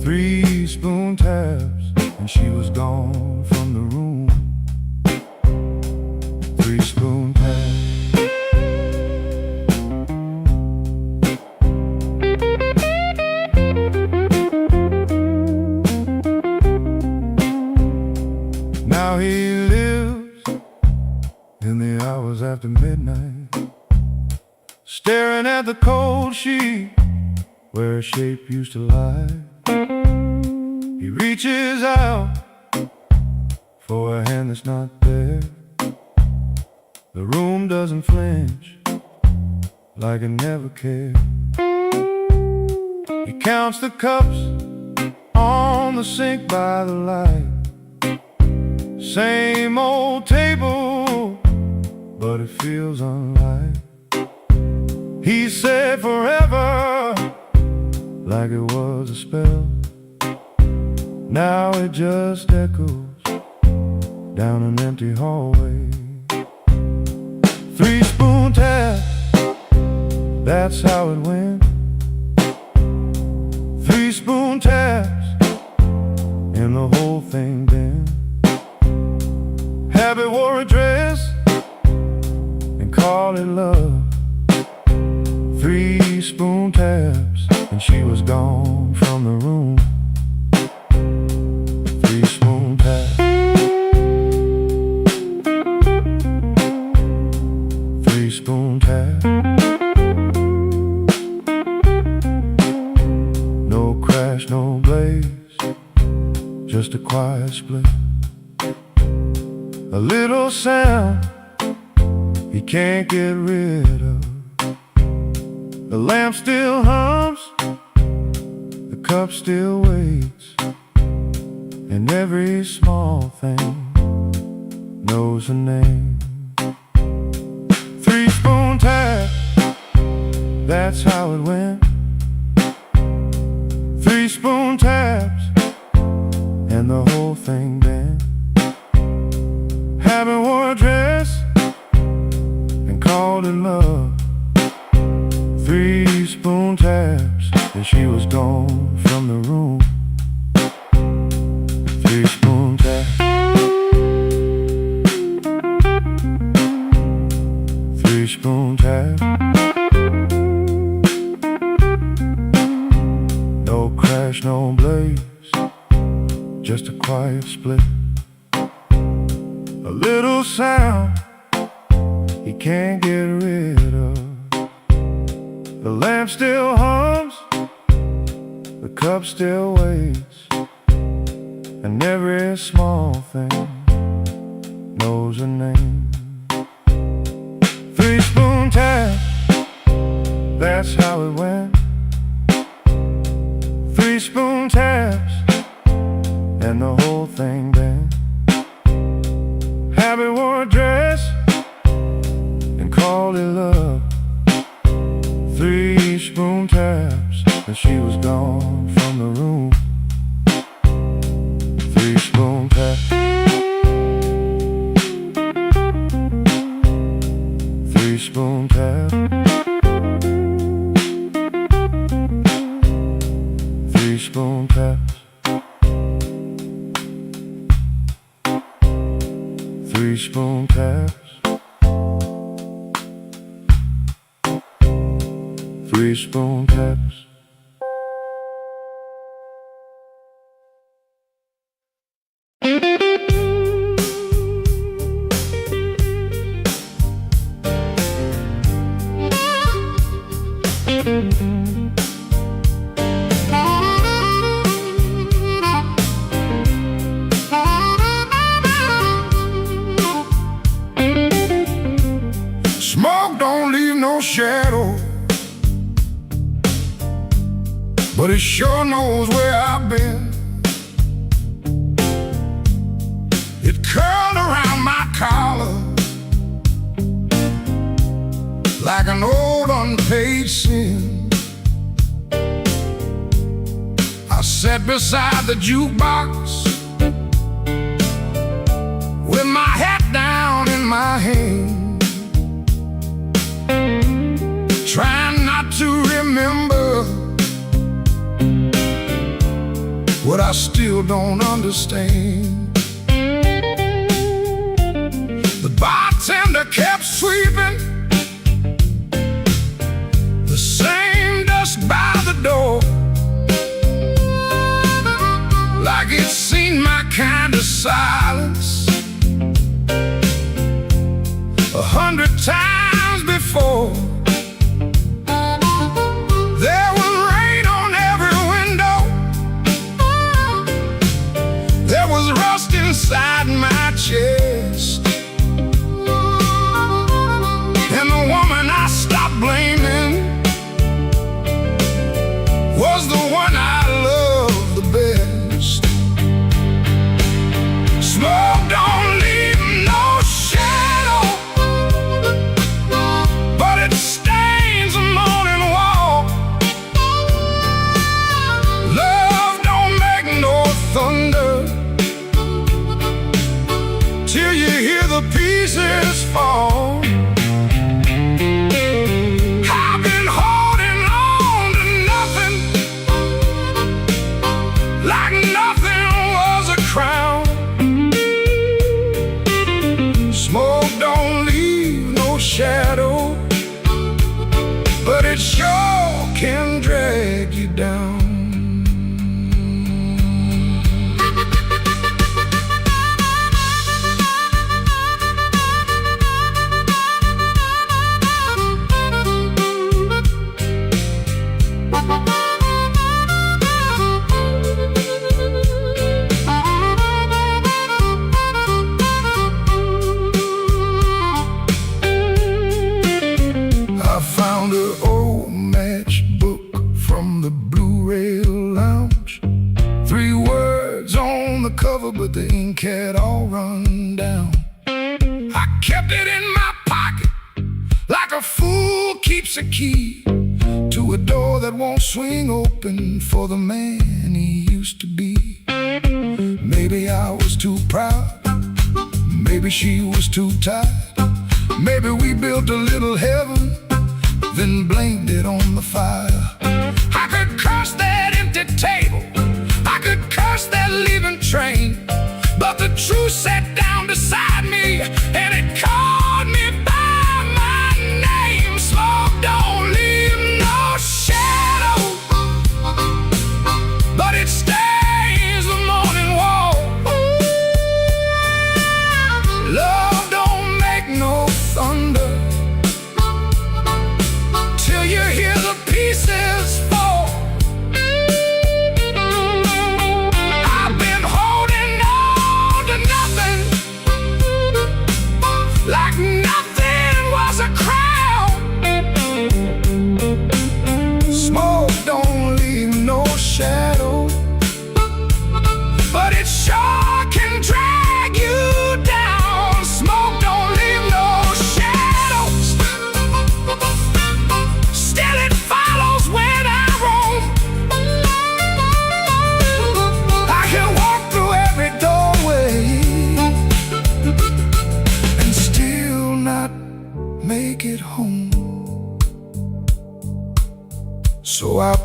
3 spoon taps, and she was gone from the room. 3 spoon taps. Now he lives in the hours after midnight, staring at the cold sheet where a shape used to lie. He reaches out for a hand that's not there. The room doesn't flinch, like it never cared. He counts the cups on the sink by the light. Same old table, but it feels unlike. He said forever, like it was a spell. Now it just echoes down an empty hallway. 3 spoon tap, that's how it went. 3 spoon taps, and the whole thing bent. Habit wore a dress and called it love. 3 spoon taps, and she was gone from the room. 3 spoon taps. 3 spoon taps. No crash, no blaze, just a quiet split. A little sound he can't get rid of. The lamp still hums, the cup still waits, and every small thing knows a name. 3 spoon tap, that's how it went. 3 spoon taps, and the whole thing bent. Habit wore a dress and called it love. 3 spoon taps, and she was gone from the room. 3 spoon taps. 3 spoon taps. No crash, no blaze, just a quiet split. A little sound he can't get rid of. The lamp still hums, the cup still waits, and every small thing knows a name. 3 spoon tap, that's how it went. 3 spoon taps, and the whole thing bent. Habit wore a dress and called it love. 3 spoon taps, and she was gone from the room. 3 spoon Wishbone path. Wishbone path. Wishbone path. Wishbone path. Wishbone path. Smoke don't leave no shadow, but it sure knows where I've been. It curled around my collar like an old unpaid sin. I sat beside the jukebox with my hat down in my hand, trying not to remember what I still don't understand. The bartender kept sweeping the same dust by the door, like it's seen my kind of silence 100 times before. There was rain on every window, there was rust inside my chest, and the woman I stopped blaming was the one I loved the best. Smoke don't leave no shadow, but it stains the morning wall. Love don't make no thunder till you hear the pieces fall. I've been holding on to nothing, like nothing was a crown. Smoke don't leave no shadow, but it sure can drag you down. I found an old matchbook from the Blu-ray lounge. 3 words on the cover, but the ink had all run down. I kept it in my pocket like a fool keeps a key to a door that won't swing open for the man he used to be. Maybe I was too proud, maybe she was too tired, maybe we built a little heaven, then blamed it on the fire. I could curse that empty table, I could curse that leaving train, but the truth sat down beside me and it called me by my name. Smoke don't leave no shadow, but it stains the morning wall. Love don't make no thunder till you hear the pieces fall. I've been holding on to nothing,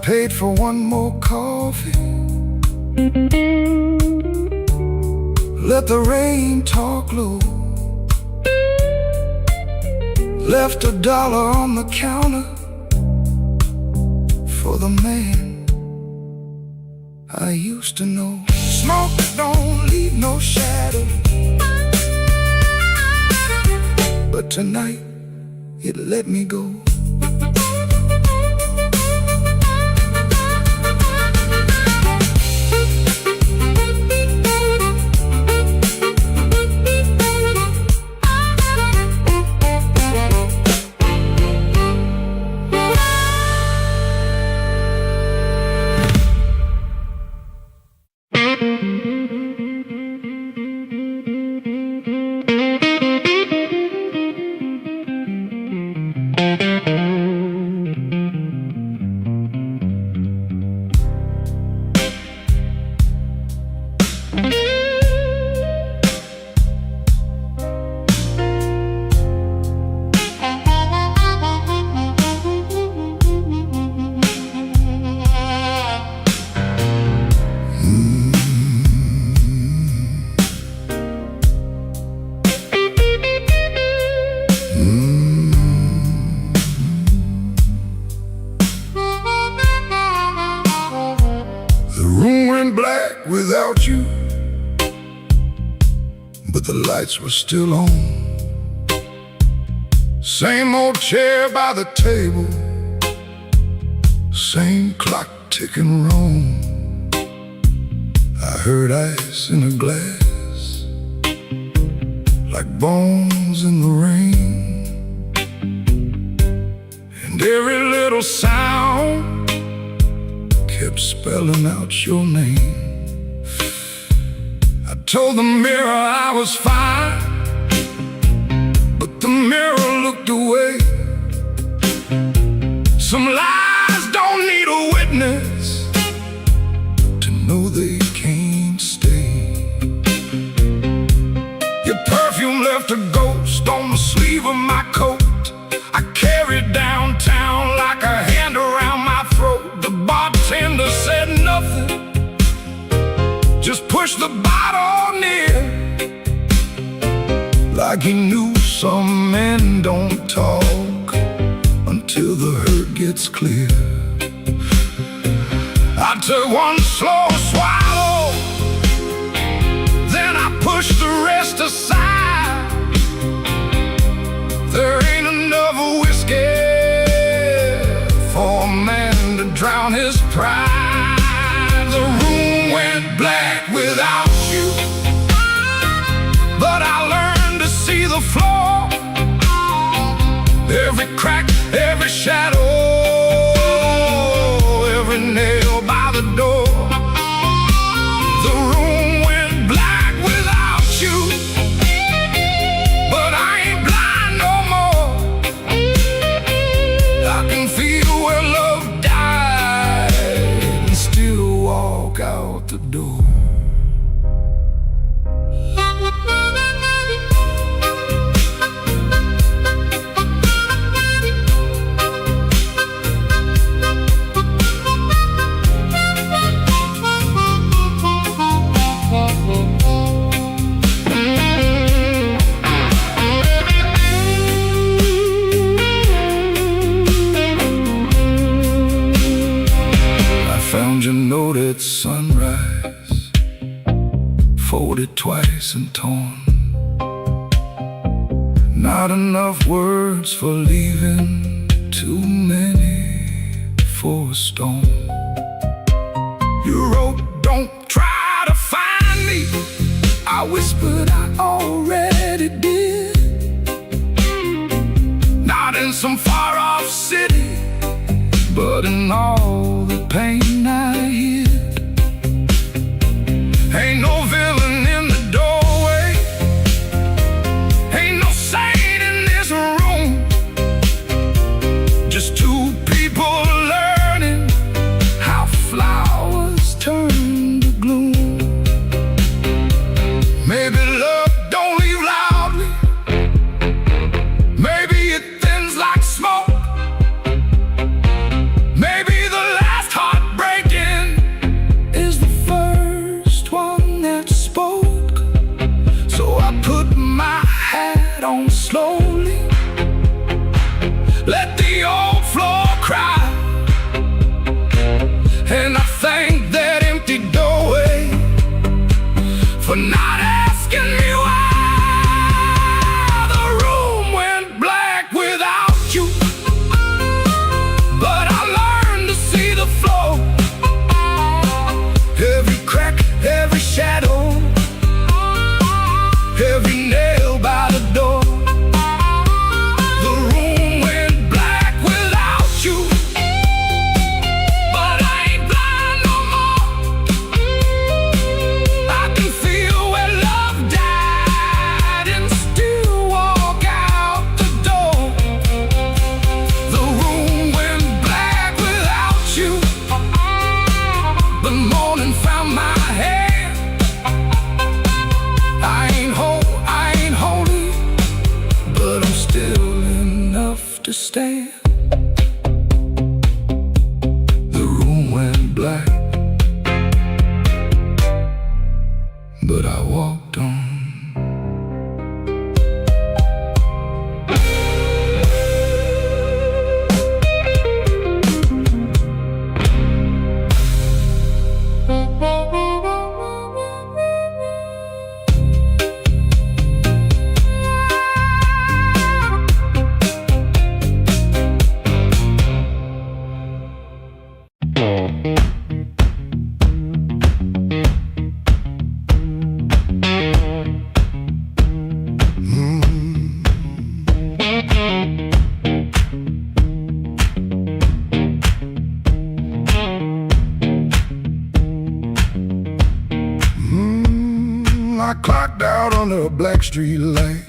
paid for one more coffee. Let the rain talk low. Left $1 on the counter for the man I used to know. Smoke don't leave no shadow, but tonight it let me go. Black without you, but the lights were still on. Same old chair by the table, same clock ticking wrong. I heard ice in a glass, like bones in the rain, and every little sound kept spelling out your name. I told the mirror I was fine, but the mirror looked away. Some lies don't need a witness to know they can't stay. Your perfume left a ghost on the sleeve of my coat. I carried downtown like a hand around my throat. The bartender said nothing, just pushed the bottle near, like he knew some men don't talk until the hurt gets clear. I took one slow swallow, then I pushed the rest aside. There ain't enough whiskey for a man to drown his pride. The room went black without you, but I learned to see the floor, every crack, every shadow, every nail by the door. The room went black without you, but I ain't blind no more. I can feel where love died and still walk out the door. Found your note at sunrise, folded twice and torn. Not enough words for leaving, too many for a storm. You wrote, don't try to find me. I whispered, I already did. Not in some far off city, but in all the pain I hid. Ain't no villain in the doorway, ain't no saint in this room. Just two people learning how flowers turn to gloom. let the old floor cry. And I thank that empty doorway for not asking me why. The room went black without you, but I learned to see the flow, every crack, every shadow, every nail by the door. The room went black without you, but I ain't blind no more. I can feel where love died and still walk out the door. The room went black without you. The morning found my hand. I ain't holy, but I'm still enough to stand. The room went black, but I walked on. I clocked out under a black street light,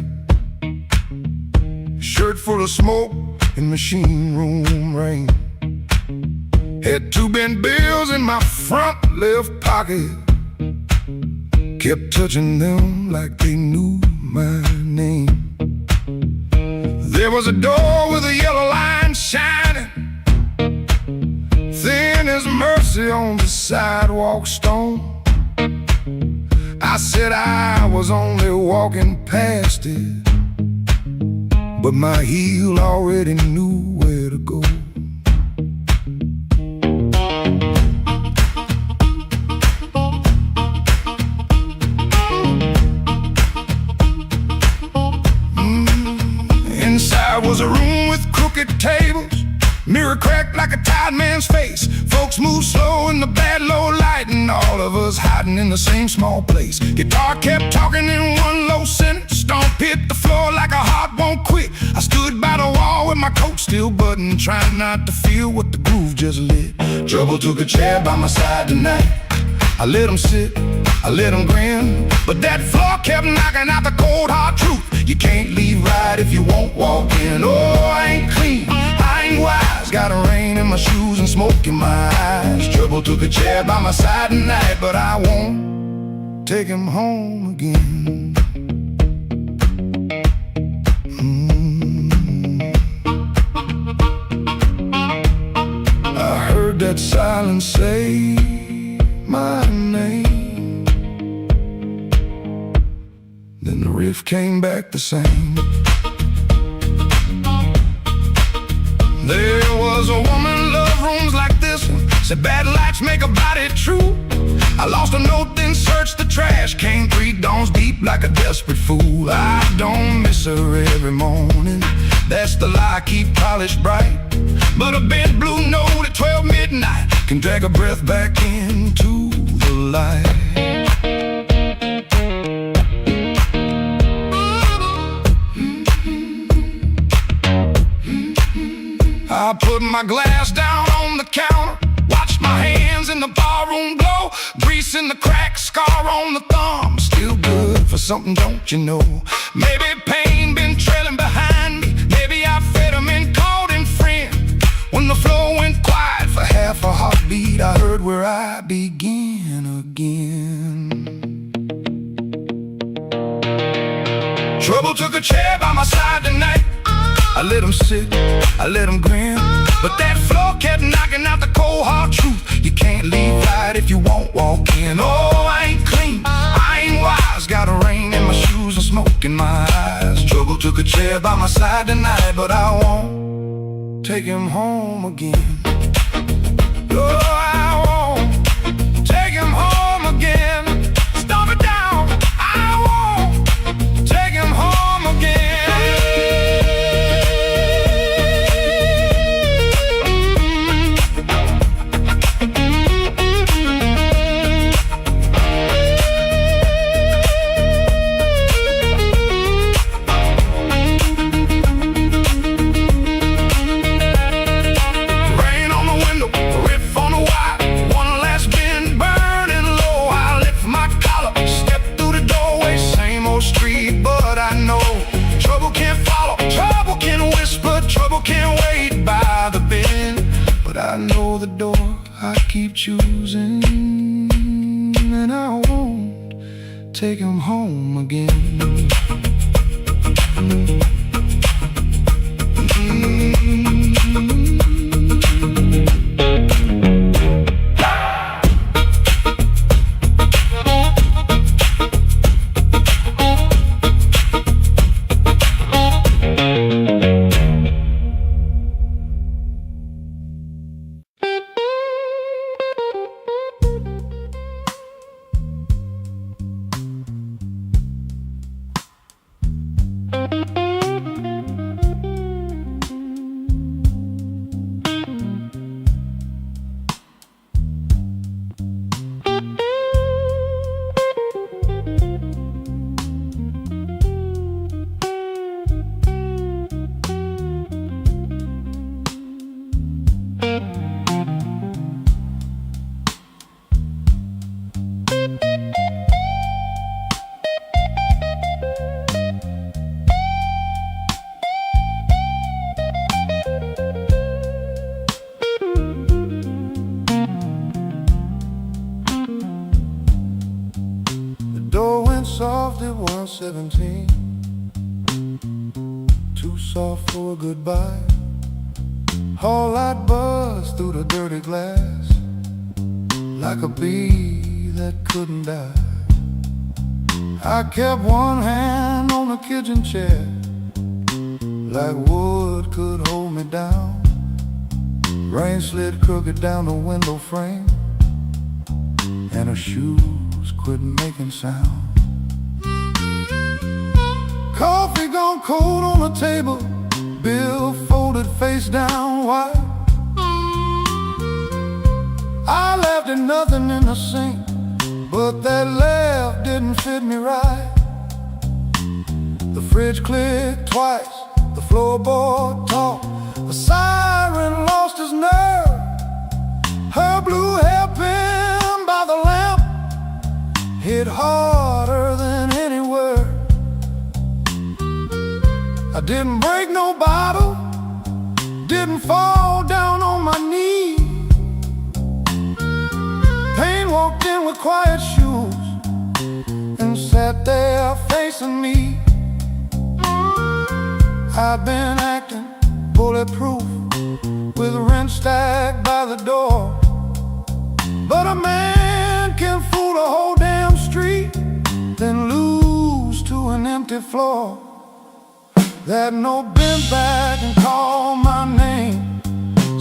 shirt full of smoke and machine room rain. Had 2 bent bills in my front left pocket, kept touching them like they knew my name. There was a door with a yellow line shining, thin as mercy on the sidewalk stone. I said I was only walking past it, but my heel already knew where to go. Inside was a room with crooked tables, mirror cracked like a tired man's face. Folks move slow in the bad low light, and all of us hiding in the same small place. Guitar kept talking in one low sentence, stomp hit the floor like a heart won't quit. I stood by the wall with my coat still buttoned, trying not to feel what the groove just lit. Trouble took a chair by my side tonight. I let him sit, I let him grin, but that floor kept knocking out the cold hard truth. You can't leave right if you won't walk in. Oh, I ain't clean, I ain't wise, got a rain in my shoes and smoke in my eyes. Trouble took a chair by my side tonight, but I won't take him home again. I heard that silence say my name, then the riff came back the same. There was a woman loved rooms like this one, said bad lights make a body true. I lost a note, then searched the trash, came 3 dawns deep like a desperate fool. I don't miss her every morning, that's the lie I keep polished bright, but a bent blue note at 12 midnight can drag a breath back into the light. I put my glass down on the counter, watched my hands in the barroom glow, grease in the crack, scar on the thumb, still good for something, don't you know? Maybe pain been trailing behind me, maybe I fed him and called him friend. When the floor went quiet for half a heartbeat, I heard where I begin again. Trouble took a chair by my side tonight. I let him sit, I let him grin, but that floor kept knocking out the cold hard truth. You can't leave right if you won't walk in. Oh, I ain't clean, I ain't wise, got a rain in my shoes and smoke in my eyes. Trouble took a chair by my side tonight, but I won't take him home again. Oh, I won't take him home again. Stomp it down. I won't take him home again. I know the door I keep choosing, and I won't take him home again. Soft at 117, too soft for a goodbye. Whole light buzzed through the dirty glass, like a bee that couldn't die. I kept one hand on the kitchen chair, like wood could hold me down. Rain slid crooked down the window frame, and her shoes quit making sound. Coffee gone cold on the table, bill folded face down wide. I laughed at nothing in the sink, but that laugh didn't fit me right. The fridge clicked twice, the floorboard talked, the siren lost his nerve. Her blue hairpin by the lamp hit harder than any word. I didn't break no bottle, didn't fall down on my knee. Pain walked in with quiet shoes and sat there facing me. I'd been acting bulletproof with rent stacked by the door, but a man can fool a whole damn street, then lose to an empty floor. That note bent back and called my name,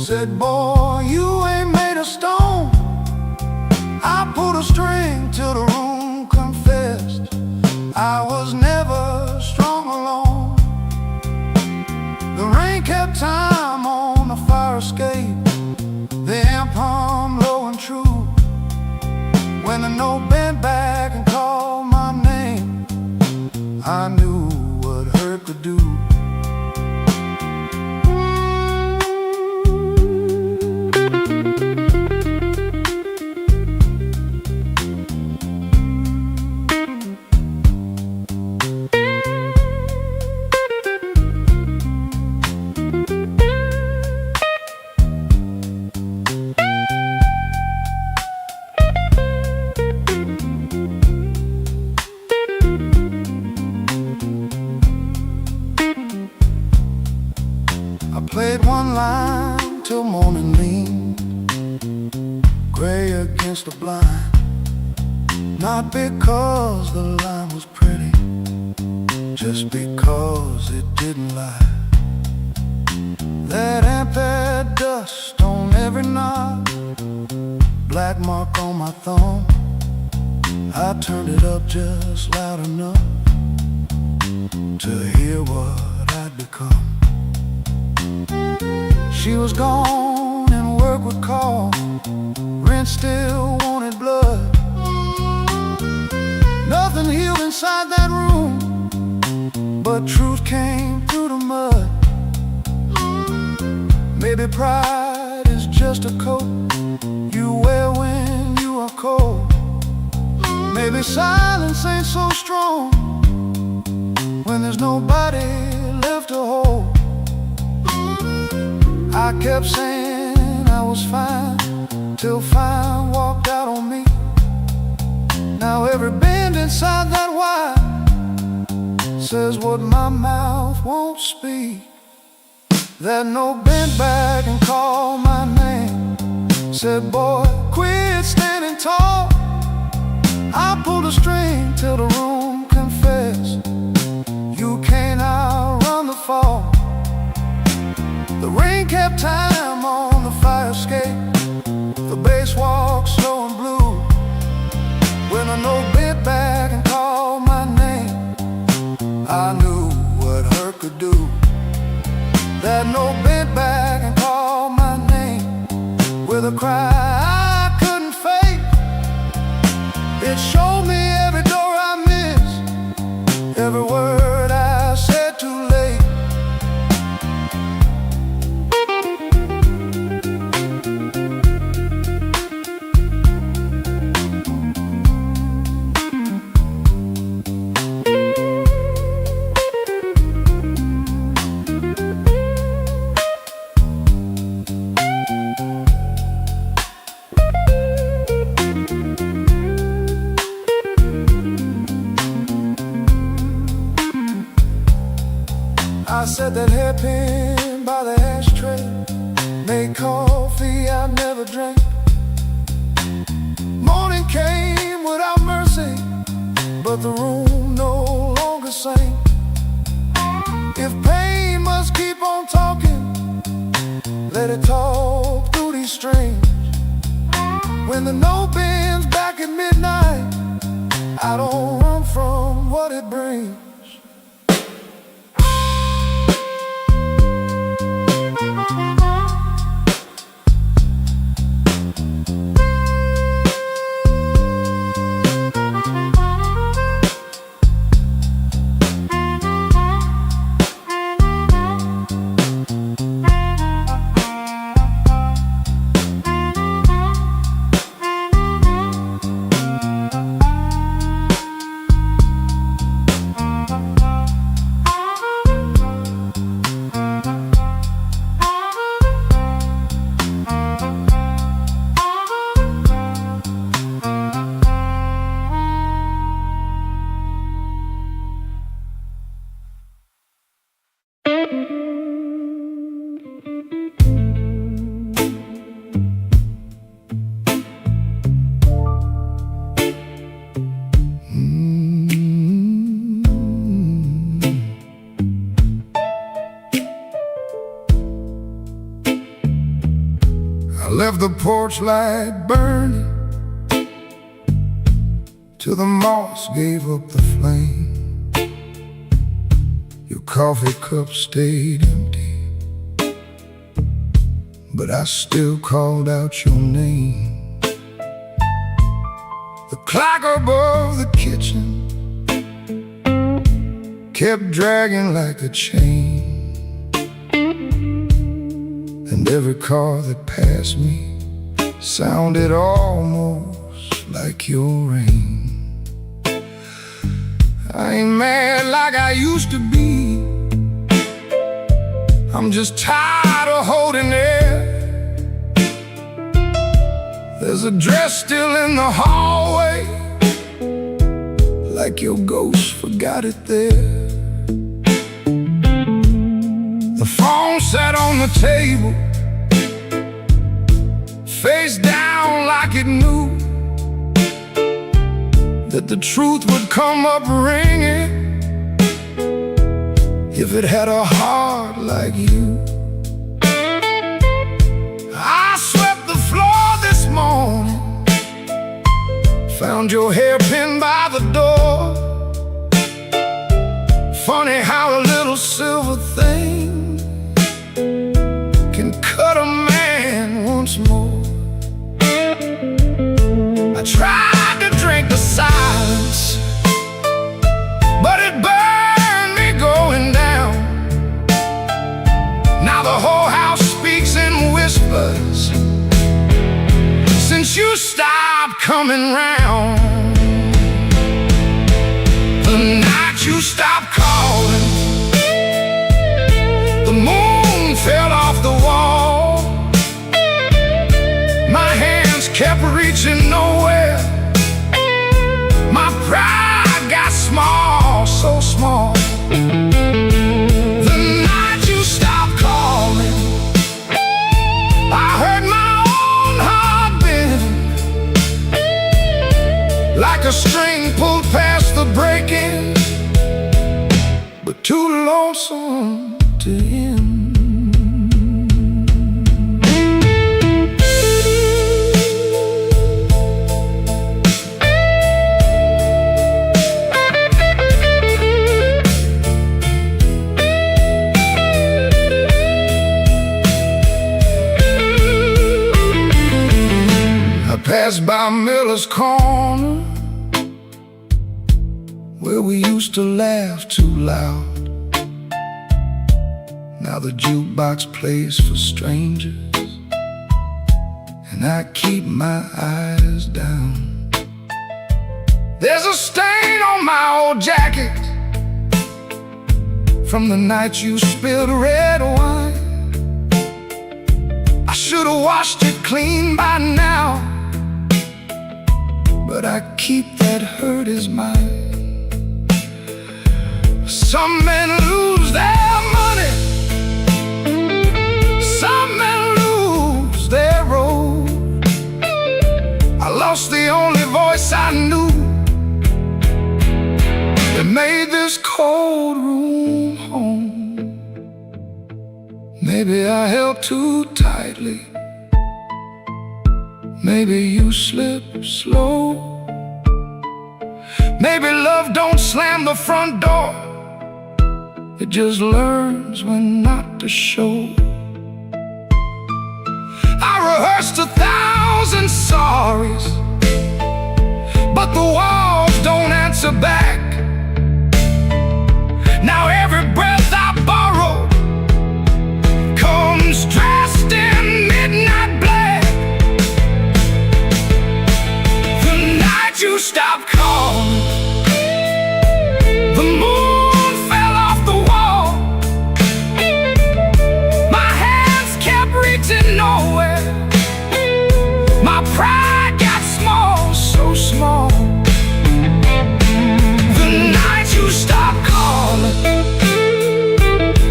said, boy, you ain't made of stone. I pulled a string till the room confessed I was never strong alone. The rain kept time on the fire escape, the amp hummed low and true. When the note bent back and called my name, I knew what hurt could do. Played one line till morning leaned gray against the blind, not because the line was pretty, just because it didn't lie. That amp had dust on every knob, black mark on my thumb. I turned it up just loud enough to hear what I'd become. She was gone and work would call. Rent still wanted blood. Nothing healed inside that room, but truth came through the mud. Maybe pride is just a coat you wear when you are cold. Maybe silence ain't so strong when there's nobody left to hold. I kept saying I was fine till fine walked out on me. Now every bend inside that wire says what my mouth won't speak. That note bent back and called my name, said, boy, quit standing tall. I pulled a string till the room confessed, you can't outrun the fall. The rain kept time on the fire escape, the bass walked slow and blue. When a note bent back and called my name, I knew what hurt could do. That note bent back and called my name with a cry I couldn't fake. It showed me every door I missed, every word I said too late. I set that hairpin by the ashtray, made coffee I never drank. Morning came without mercy, but the room no longer sang. If pain must keep on talking, let it talk through these strings. When the note bends back at midnight, I don't run from what it brings. Left the porch light burning till the moss gave up the flame. Your coffee cup stayed empty, but I still called out your name. The clock above the kitchen kept dragging like a chain, and every car that passed me sounded almost like your rain. I ain't mad like I used to be, I'm just tired of holding air. There's a dress still in the hallway, like your ghost forgot it there. The phone sat on the table, face down like it knew that the truth would come up ringing if it had a heart like you. morning, found your hairpin by the door. Funny how a little silver thing can cut a man once more. I tried to drink the silence, but it burned me going down. Now the whole house speaks in whispers since you stopped coming round. The night you stopped calling, the moon fell off the wall. My hands kept reaching nowhere. My pride got small, so small. The night you stopped calling, I heard my own heart bend, like a string pulled past the breaking, but too lonesome to end. Passed by Miller's Corner, where we used to laugh too loud. Now the jukebox plays for strangers, and I keep my eyes down. There's a stain on my old jacket from the night you spilled red wine. I should have washed it clean by now, but I keep that hurt as mine. Some men lose their money, some men lose their road. I lost the only voice I knew that made this cold room home. Maybe I held too tightly, maybe you slip slow. Maybe love don't slam the front door, it just learns when not to show. I rehearsed 1,000 sorries, but the walls don't answer back. Now every breath I borrow comes dressed in midnight black. The night you stopped calling, the moon fell off the wall. My hands kept reaching nowhere. My pride got small, so small. The night you stopped calling,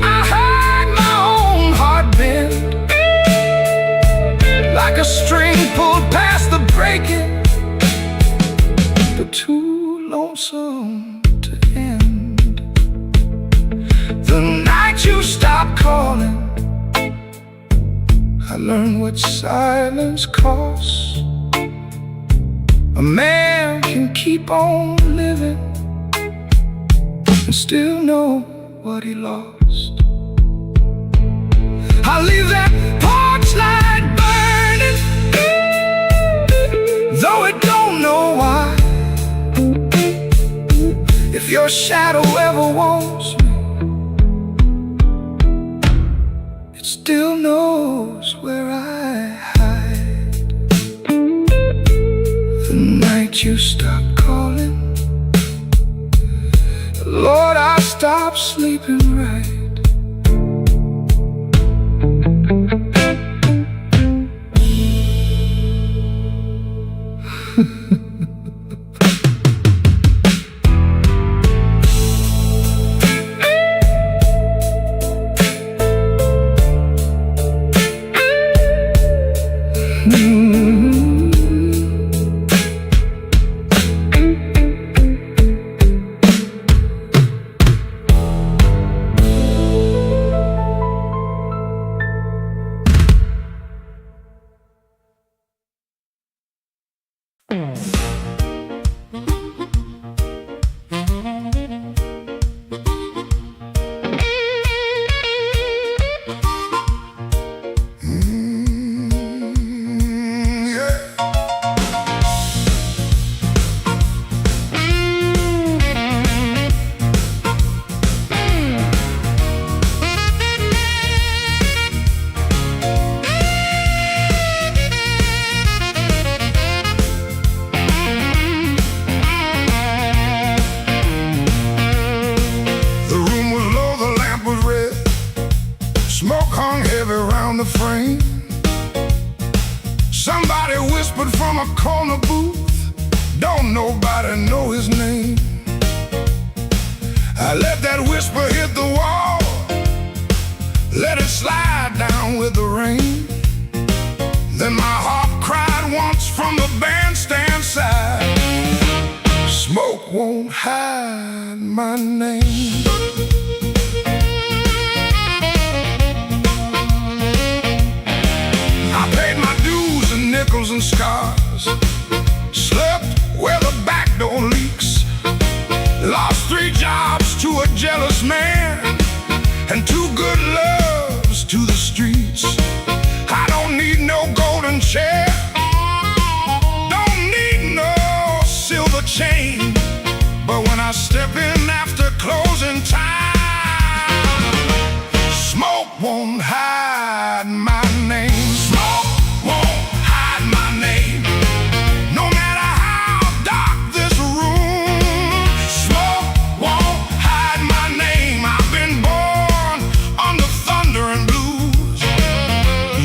I heard my own heart bend, like a string pulled past the breaking, but too lonesome to end. The night you stopped calling, I learned what silence costs. A man can keep on living and still know what he lost. I leave that porch light burning, though it don't know why. If your shadow ever wants me, it still knows where I hide. The night you stopped calling, Lord, I stopped sleeping right. shepherd from a corner booth, don't nobody know his name. I let that whisper hit the wall, let it slide down with the rain. Then my heart cried once from the bandstand side, smoke won't hide my name. I paid my dues and nickels and scars, slept where the back door leaks, lost 3 jobs to a jealous man, and 2 good loves to the streets. I don't need no golden chair, don't need no silver chain, but when I step in after closing time, smoke won't hide my name. Smoke won't hide my name, no matter how dark this room. Smoke won't hide my name. I've been born under thunder and blues.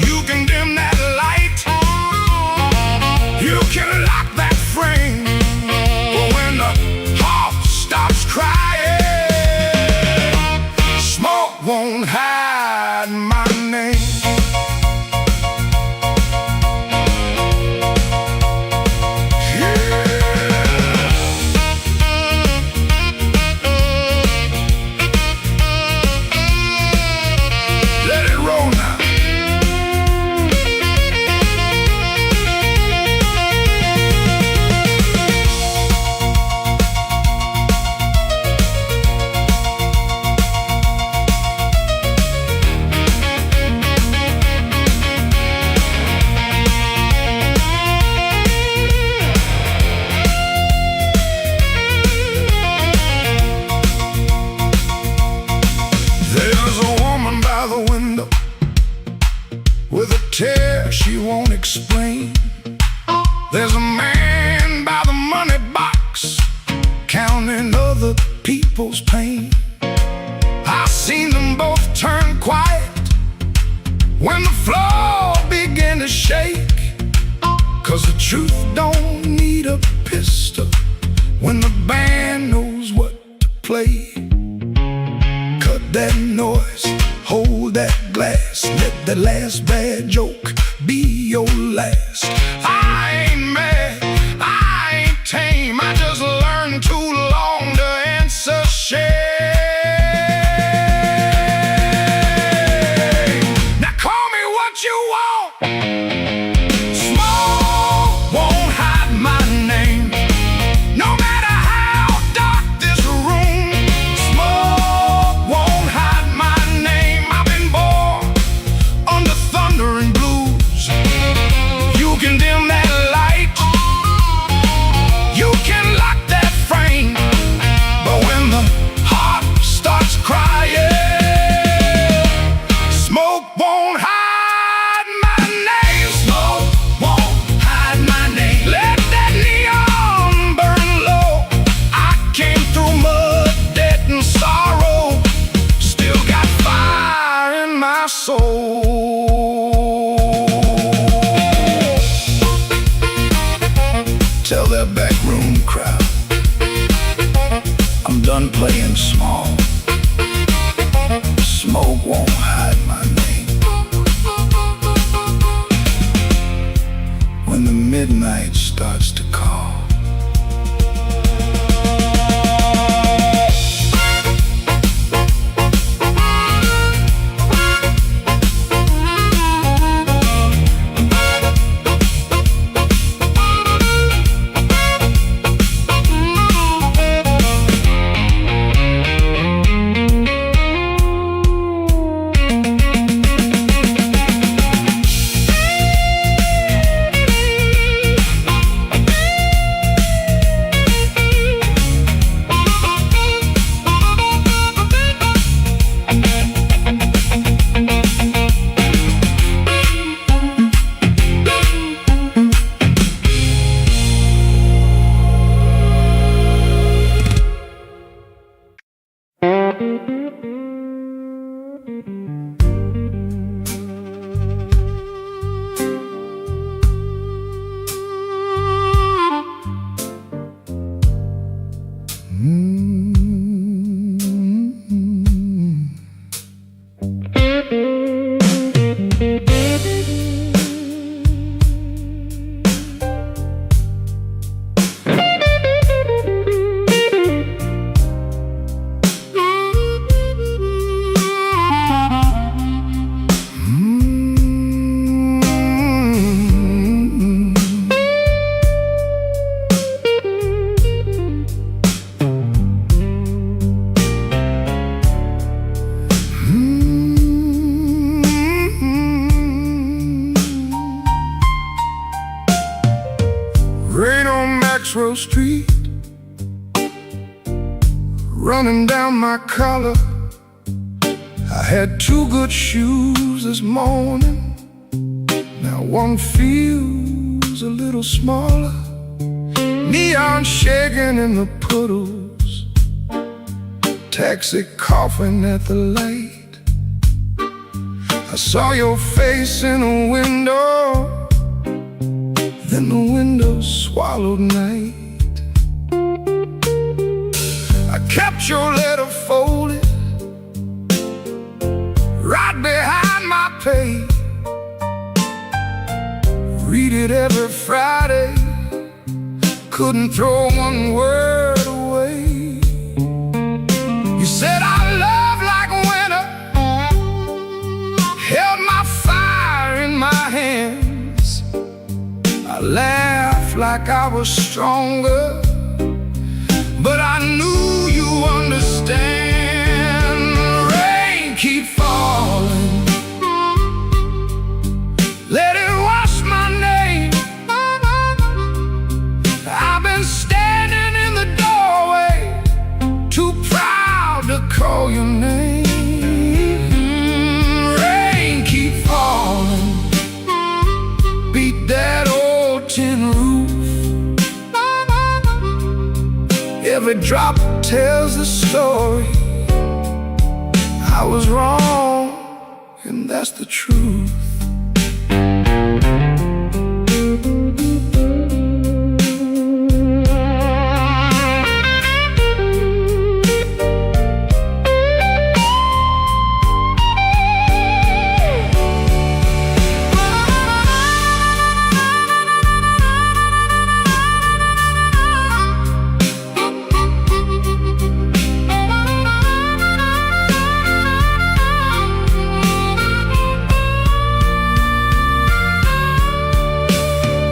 You can dim that light, you can lock that frame, but when the heart stops crying, smoke won't hide my name. With a tear she won't explain. There's a man by the money box, counting other people's pain. I've seen them both turn quiet when the floor began to shake, 'cause the truth don't need a pistol when the band knows what to play. Cut that noise, hold that glass, let that last bad joke be your last. I ain't mad, I ain't tame, I just learned too long to answer shame. Now call me what you want, smoke won't hide my name, no matter how dark this room. Smoke won't hide my name. I've been born under thunder and blues. You can dim that light, you can lock that frame, but when the heart starts crying, smoke won't hide my name. Smoke won't hide my name. Let that neon burn low. I came through mud, debt, and sorrow, still got fire in my soul. Tell that backroom crowd I'm done playing small. Smoke won't hide my name. When the midnight starts to call, street, running down my collar. I had two good shoes this morning. Now one feels a little smaller. Neon shaking in the puddles, taxi coughing at the light. I saw your face in a window, then the window swallowed night. I kept your letter folded right behind my page. Read it every Friday, couldn't throw one word away. You said our love like winter, held my fire in my hands. I laughed like I was stronger, but I knew you understand. Rain keep falling, let it wash my name. I've been standing in the doorway, too proud to call your name. Rain keep falling, beat that old tin roof. Every drop tells the story. I was wrong, and that's the truth.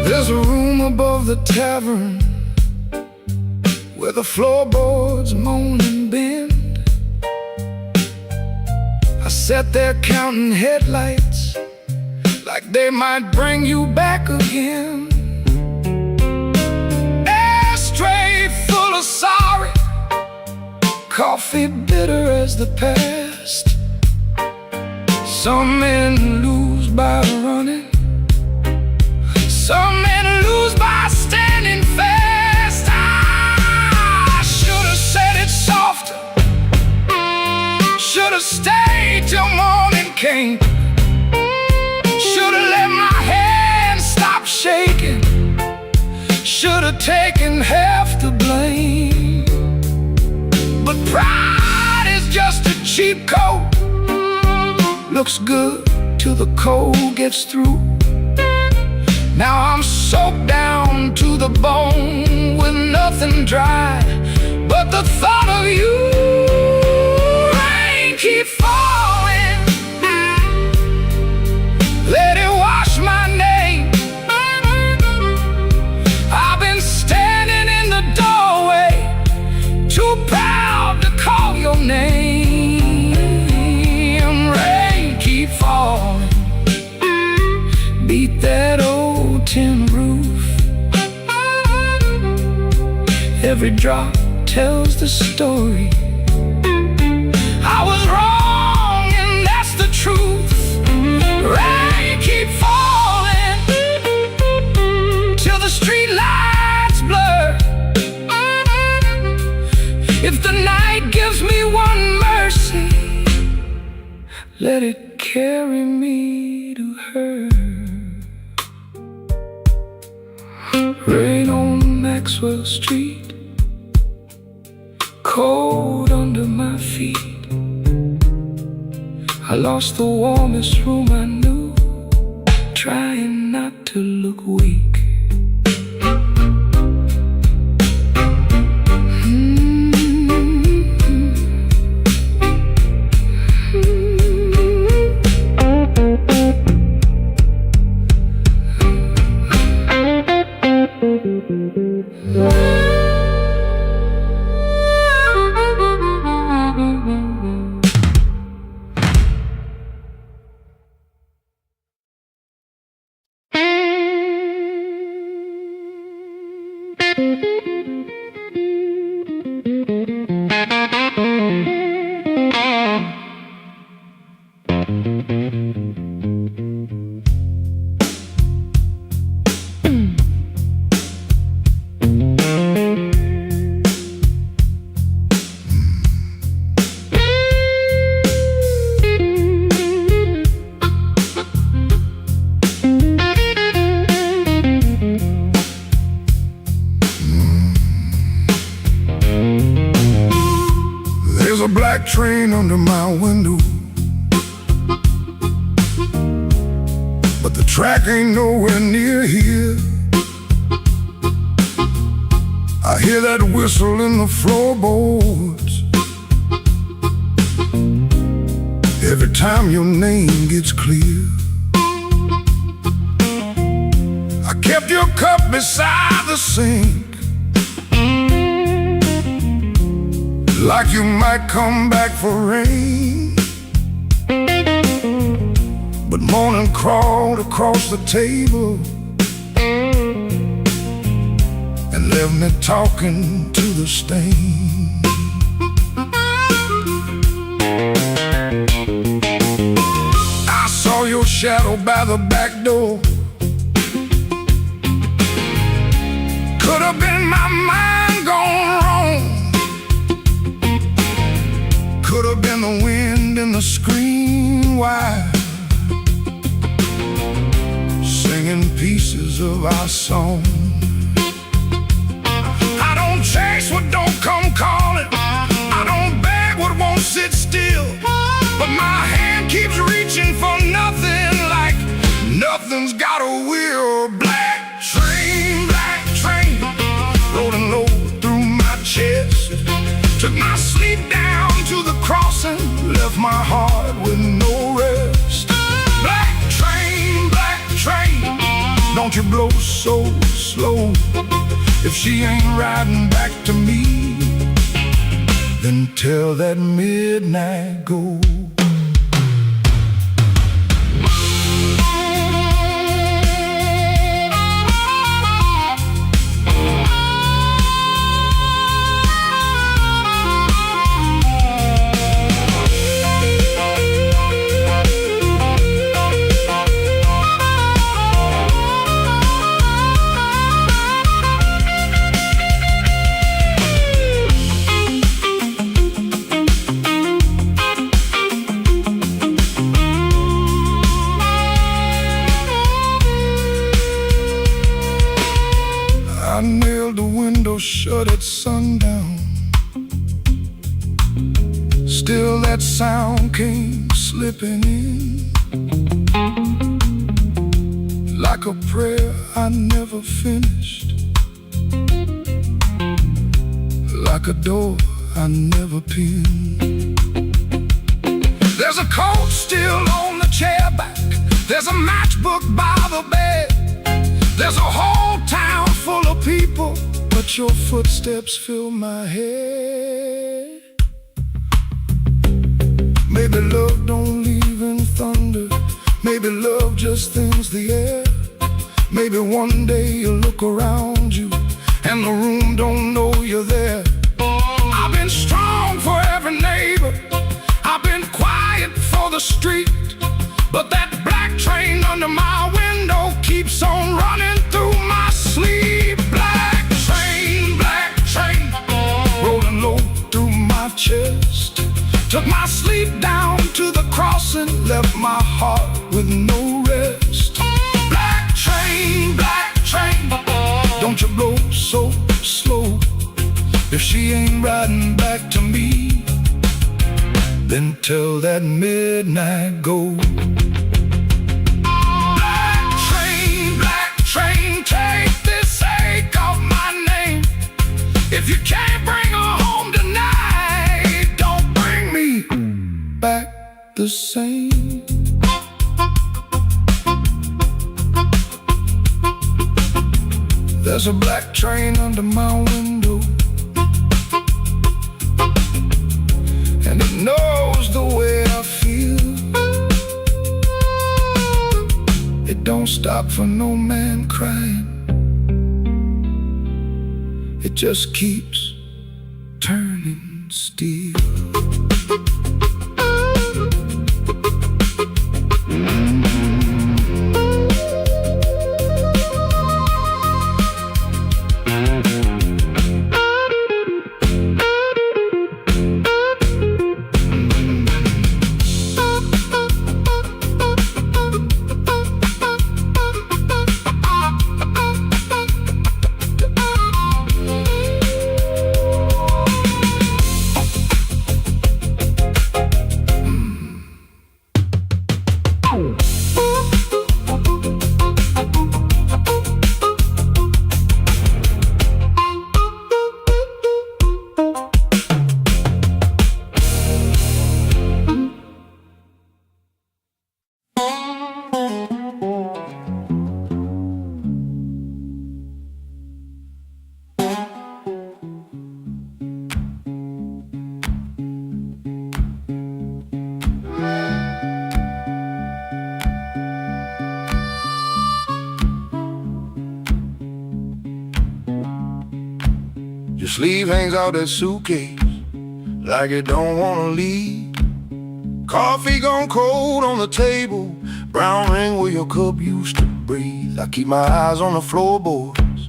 There's a room above the tavern where the floorboards moan and bend. I sat there counting headlights like they might bring you back again. Ashtray full of sorry, coffee bitter as the past. Some men lose by running, some men lose by standing fast. I should have said it softer, should have stayed till morning came. Should have let my hands stop shaking, should have taken half the blame. But pride is just a cheap coat, looks good till the cold gets through. Now I'm soaked down to the bone with nothing dry but the thought of you. Rain keep falling, let it wash my name. I've been standing in the doorway, too proud to call your name. Rain keep falling, beat that old tin roof. Every drop tells the story. I was wrong, and that's the truth. Rain keep falling till the street lights blur. If the night gives me one mercy, let it carry me to her. Rain on Maxwell Street, cold under my feet. I lost the warmest room I knew, trying not to look weak. There's a black train under my window, but the track ain't nowhere near here. I hear that whistle in the floorboards every time your name gets clear. I kept your cup beside the sink, like you might come back for rain. But morning crawled across the table and left me talking to the stain. I saw your shadow by the back door. Could have been my mind gone wrong. Could have been the wind in the screen wire, singing pieces of our song. I don't chase what don't come calling. I don't beg what won't sit still. But my hand keeps reaching for nothing, like nothing's got a wheel. Black train, rolling low through my chest. Took my sleep down to the crossing, left my heart with no rest. Black train, don't you blow so slow. If she ain't riding back to me, then tell that midnight go. I nailed the window shut at sundown. Still that sound came slipping in, like a prayer I never finished, like a door I never pinned. There's a coat still on the chair back. There's a matchbook by the bed. There's a whole town full of people, but your footsteps fill my head. Maybe love don't leave in thunder. Maybe love just thins the air. Maybe one day you'll look around you and the room don't know you're there. I've been strong for every neighbor, I've been quiet for the street, but that black train under my window keeps on running through my sleep. Black train, rolling low through my chest. Took my sleep down to the crossing, left my heart with no rest. Black train, don't you blow so slow. If she ain't riding back to me, then tell that midnight go. Black train, take this ache off my name. If you can't bring her home tonight, don't bring me back the same. There's a black train under my window, and it knows the way I feel. It don't stop for no man crying. It just keeps turning steel. sleeve hangs out that suitcase like it don't wanna leave. Coffee gone cold on the table, brown ring where your cup used to breathe. I keep my eyes on the floorboards,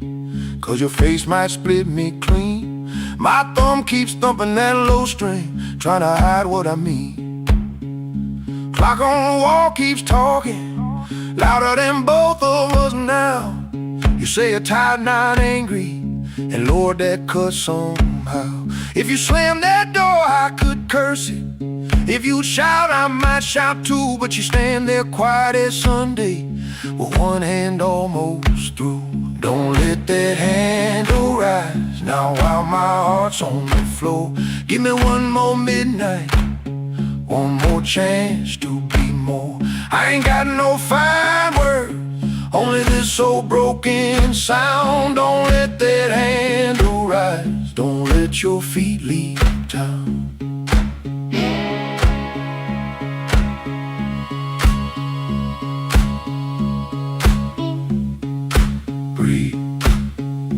cause your face might split me clean. My thumb keeps thumping that low string, trying to hide what I mean. Clock on the wall keeps talking, louder than both of us now. You say you're tired, not angry, and Lord, that cuts somehow. If you slam that door, I could curse it. If you'd shout, I might shout too. But you stand there quiet as Sunday, with one hand almost through. Don't let that handle rise now while my heart's on the floor. Give me one more midnight, one more chance to be more. I ain't got no fine words, only this old broken sound. Don't let that handle rise, don't let your feet leave town. Breathe.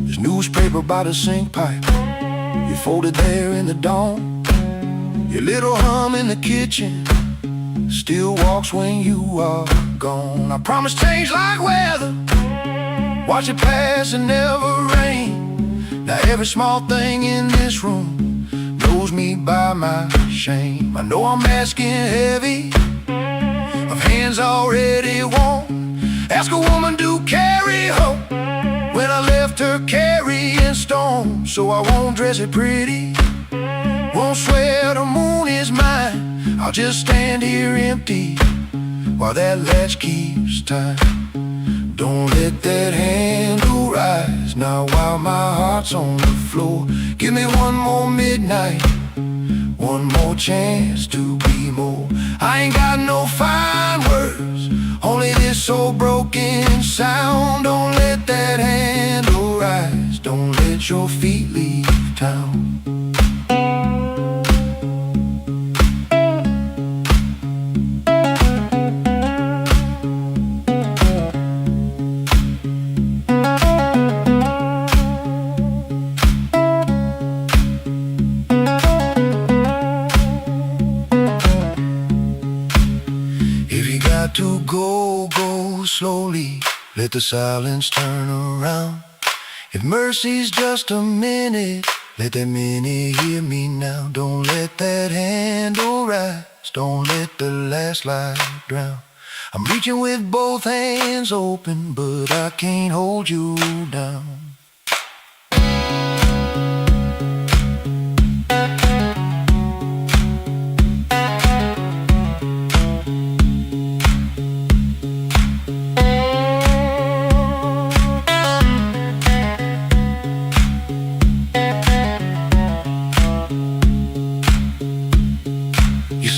There's newspaper by the sink pipe, you folded there in the dawn. Your little hum in the kitchen still walks when you are gone. I promise change like weather, watch it pass and never rain. Now every small thing in this room knows me by my shame. I know I'm asking heavy of hands already warm. Ask a woman to carry hope when I left her carrying storm. So I won't dress it pretty, won't swear the moon is mine. I'll just stand here empty while that latch keeps time. Don't let that handle rise now while my heart's on the floor. Give me one more midnight, one more chance to be more. I ain't got no fine words, only this old broken sound. Don't let that handle rise, don't let your feet leave town. To go, go slowly, let the silence turn around. If mercy's just a minute, let that minute hear me now. Don't let that handle rise, don't let the last light drown. I'm reaching with both hands open, but I can't hold you down.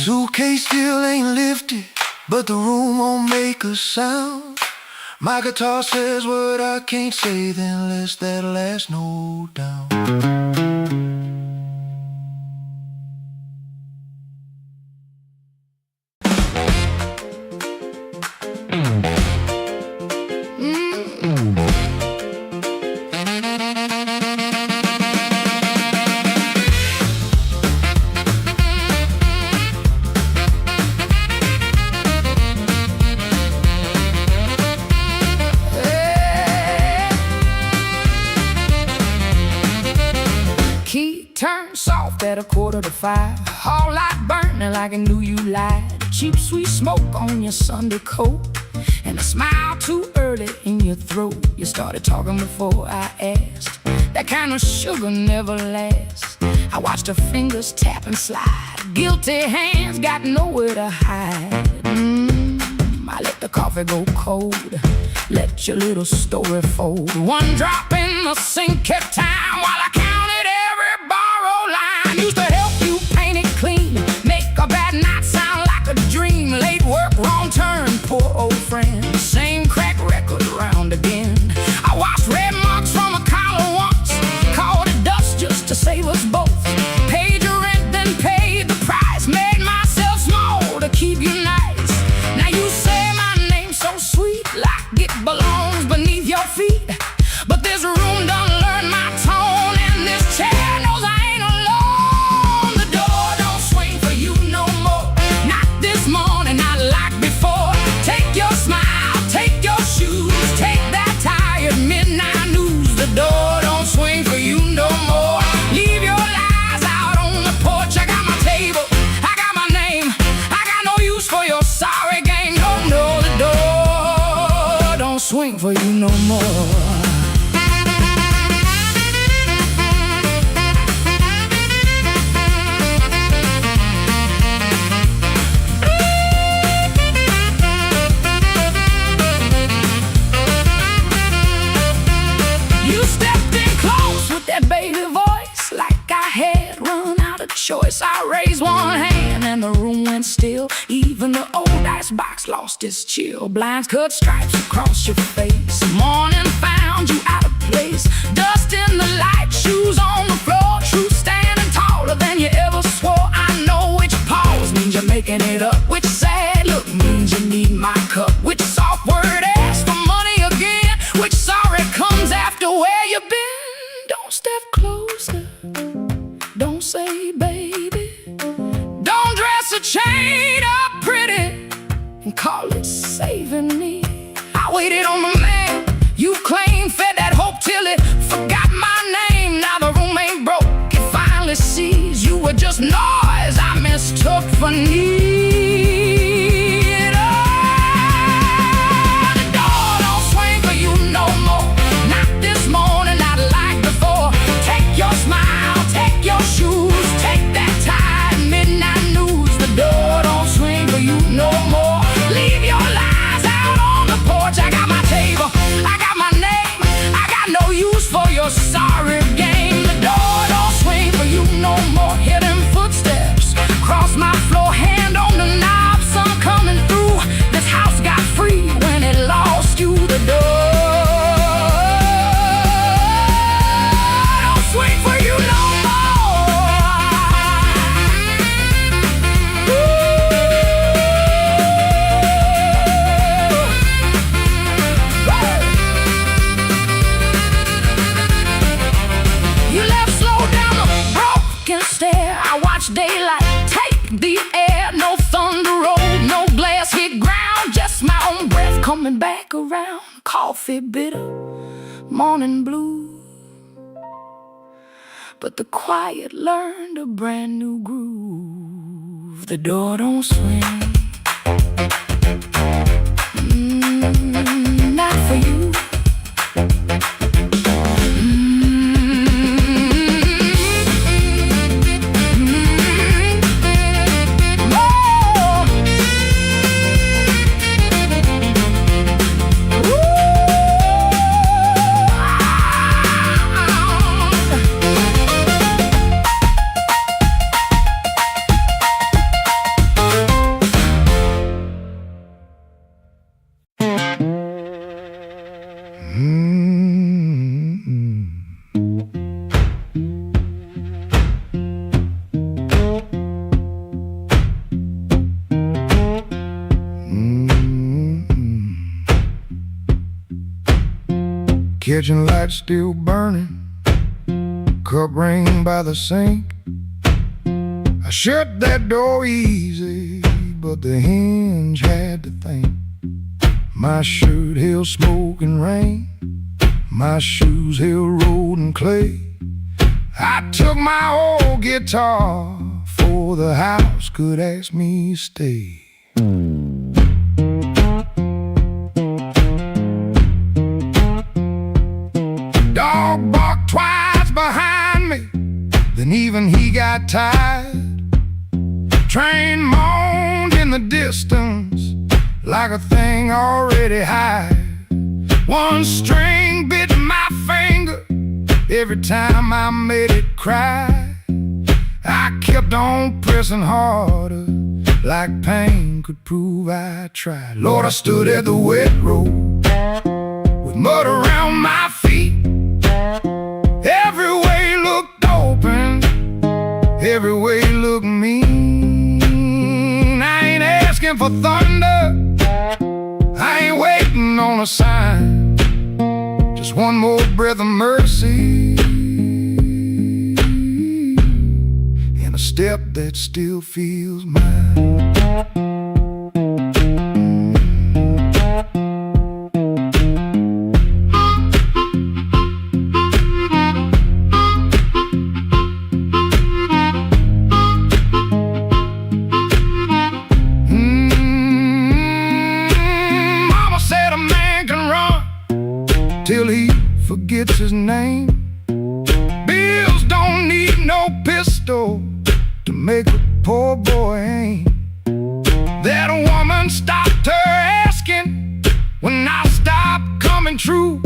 Suitcase still ain't lifted, but the room won't make a sound. My guitar says what I can't say, then let's that last note down. Turn soft at 4:45, all light burning like I knew you lied. Cheap sweet smoke on your Sunday coat, and a smile too early in your throat. You started talking before I asked, that kind of sugar never lasts. I watched her fingers tap and slide, guilty hands got nowhere to hide. I let the coffee go cold, let your little story fold. One drop in the sink kept time while I counted every borrowed line. Used to help you paint it clean, make a bad night sound like a dream. Late work, wrong turn, poor old friend, same crack record round again. I washed red marks from a collar once, called it dust just to save us both. Paid your rent, then paid the price, made myself small to keep you nice. Now you say my name's so sweet, like it belongs beneath your feet, but this room done learned my tone, and this chair for you no more. Baby voice, like I had run out of choice. I raised one hand and the room went still. Even the old icebox lost its chill. Blinds cut stripes across your face. Morning found you out of place. Dust in the light, shoes on the floor. Truth standing taller than you ever swore. I know which pause means you're making it up. Which sad look means you need my cup. Which soft word asks for money again. Which sorry comes after where you've been. Don't step closer, don't say baby. Don't dress a chain up pretty and call it saving me. I waited on the man you claimed, fed that hope till it forgot my name. Now the room ain't broke, it finally sees you were just noise I mistook for need. Oh, the door don't swing for you no more. Not this morning, not like before. Take your smile, take your shoes, take that tie, midnight news. The door don't swing for you no more. Leave your lies out on the porch. I got my table, I got my name, I got no use for your sorry game. The door don't swing for you no more. Hear them footsteps cross my floor, hand on the knob, sun coming through. This house got free when it lost you. The door swing for you no more. You left slow down the broken stair. I watched daylight take the air. No thunder roll, no glass hit ground. Just my own breath coming back around. Coffee bitter, morning blue. But the quiet learned a brand new groove. The door don't swing, not for you. Kitchen light still burning, cup ring by the sink. I shut that door easy, but the hinge had to think. My shirt held smoke and rain, my shoes held road and clay. I took my old guitar, for the house could ask me to stay. Dog barked twice behind me, then even he got tired. Train moaned in the distance like a thing already hired. One string bit my finger every time I made it cry. I kept on pressing harder, like pain could prove I tried. Lord, I stood at the wet road with mud around my feet. Every way looked open, every way looked mean. I ain't asking for thunder, I ain't waiting on a sign. Just one more breath of mercy and a step that still feels mine. make a poor boy aim. That woman stopped her asking when I stopped coming true.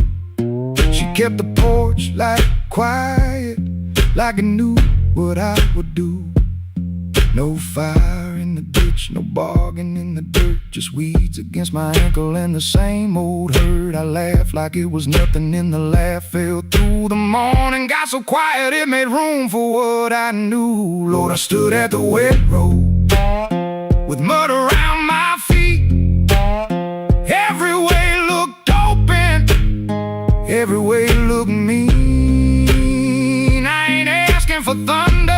She kept the porch light quiet, like it knew what I would do. No fire in the ditch, no bargain in the dirt, just weeds against my ankle and the same old hurt. I laughed like it was nothing, and the laugh fell through the morning. Got so quiet it made room for what I knew. Lord, I stood at the wet road with mud around my feet. Every way looked open, every way looked mean. I ain't asking for thunder,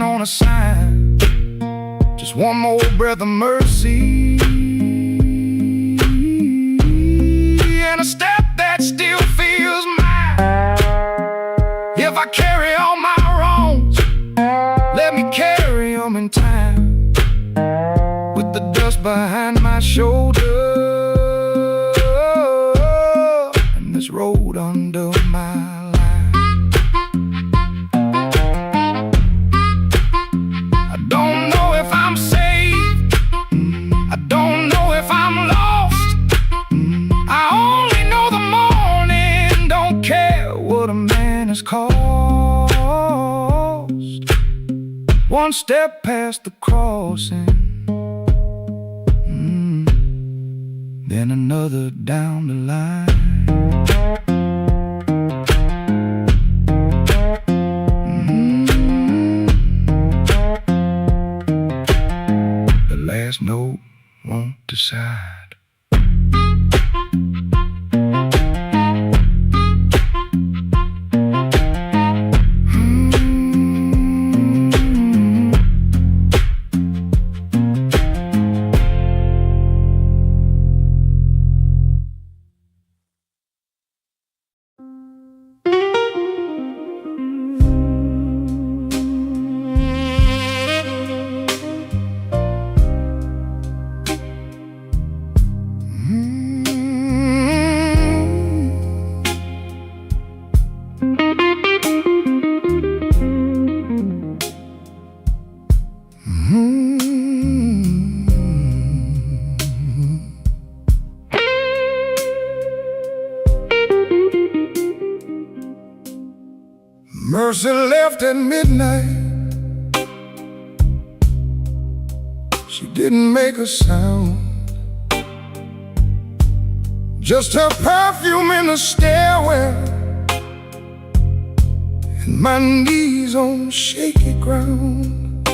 on a sign, just one more breath of mercy, and a step that still feels mine. If I carry all my wrongs, let me carry them in time, with the dust behind my shoulder and this road under my cost. One step past the crossing, then another down the line. The last note won't decide. Mercy left at midnight. She didn't make a sound, just her perfume in the stairwell, and my knees on shaky ground.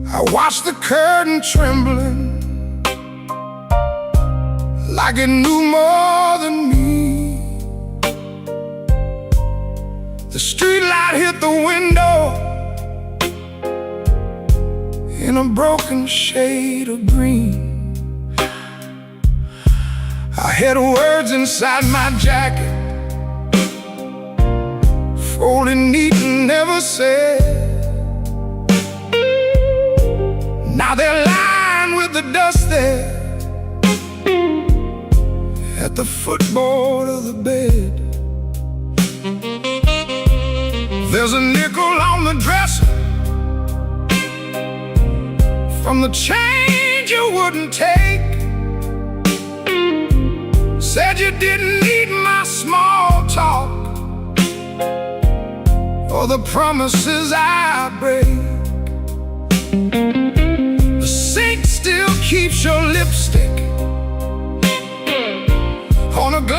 I watched the curtain trembling, like it knew more than me. The street light hit the window in a broken shade of green. I had words inside my jacket, folded neat and never said. Now they're lying with the dust there at the footboard of the bed. There's a nickel on the dresser from the change you wouldn't take. Said you didn't need my small talk or the promises I break. The sink still keeps your